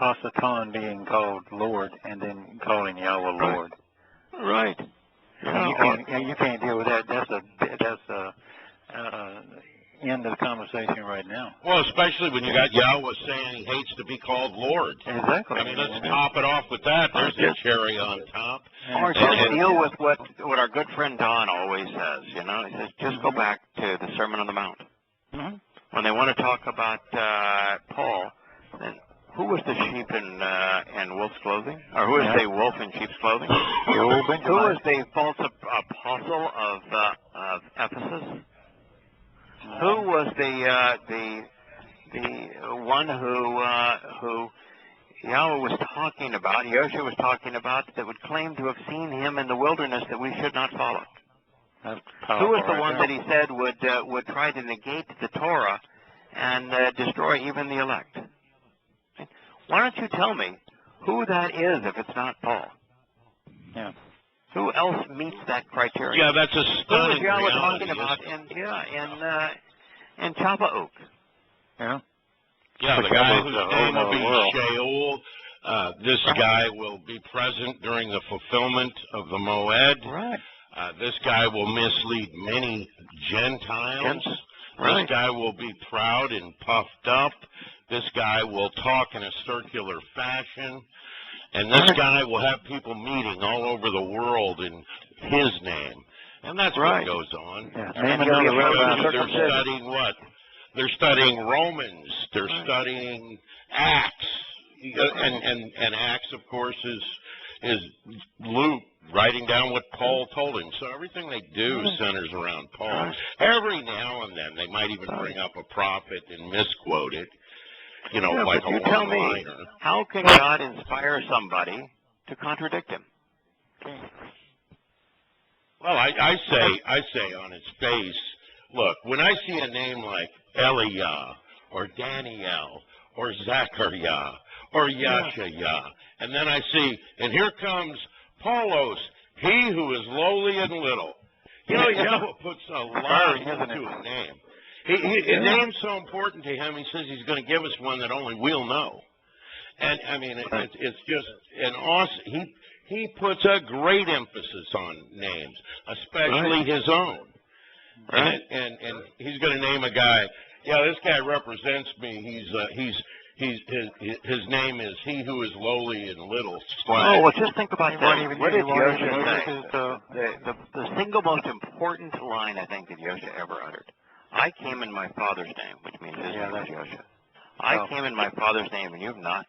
Hasatan being called Lord and then calling Yahweh Lord. Right. You can't deal with that. That's a end of the conversation right now. Well, especially when you got Yahweh saying he hates to be called Lord. Exactly. I mean, let's top it off with that. There's a cherry on top. Or just deal with what our good friend Don always says. He says, just go back to the Sermon on the Mount. When they want to talk about Paul, then who was the sheep in wolf's clothing? Or who was the wolf in sheep's clothing? Who was the false apostle of Ephesus? Who was the one who Yahweh was talking about, Yahshua was talking about, that would claim to have seen him in the wilderness that we should not follow? Who was the one that he said would try to negate the Torah and destroy even the elect? Why don't you tell me who that is if it's not Paul? Yeah. Who else meets that criteria? Yeah, that's a stunning Who was Yahweh reality, talking about in Chapa Oak? Yeah. Yeah, the guy whose name will be Sheol, This guy will be present during the fulfillment of the Moed. Right. This guy will mislead many Gentiles. Right. This guy will be proud and puffed up. This guy will talk in a circular fashion. And this guy will have people meeting all over the world in his name. And that's what goes on. Yeah. And they're studying what? They're studying Romans. They're studying Acts. And Acts, of course, is Luke writing down what Paul told him. So everything they do centers around Paul. Every now and then they might even bring up a prophet and misquote it. You know, like a tell me, one-liner. how can God inspire somebody to contradict him? Well, I say on its face, look, when I see a name like Eliah or Daniel or Zachariah or Yashaya, and then I see, and here comes Paulos, he who is lowly and little. You know, Yahweh puts a lot into a name. His name's so important to him, he says he's going to give us one that only we'll know. And, I mean, it's just an awesome, he puts a great emphasis on names, especially his own. And he's going to name a guy, this guy represents me, his name is he who is lowly and little. Oh, well, just think about that. What did Yosha say? The single most important line, I think, that Yosha ever uttered. I came in my Father's name, which means his name is Yosha. I came in my Father's name, and you've not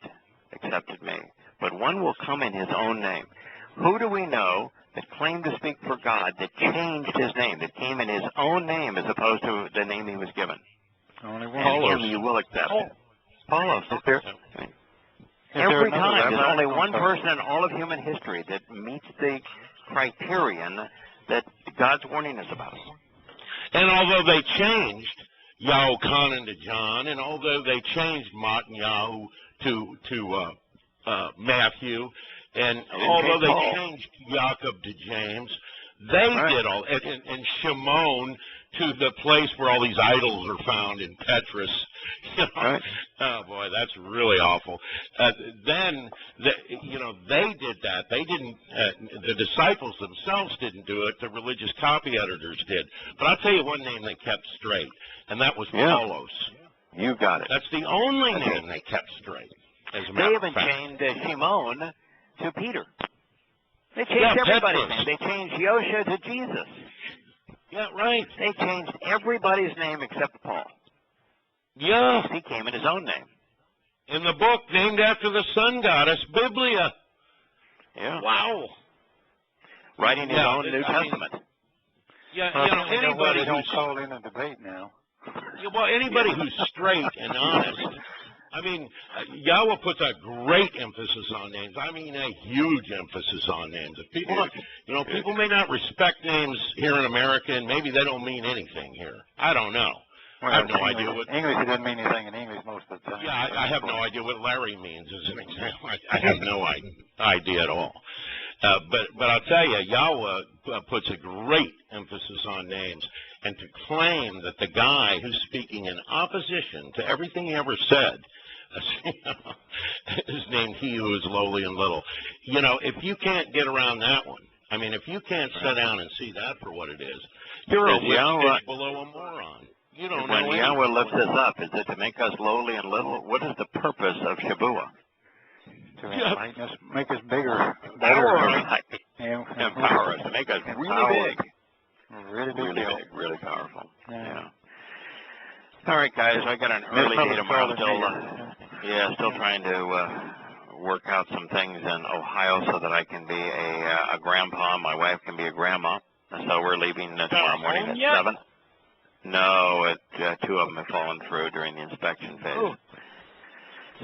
accepted me. But one will come in his own name. Who do we know that claimed to speak for God, that changed his name, that came in his own name as opposed to the name he was given? Only one. And him you will accept. Paulos. Every time. There's only one person in all of human history that meets the criterion that God's warning us about. And although they changed Yahuchanan to John, and although they changed Mattanyahu to Matthew, and although they changed Jacob to James, they did all, and Shimon to the place where all these idols are found in Petrus. You know? Oh boy, that's really awful. Then, they did that. They didn't. The disciples themselves didn't do it. The religious copy editors did. But I'll tell you one name they kept straight, and that was Paulos. You got it. That's the only name they kept straight. As a matter of fact. They even changed Shimon to Peter. They changed everybody's name. They changed Yosha to Jesus. Yeah, right. They changed everybody's name except Paul. Yeah. He came in his own name. In the book named after the sun goddess, Biblia. Yeah. Wow. Writing his own New Testament. Anybody who's called in a debate now. Well, anybody who's straight and honest. I mean, Yahweh puts a great emphasis on names. I mean, a huge emphasis on names. If people, people may not respect names here in America, and maybe they don't mean anything here. I don't know. Well, I have no idea what English. It doesn't mean anything in English most of the time. Yeah, I have no idea what Larry means as an example. I have no idea at all. But I'll tell you, Yahweh puts a great emphasis on names, and to claim that the guy who's speaking in opposition to everything he ever said is named he who is lowly and little. If you can't get around that one, I mean, if you can't sit down and see that for what it is, you're a lipstick below a moron. You don't know when Yahweh lifts us up, is it to make us lowly and little? What is the purpose of Shabbat? To enlighten us, make us bigger, better, empower us, to make us really big. Really big, really powerful. Yeah. All right, guys, I got an early day tomorrow. Still trying to work out some things in Ohio so that I can be a grandpa. My wife can be a grandma. So we're leaving tomorrow morning at 7. No, 2 of them have fallen through during the inspection phase.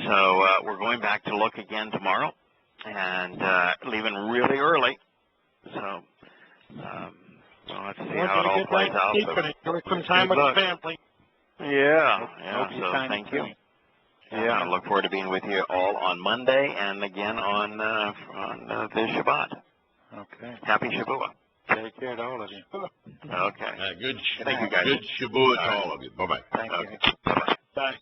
So we're going back to look again tomorrow and leaving really early. So we'll have to see how it all plays out. Enjoy some time with the family. Yeah. So thank you. Yeah, I look forward to being with you all on Monday and again on this Shabbat. Okay. Happy Shabbat. Take care to all of you. Okay. Good. Thank you, guys. Good Shabbat to all of you. Bye-bye. Thank you. Bye-bye. Bye.